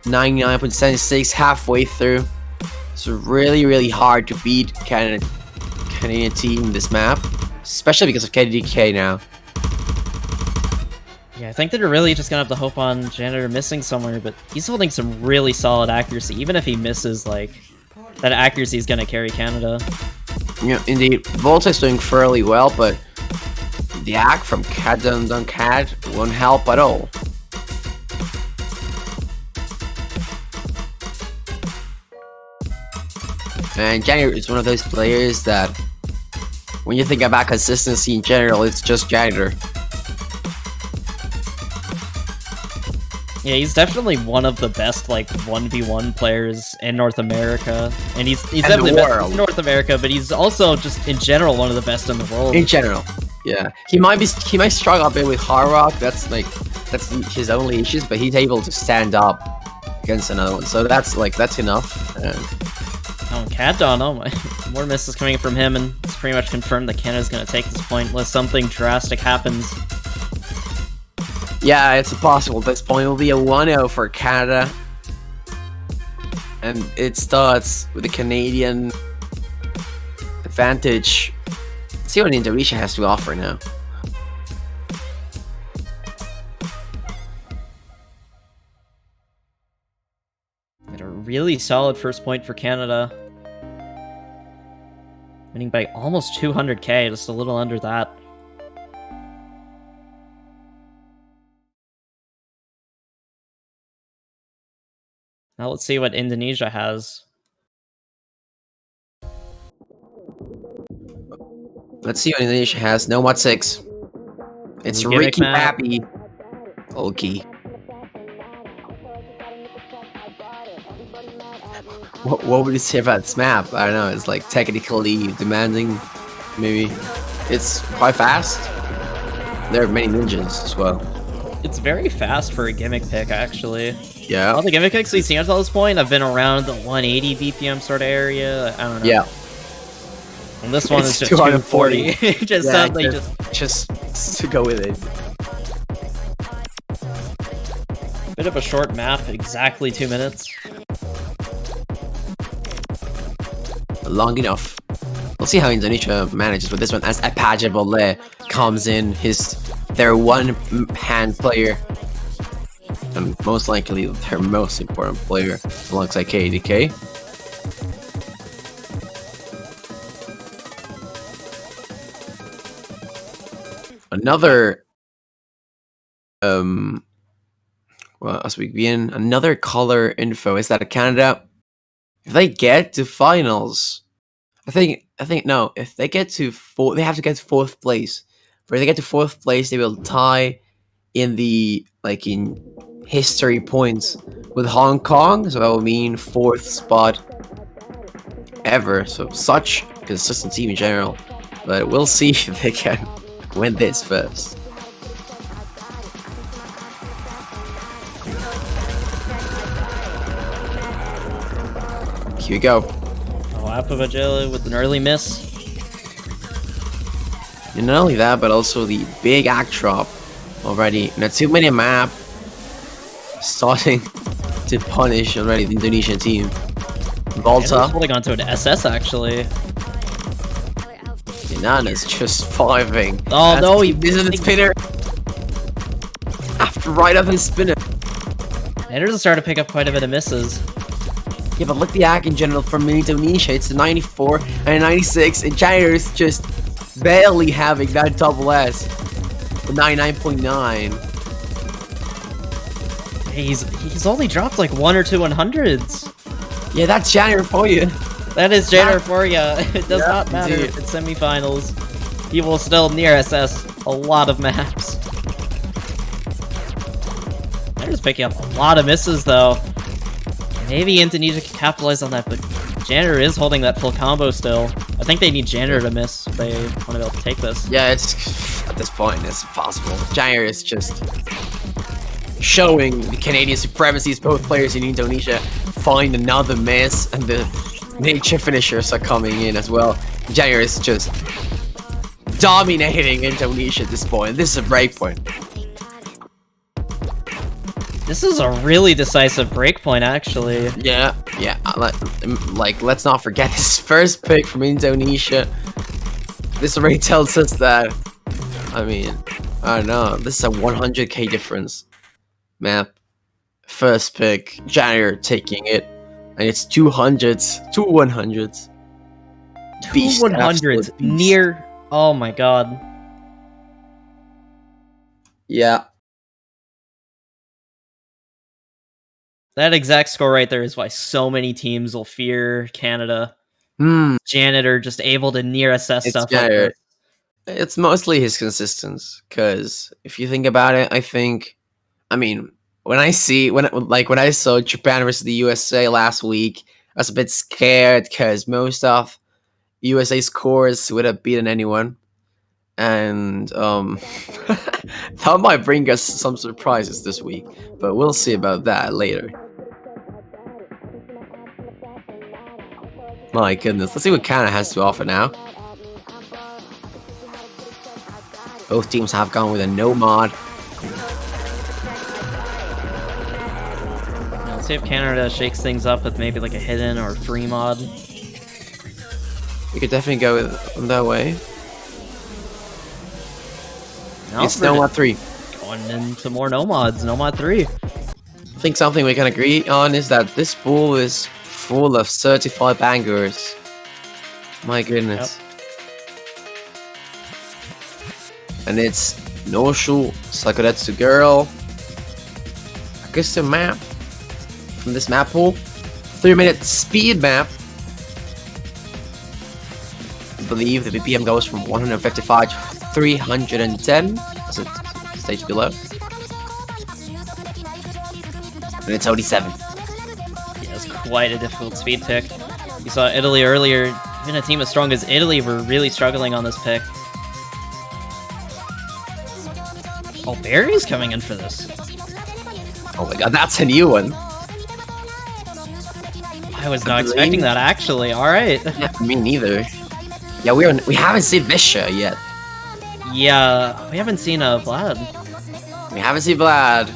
99.76 halfway through. It's really hard to beat Canadian team this map, especially because of KDK now. Yeah, I think they're really just gonna have to hope on Janitor missing somewhere, but he's holding some really solid accuracy. Even if he misses, like, that accuracy is gonna carry Canada. Yeah, indeed. Volta is doing fairly well, but the act from Cadon Dunkat won't help at all. And Janitor is one of those players that, when you think about consistency in general, it's just Janitor. Yeah, he's definitely one of the best, like, 1v1 players in North America. And he's definitely the best in North America, but he's also just, in general, one of the best in the world. In general, yeah. He might struggle a bit with Hard Rock, that's his only issues, but he's able to stand up against another one. So that's enough. Oh, Cadon, oh my. More misses coming from him, and it's pretty much confirmed that Canada's gonna take this point unless something drastic happens. Yeah, it's possible. This point will be a 1-0 for Canada. And it starts with the Canadian advantage. Let's see what Indonesia has to offer now. But a really solid first point for Canada. Winning by almost 200k, just a little under that. Now let's see what Indonesia has. Let's see what Indonesia has. No Mod 6. It's Gimmick Ricky map. Pappy. Okay. What would you say about this map? I don't know. It's like technically demanding, maybe. It's quite fast. There are many ninjas as well. It's very fast for a gimmick pick, actually. Yeah. All the gimmick picks we've seen until this point have been around the 180 BPM sort of area. I don't know. Yeah. And this one It's is just 240. 240. Just Yeah, suddenly just to go with it. bit of a short map, exactly 2 minutes. Long enough. We'll see how Indonesia manages with this one as Apajabole comes in, their one-hand player. And most likely their most important player alongside KDK. Another well, as we begin, another color info is that Canada, if they get to finals, I think no, if they get to they have to get to 4th place. If they get to 4th place, they will tie in the in history points with Hong Kong, so that will mean 4th spot ever. So such consistent team in general, but we'll see if they can win this first. Here we go. Oh, Apavajela with an early miss. And not only that, but also the big act drop already in a 2-minute map, starting to punish already the Indonesian team. Volta, Holding on to an SS, actually. Inana's just 5ing. Oh, no, he misses the spinner. Right up his spinner. Anderson started to pick up quite a bit of misses. Yeah, but look at the act in general from Indonesia. It's a 94 and a 96, and Janitor's just barely having that double S. 99.9. He's only dropped like 1 or 2 100s. Yeah, that's January for you. That is Janner for ya. It does not matter indeed. if it's semifinals. He will still near SS a lot of maps. They're just picking up a lot of misses though. Maybe Indonesia can capitalize on that, but Janner is holding that full combo still. I think they need Janner to miss if they want to be able to take this. Yeah, it's at this point it's impossible. January is just showing the Canadian supremacy. Both players in Indonesia find another miss, and the nature finishers are coming in as well. January is just dominating Indonesia at this point. This is a break point. This is a really decisive breakpoint, actually. Yeah. Like, let's not forget his first pick from Indonesia. This already tells us that. I mean, I don't know. This is a 100k difference map. First pick, January taking it, and it's 200s, 2 100s. Beast, 100s absolute beast. near. Oh my god. Yeah. That exact score right there is why so many teams will fear Canada. Janitor just able to near assess It's stuff like January. this. It's mostly his consistency, because if you think about it, I mean, when I saw Japan versus the USA last week, I was a bit scared because most of USA scores would have beaten anyone, and that might bring us some surprises this week, but we'll see about that later. My goodness, let's see what Canada has to offer now. Both teams have gone with a no mod. Let's see if Canada shakes things up with maybe like a hidden or free mod. We could definitely go with that way. No, It's no mod 3. Going into more no mods. No mod 3. I think something we can agree on is that this pool is full of certified bangers. My goodness. And it's Noshu, Sakuretsu Girl, Augusta map from this map pool. 3-minute speed map. I believe the BPM goes from 155 to 310 as it states below. And it's only 7. Yeah, it's quite a difficult speed pick. You saw Italy earlier. Even a team as strong as Italy were really struggling on this pick. Oh, Barry's coming in for this. Oh my god, that's a new one. I was not expecting that, actually. Alright. Yeah, me neither. Yeah, we haven't seen Visha yet. Yeah, we haven't seen Vlad. We haven't seen Vlad.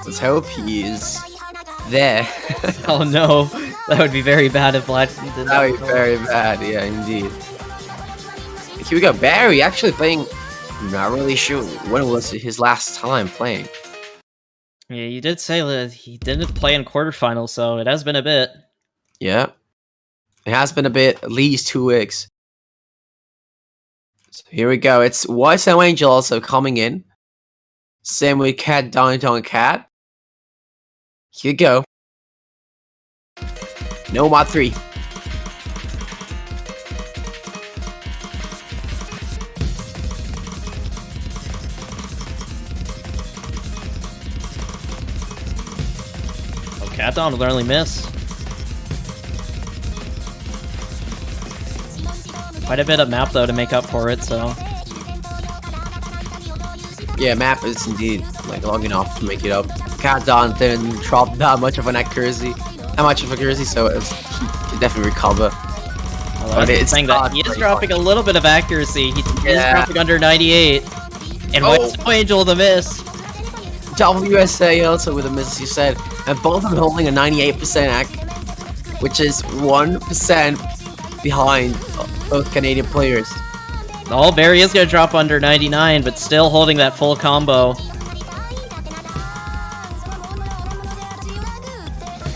Let's hope he's there. Oh no, that would be very bad if Vlad did That would be very bad, yeah, indeed. Here we go, Barry actually playing. I'm not really sure when was his last time playing. Yeah, you did say that he didn't play in quarterfinals, so it has been a bit. Yeah, it has been a bit, at least 2 weeks. So here we go. It's White Snow Angel also coming in. Same with Cat Downtown Cat. Here you go. No mod 3. Oh, Cat Dawn will only miss. Quite a bit of map though to make up for it, so. Yeah, map is indeed like long enough to make it up. Cat Dawn didn't drop that much of an accuracy, so he can definitely recover. Well, that's the thing that he is dropping a little bit of accuracy. He is dropping under 98. And White Snow Angel the miss. WSA also with a miss, as you said, and both of them holding a 98% ac, which is 1% behind both Canadian players. Oh, Barry is going to drop under 99, but still holding that full combo.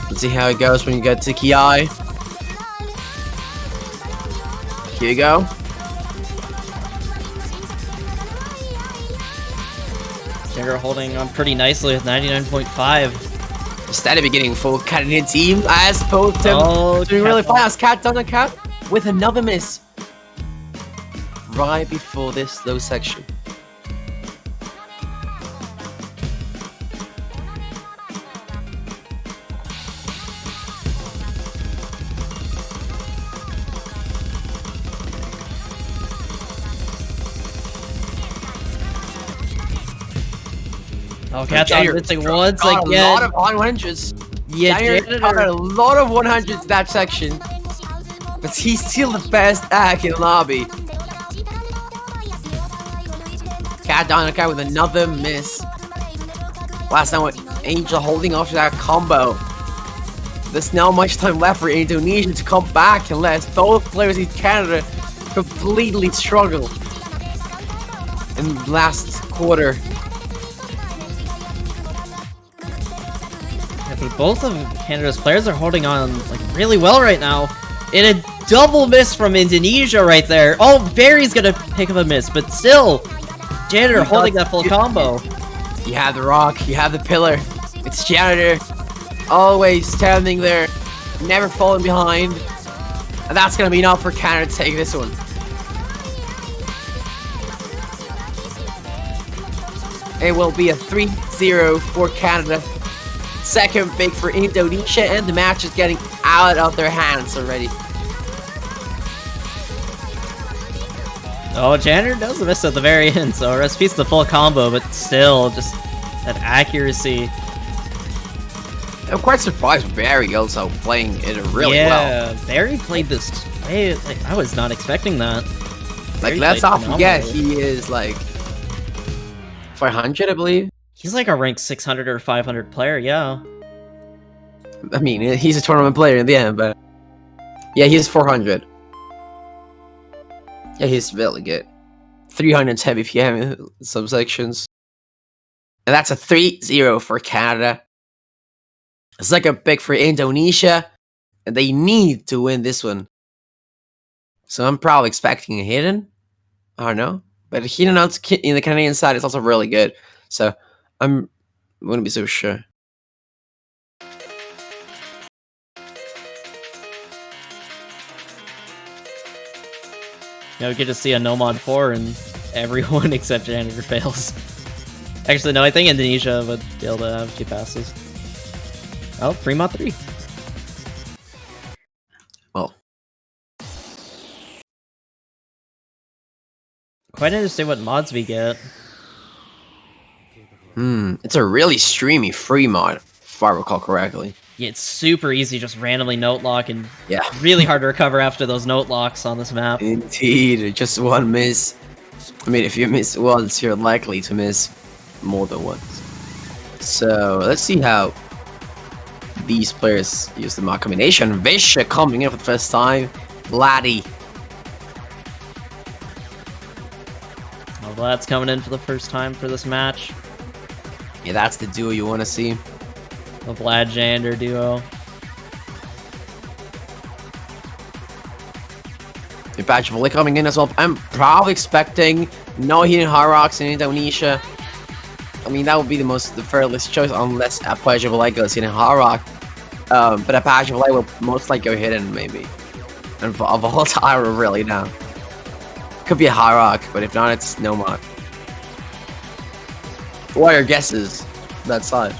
Let's see how it goes when you get to Ki. Here you go. Jagger holding on pretty nicely with 99.5. Instead of beginning full Canadian team, as opposed to doing really fine as Cat done a Cat with another miss. Right before this low section. Oh, Cat's on missing once got again. a lot of 100s. Yeah, Janitor got a lot of 100s in that section. But he's still the best act in lobby. Cat down Cat with another miss. Last time with Angel holding off that combo. There's not much time left for Indonesia to come back unless both players in Canada completely struggle in the last quarter. I think both of Canada's players are holding on like really well right now. And a double miss from Indonesia right there. Oh, Barry's gonna pick up a miss, but still, Janitor holding that full combo. You have the rock, you have the pillar. It's Janitor, always standing there, never falling behind. And that's gonna be enough for Canada to take this one. It will be a 3-0 for Canada. Second big for Indonesia, and the match is getting out of their hands already. Oh, Janitor does miss at the very end, so rest in peace the full combo, but still, just that accuracy. I'm quite surprised Barry also playing it really well. Yeah, Barry played this way, like, I was not expecting that. Like, Barry let's played not forget, phenomenally. he is like 500, I believe. He's like a rank 600 or 500 player, yeah. I mean, he's a tournament player in the end, but yeah, he's 400. Yeah, he's really good. 300's heavy PM in some sections. And that's a 3-0 for Canada. Second pick for Indonesia, and they need to win this one. So I'm probably expecting a hidden. I don't know. But a hidden out in the Canadian side is also really good. So I wouldn't be so sure. You know, we get to see a no mod 4 and everyone except Janitor fails. Actually, no, I think Indonesia would be able to have 2 passes. Oh, 3 mod 3. Well, quite interesting what mods we get. it's a really streamy free mod, if I recall correctly. Yeah, it's super easy, just randomly note lock, and Yeah. really hard to recover after those note locks on this map. Indeed, just one miss. I mean, if you miss once, you're likely to miss more than once. So, let's see how these players use the mod combination. Visha coming in for the first time. Laddie. Oh, Vlad's coming in for the first time for this match. Yeah, that's the duo you want to see. The Vlad Janitor duo. Impeccable coming in as well. I'm probably expecting no hidden hard rocks in Indonesia. I mean, that would be the furthest choice unless Apache Valet goes hidden hard rock. But Apache Valet will most likely go hidden, maybe. And Volatile really now. Could be a hard rock, but if not, it's no mod. What are your guesses? That side.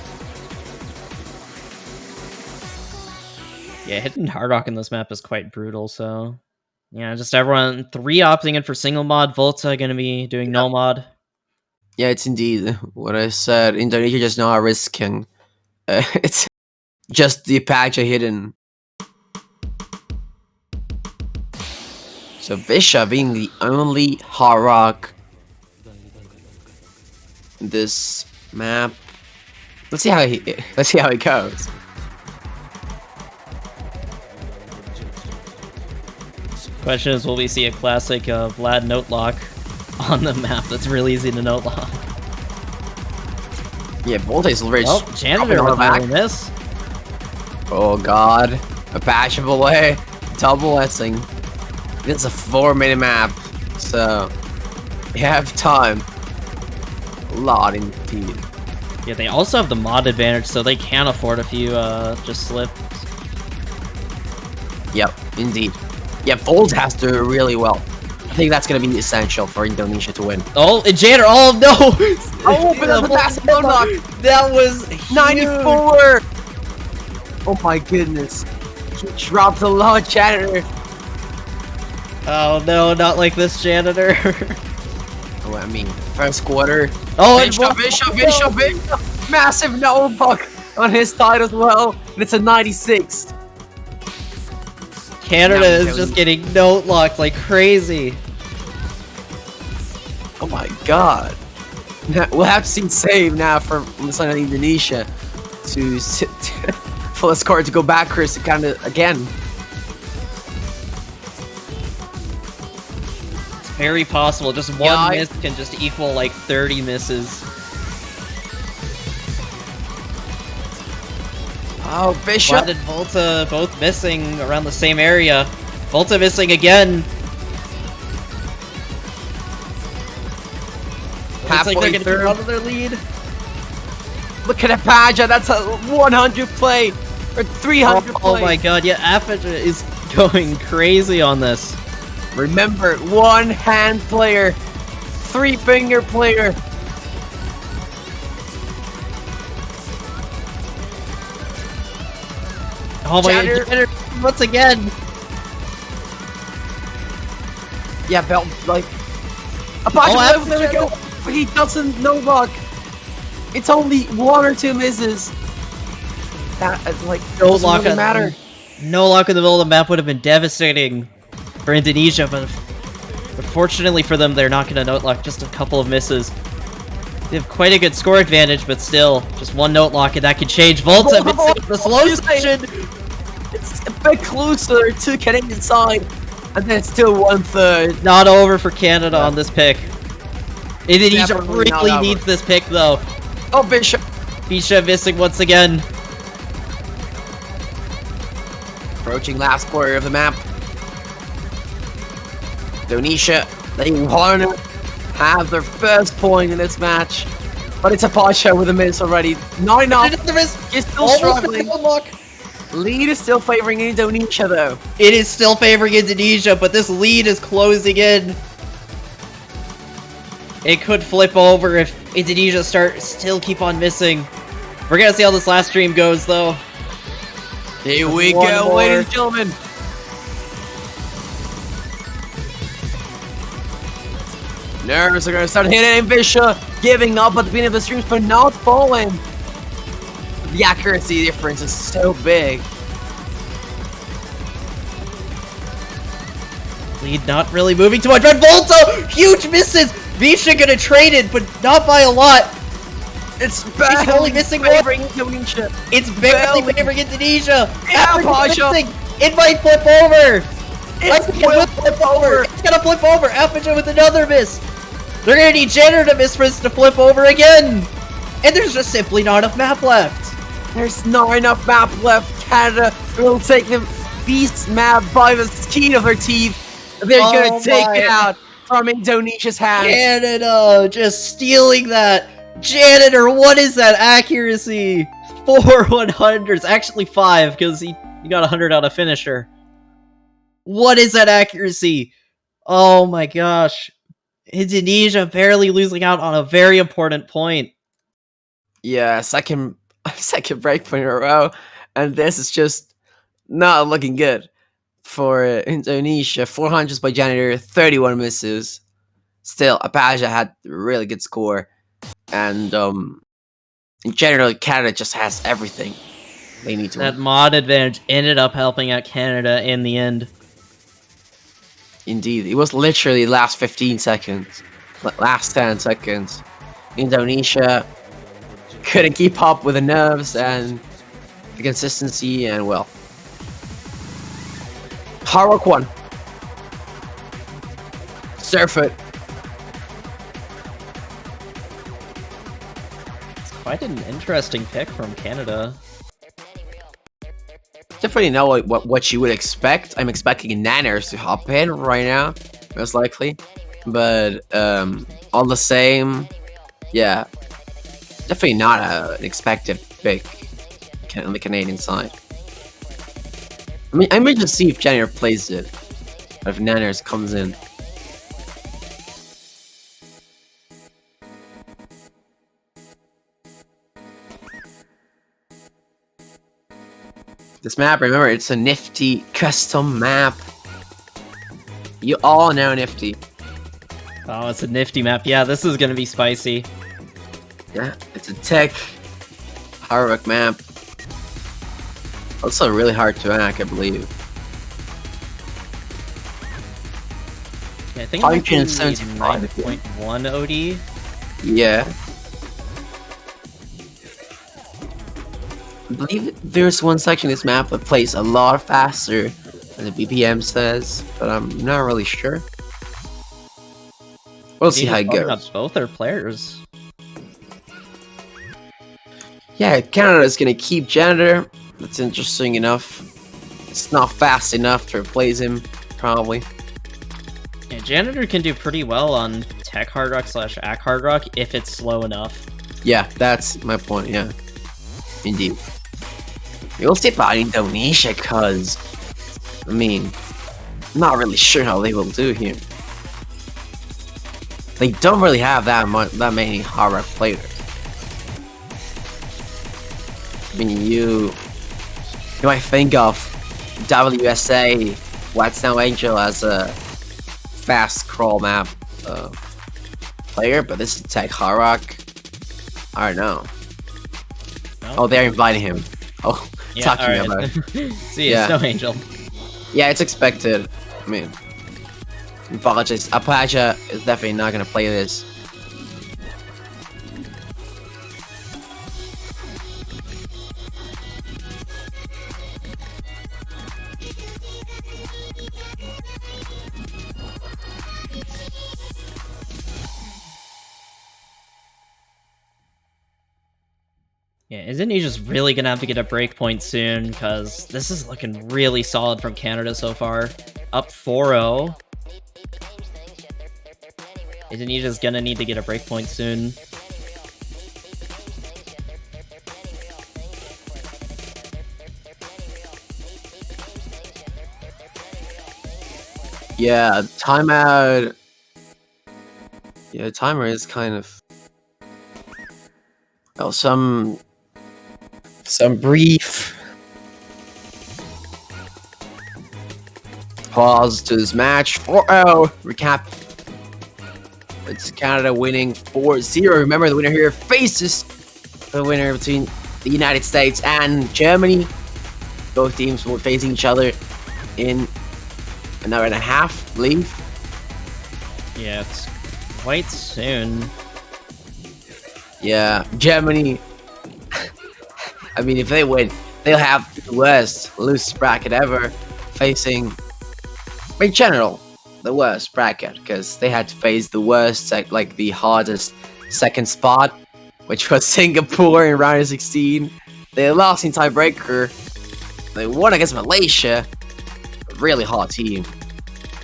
Yeah, hitting hard rock in this map is quite brutal, so... Yeah, just everyone, 3 opting in for single mod, Volta gonna be doing no mod. Yeah, it's indeed what I said. Indonesia just not risking. It's just the Apache hidden. So Visha being the only hard rock in this map. Let's see how it goes. Question is, will we see a classic Vlad note lock on the map that's really easy to note lock? Yeah, Volta's very Oh, Janitor with a miss. Oh god. Apache Valet. Double Essing. It's a 4-minute map, so you have time. A lot indeed. Yeah, they also have the mod advantage, so they can afford a few just slips. Yep, indeed. Yeah, Volt has to do really well. I think that's gonna be essential for Indonesia to win. Oh, and Janner, oh no! Oh, but that's a massive unlock! That was huge. 94! Oh my goodness. He dropped a lot, Janitor. Oh no, not like this, Janitor. Oh, I mean, first quarter. Oh, and Bishop! Massive no buck on his side as well. And it's a 96. Canada Now is we just go. getting note locked like crazy. Oh my god. Now, we'll have to see save now from the side of Indonesia to sit for the score to go backwards to kind of again. Very possible. Just one Yeah, miss can just equal like 30 misses. Oh, Why Bishop. did Volta both missing around the same area? Volta missing again. Looks like Halfway they're gonna through. get out of their lead. Look at Apaja. That's a 100 play or 300 Oh play. my god, yeah, Apaja is going crazy on this. Remember, one hand player, 3-finger player. Oh my Janitor. god, Janitor, once again. Yeah, Belt, like. Apaja, Oh, there we go. He doesn't no luck. It's only 1 or 2 misses. That, like, No doesn't luck really on- matter. No luck in the middle of the map would have been devastating for Indonesia, but fortunately for them, they're not going to note lock just a couple of misses. They have quite a good score advantage, but still, just one note lock and that can change. Volta missing the slow section. It's a bit closer to Canadian side, and then it's still 1/3. Not over for Canada on this pick. Indonesia Definitely not really over. needs this pick, though. Oh, Bishop. Bisha missing once again. Approaching last quarter of the map. Indonesia, they want to have their first point in this match. But it's a Pasha with a miss already. Not enough. He's still struggling. Lead is still favoring Indonesia though. It is still favoring Indonesia, but this lead is closing in. It could flip over if Indonesia still keep on missing. We're gonna see how this last stream goes, though. Here we One go, more. ladies and gentlemen. Nerves are gonna start hitting Visha, giving up at the beginning of the streams, but not falling. The accuracy difference is so big. Lead not really moving too much. Red Volta! Huge misses! Visha gonna trade it, but not by a lot. It's He's barely only missing one. favoring Indonesia. It's barely Barely. favoring Indonesia. Yeah, Africa Pasha. missing. It might flip over. It's Africa will flip over. It's gonna flip over. Africa with another miss. They're gonna need Jenner to miss for this to flip over again. And there's just simply not enough map left. There's not enough map left. Canada will take the beast map by the skin of their teeth. They're Oh gonna take my. it out from Indonesia's hands. Canada just stealing that. Janitor, what is that accuracy? 4 100s, actually 5 because he got 100 out of finisher. What is that accuracy? Oh my gosh. Indonesia barely losing out on a very important point. Yeah, second break point in a row, and this is just not looking good for Indonesia. 400s by Janitor, 31 misses. Still, Apaja had a really good score, and in general, Canada just has everything they need to That win. mod advantage ended up helping out Canada in the end. Indeed, it was literally the last 15 seconds, last 10 seconds. Indonesia couldn't keep up with the nerves and the consistency, and well, hard work won. Surf it. It's quite an interesting pick from Canada. definitely know what you would expect. I'm expecting Nanners to hop in right now, most likely. But all the same, yeah, definitely not an expected pick on the Canadian side. I may just see if Jenner plays it, or if Nanners comes in. This map, remember, it's a nifty custom map. You all know nifty. Oh, it's a nifty map. Yeah, this is gonna be spicy. Yeah, it's a tech hard map. Also really hard to hack, I believe. Yeah, I think it might be 575. 9.1 OD. Yeah. I believe there's one section of this map that plays a lot faster than the BPM says, but I'm not really sure. We'll see how it goes. Both are players. Yeah, Canada's gonna keep Janitor. That's interesting enough. It's not fast enough to replace him, probably. Yeah, Janitor can do pretty well on Tech Hard Rock / Ac Hard Rock if it's slow enough. Yeah, that's my point, yeah. Indeed. We'll see about Indonesia, cause I mean, not really sure how they will do here. They don't really have that many hard rock players. I mean, you might think of WSA, What's Now Angel as a fast crawl map player, but this is Tech Hard Rock. I don't know. Oh, they're inviting him. Oh, yeah, talking about it. See ya, Snow Angel. Yeah, it's expected. I mean, apologies. Apache is definitely not gonna play this. Yeah, Indonesia's really gonna have to get a breakpoint soon, because this is looking really solid from Canada so far. Up 4-0. Indonesia's gonna need to get a breakpoint soon. Yeah, timeout. Yeah, timer is kind of. Oh, some brief pause to this match. 4-0 recap. It's Canada winning 4-0. Remember, the winner here faces the winner between the United States and Germany. Both teams will face each other in an hour and a half, I believe. Yeah, it's quite soon. Yeah, Germany. I mean, if they win, they'll have the worst loose bracket ever, facing, in general, the worst bracket, because they had to face the worst, like the hardest second spot, which was Singapore in round of 16. They lost in tiebreaker. They won against Malaysia, a really hard team,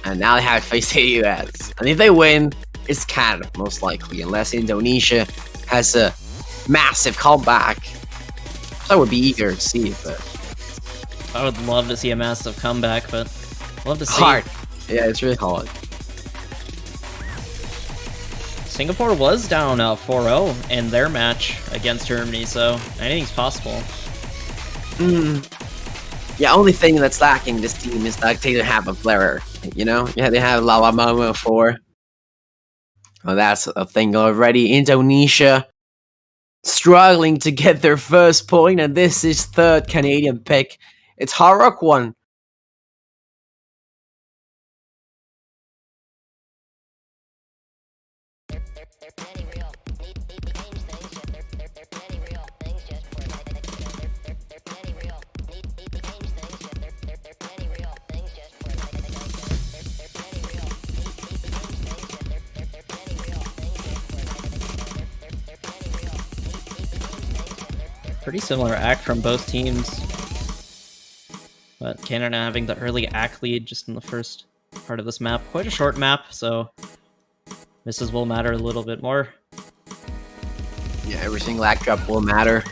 and now they have to face the US. And if they win, it's Canada most likely, unless Indonesia has a massive comeback. I would be eager to see, but I would love to see a massive comeback, but love to see. Hard. Yeah, it's really hard. Singapore was down 4-0 in their match against Germany, so anything's possible. Yeah, only thing that's lacking this team is that they don't have a player. You know, yeah, they have Lala Momo 4. Oh, that's a thing already. Indonesia struggling to get their first point, and this is third Canadian pick. It's Haruk 1. Pretty similar act from both teams. But Canada having the early act lead just in the first part of this map. Quite a short map, so misses will matter a little bit more. Yeah, every single act drop will matter.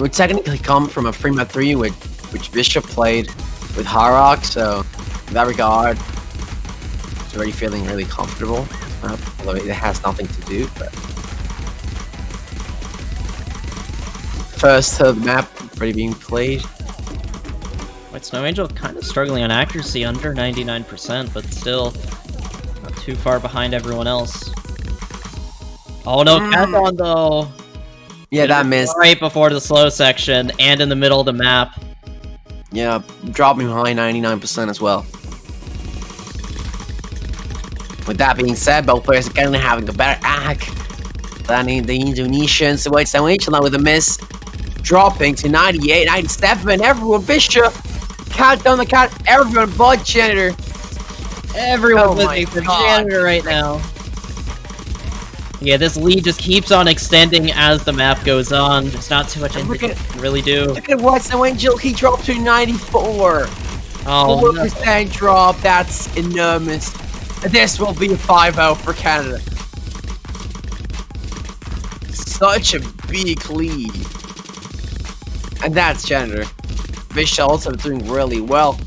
We technically come from a Free Mod 3 which Bishop played with Harrock, so in that regard, it's already feeling really comfortable. Although it has nothing to do, but first of the map already being played. White Snow Angel kind of struggling on accuracy, under 99%, but still not too far behind everyone else. Oh no, Kathon though! Yeah, that missed. Right before the slow section, and in the middle of the map. Yeah, dropping behind 99% as well. With that being said, both players are currently having a better act than the Indonesians. White Snow Angel now with a miss, dropping to 98, 97. Everyone, Bishop, count down the count. Everyone but Janitor. Everyone's Oh my looking for God. Janitor right now. Yeah, this lead just keeps on extending as the map goes on. There's not too much anything you can really do. Look at White Snow Angel. He dropped to 94. Oh, 4% drop. That's enormous. This will be a 5-0 for Canada. Such a big lead. And that's Janitor. Bishop also doing really well.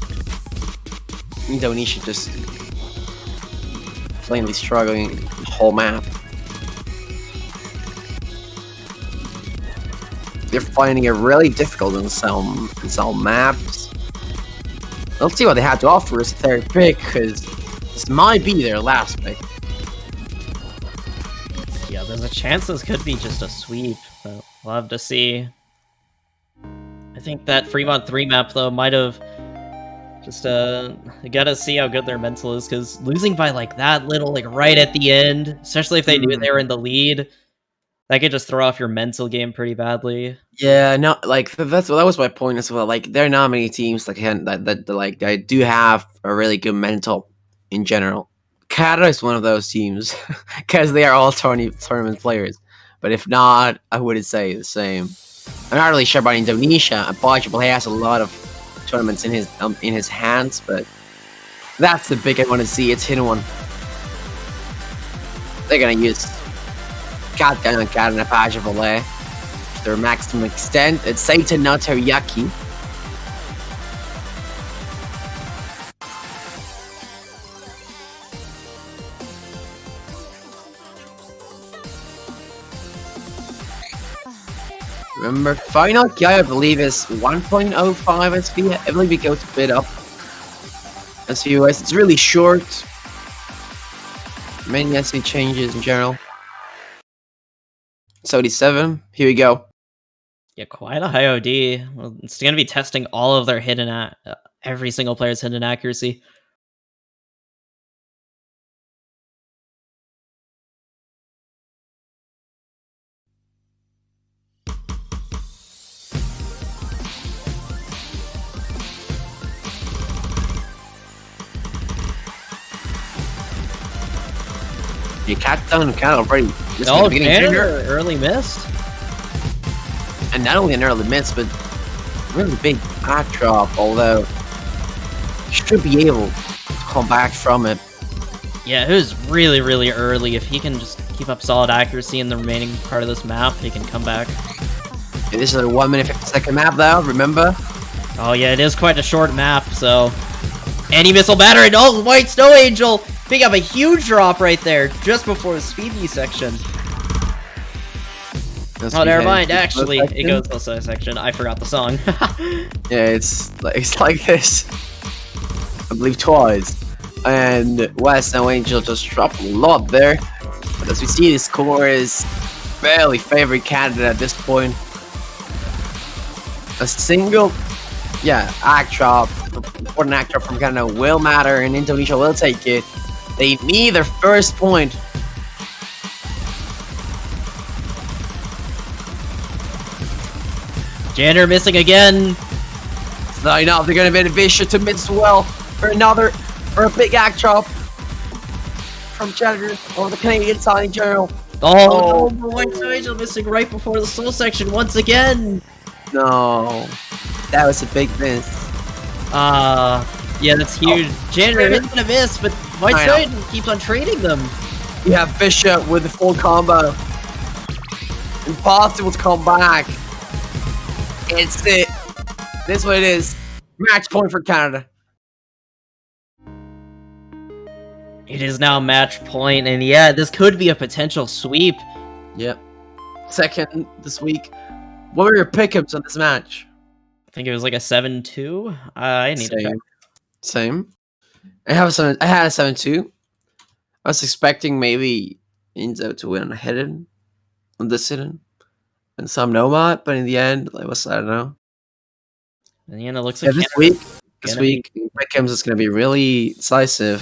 Indonesia just plainly struggling the whole map. They're finding it really difficult in some maps. Let's see what they have to offer as a third pick, because this might be their last pick. yeah, there's a chance this could be just a sweep, but we'll have to see. I think that Fremont 3 map, though, might have just, you gotta see how good their mental is, because losing by, like, that little, like, right at the end, especially if they knew they were in the lead, that could just throw off your mental game pretty badly. Yeah, no, like that was my point as well. Like, there are not many teams that that do have a really good mental in general. Canada is one of those teams because they are all tournament players. But if not, I wouldn't say the same. I'm not really sure about Indonesia. Unfortunately, he has a lot of tournaments in his hands, but that's the big I want to see. It's hidden one. They're gonna use Shotgun on Canada Page Valet to their maximum extent. It's Satan, not Teriyaki. Remember, final guy I believe is 1.05 SV. I believe it goes a bit up. SVOS, it's really short. Many SV changes in general. 77, here we go. Yeah, quite a high OD. Well, it's going to be testing all of their hidden, every single player's hidden accuracy. You cat down kind of already. Oh, Janitor early missed. And not only an early miss, but really big backdrop, although should be able to come back from it. Yeah, it was really, really early. If he can just keep up solid accuracy in the remaining part of this map, he can come back. And this is a 1 minute 50-second map though, remember? Oh yeah, it is quite a short map, so... Anti-missile batter, and oh, White Snow Angel! Pick up a huge drop right there, just before the speedy section. Oh, never mind, actually, it goes to the slow section. I forgot the song. Yeah, it's like this. I believe twice. And White Snow Angel just dropped a lot there. But as we see, the score is barely favoring Canada at this point. A single, act drop, important act drop from Canada will matter, and Indonesia will take it. They need their first point. Janitor missing again. So I know they're gonna be Bishop to mid swell for a big act drop from Janitor on the Canadian side in general. Oh, no, White Angel missing right before the soul section once again! No. That was a big miss. Yeah, that's huge. Janitor is gonna miss, but White I know. Angel keeps on trading them. You have Bishop with the full combo. Impossible to come back. It's it. This is what it is. Match point for Canada. It is now match point, and yeah, this could be a potential sweep. Yep. Second this week. What were your pickups on this match? I think it was like a 7-2. I need to check. Same. I had a 7-2. I was expecting maybe Inzo to win on a hidden, on this hidden, and some Nomad, but in the end, I don't know. And yeah, it looks Yeah, like this week, Pick'ems is going to be really decisive.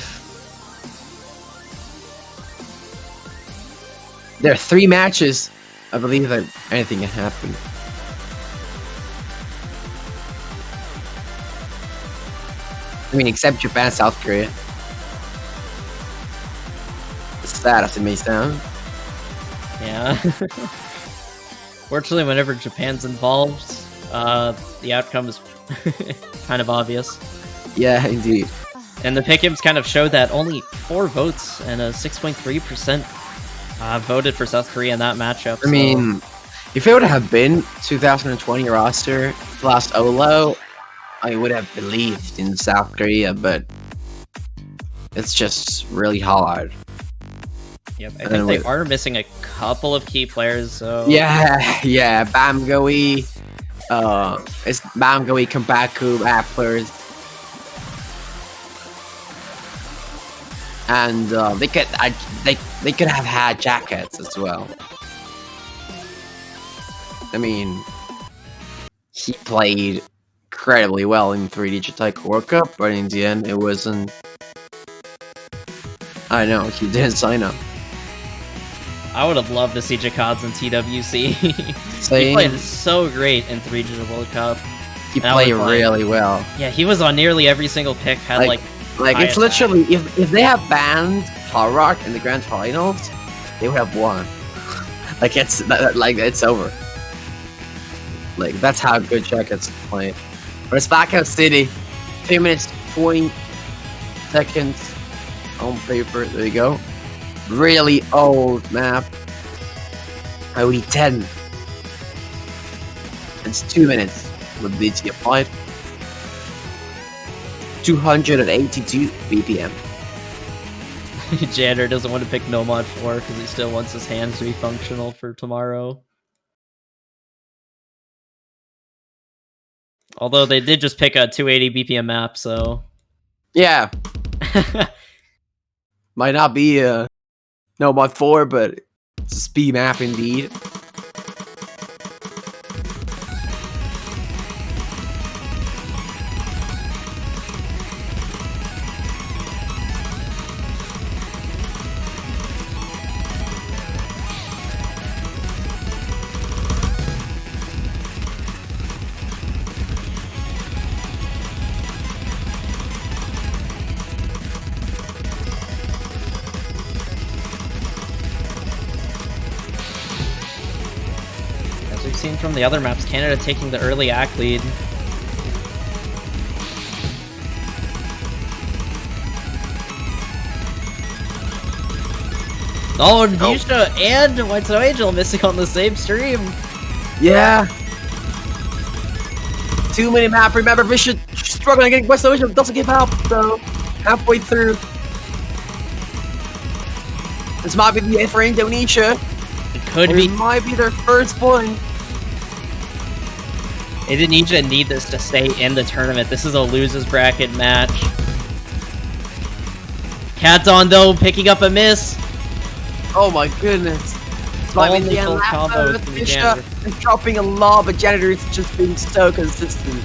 There are 3 matches. I believe that anything can happen. I mean, except Japan, South Korea. It's sad after Mace down. Yeah. Fortunately, whenever Japan's involved, the outcome is kind of obvious. Yeah, indeed. And the pick'ems kind of showed that only 4 votes and a 6.3% voted for South Korea in that matchup. I mean, if it would have been 2020 roster last Olo, I would have believed in South Korea, but it's just really hard. Yep, I think they are missing a couple of key players, so... Yeah, Bamgoey, it's Bamgoey, Kambaku, Applers. And they could have had jackets as well. I mean, he played incredibly well in 3D Taiko World Cup, but in the end, it wasn't. I know he didn't sign up. I would have loved to see Jakad's in TWC. Same. He played so great in 3D World Cup. He played really well. Yeah, he was on nearly every single pick. Had like it's literally if they have banned Hard Rock in the grand finals, they would have won. It's over. Like that's how good Jackets played. But it's Blackout City, 2 minutes 20 seconds on paper. There you go. Really old map. IOD 10. It's 2 minutes with BT applied. 282 BPM. Janner doesn't want to pick Nomad 4 because he still wants his hands to be functional for tomorrow. Although they did just pick a 280 BPM map, so... Yeah. Might not be a Nomad 4, but it's a speed map indeed. As we've seen from the other maps, Canada taking the early act lead. Oh, Nisha and White Snow Angel missing on the same stream. Yeah. 2 minute map. Remember, Bishop struggling against West Ocean. Doesn't give up, though. Halfway through. This might be the end for Indonesia. It could be. It might be their first point. Indonesia need this to stay in the tournament. This is a losers bracket match. Cat's on though, picking up a miss. Oh my goodness. This might be the end lap, though. Bishop is dropping a lot, but Janitor is just being so consistent.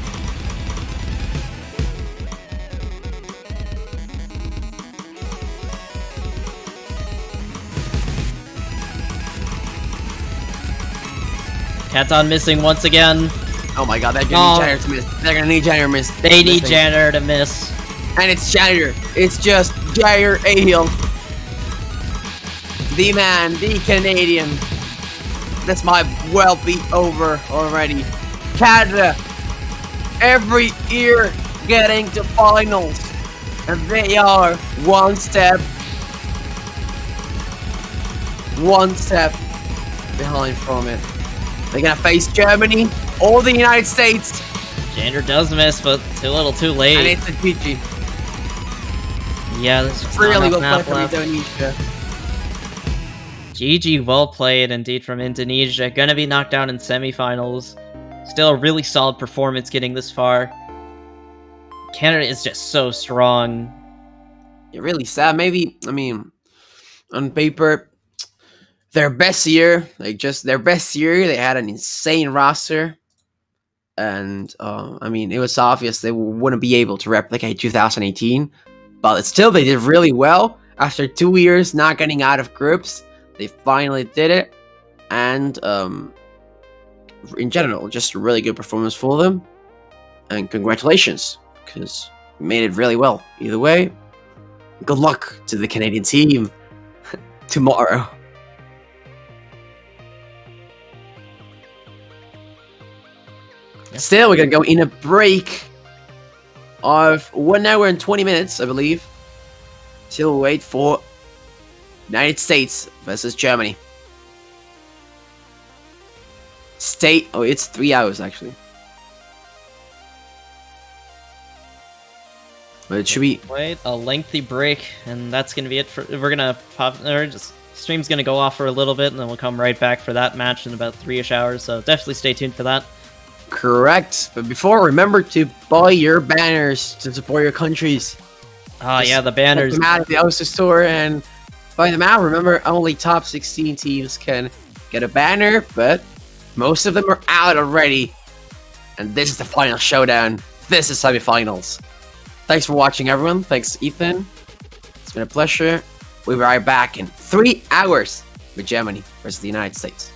Cat's on missing once again. Oh my god, they're gonna need Janitor to miss. They're gonna need Janitor to miss. They need Janitor to miss. And it's Janitor. It's just Janitor A-Heel. the man, the Canadian. This might well be over already. Canada, every year getting to finals, and they are one step behind from it. They're gonna face Germany or the United States, Jander does miss, but too little too late. and it's a GG. Yeah, there's just Really not well enough played map from left. Indonesia. GG, well played indeed from Indonesia. Gonna be knocked out in semifinals. Still a really solid performance getting this far. Canada is just so strong. Yeah, really sad. Maybe, I mean, on paper, their best year, their best year. They had an insane roster, and I mean, it was obvious they wouldn't be able to replicate 2018. But still, they did really well after 2 years not getting out of groups. They finally did it, and in general, just a really good performance for them. And congratulations, because you made it really well. Either way, good luck to the Canadian team tomorrow. Yep. Still, we're gonna go in a break of 1 hour and 20 minutes, I believe. Still we wait for United States versus Germany. Oh, it's 3 hours actually. But it should be. Wait, a lengthy break, and that's gonna be it for. We're gonna pop. Or just stream's gonna go off for a little bit, and then we'll come right back for that match in about 3-ish hours. So definitely stay tuned for that. Correct. But before, remember to buy your banners to support your countries. Ah, Just yeah, the check banners. them out at the Oster store and buy them out. Remember, only top 16 teams can get a banner, but most of them are out already. And this is the final showdown. This is semifinals. Thanks for watching, everyone. Thanks, Ethan. It's been a pleasure. We'll be right back in 3 hours with Germany versus the United States.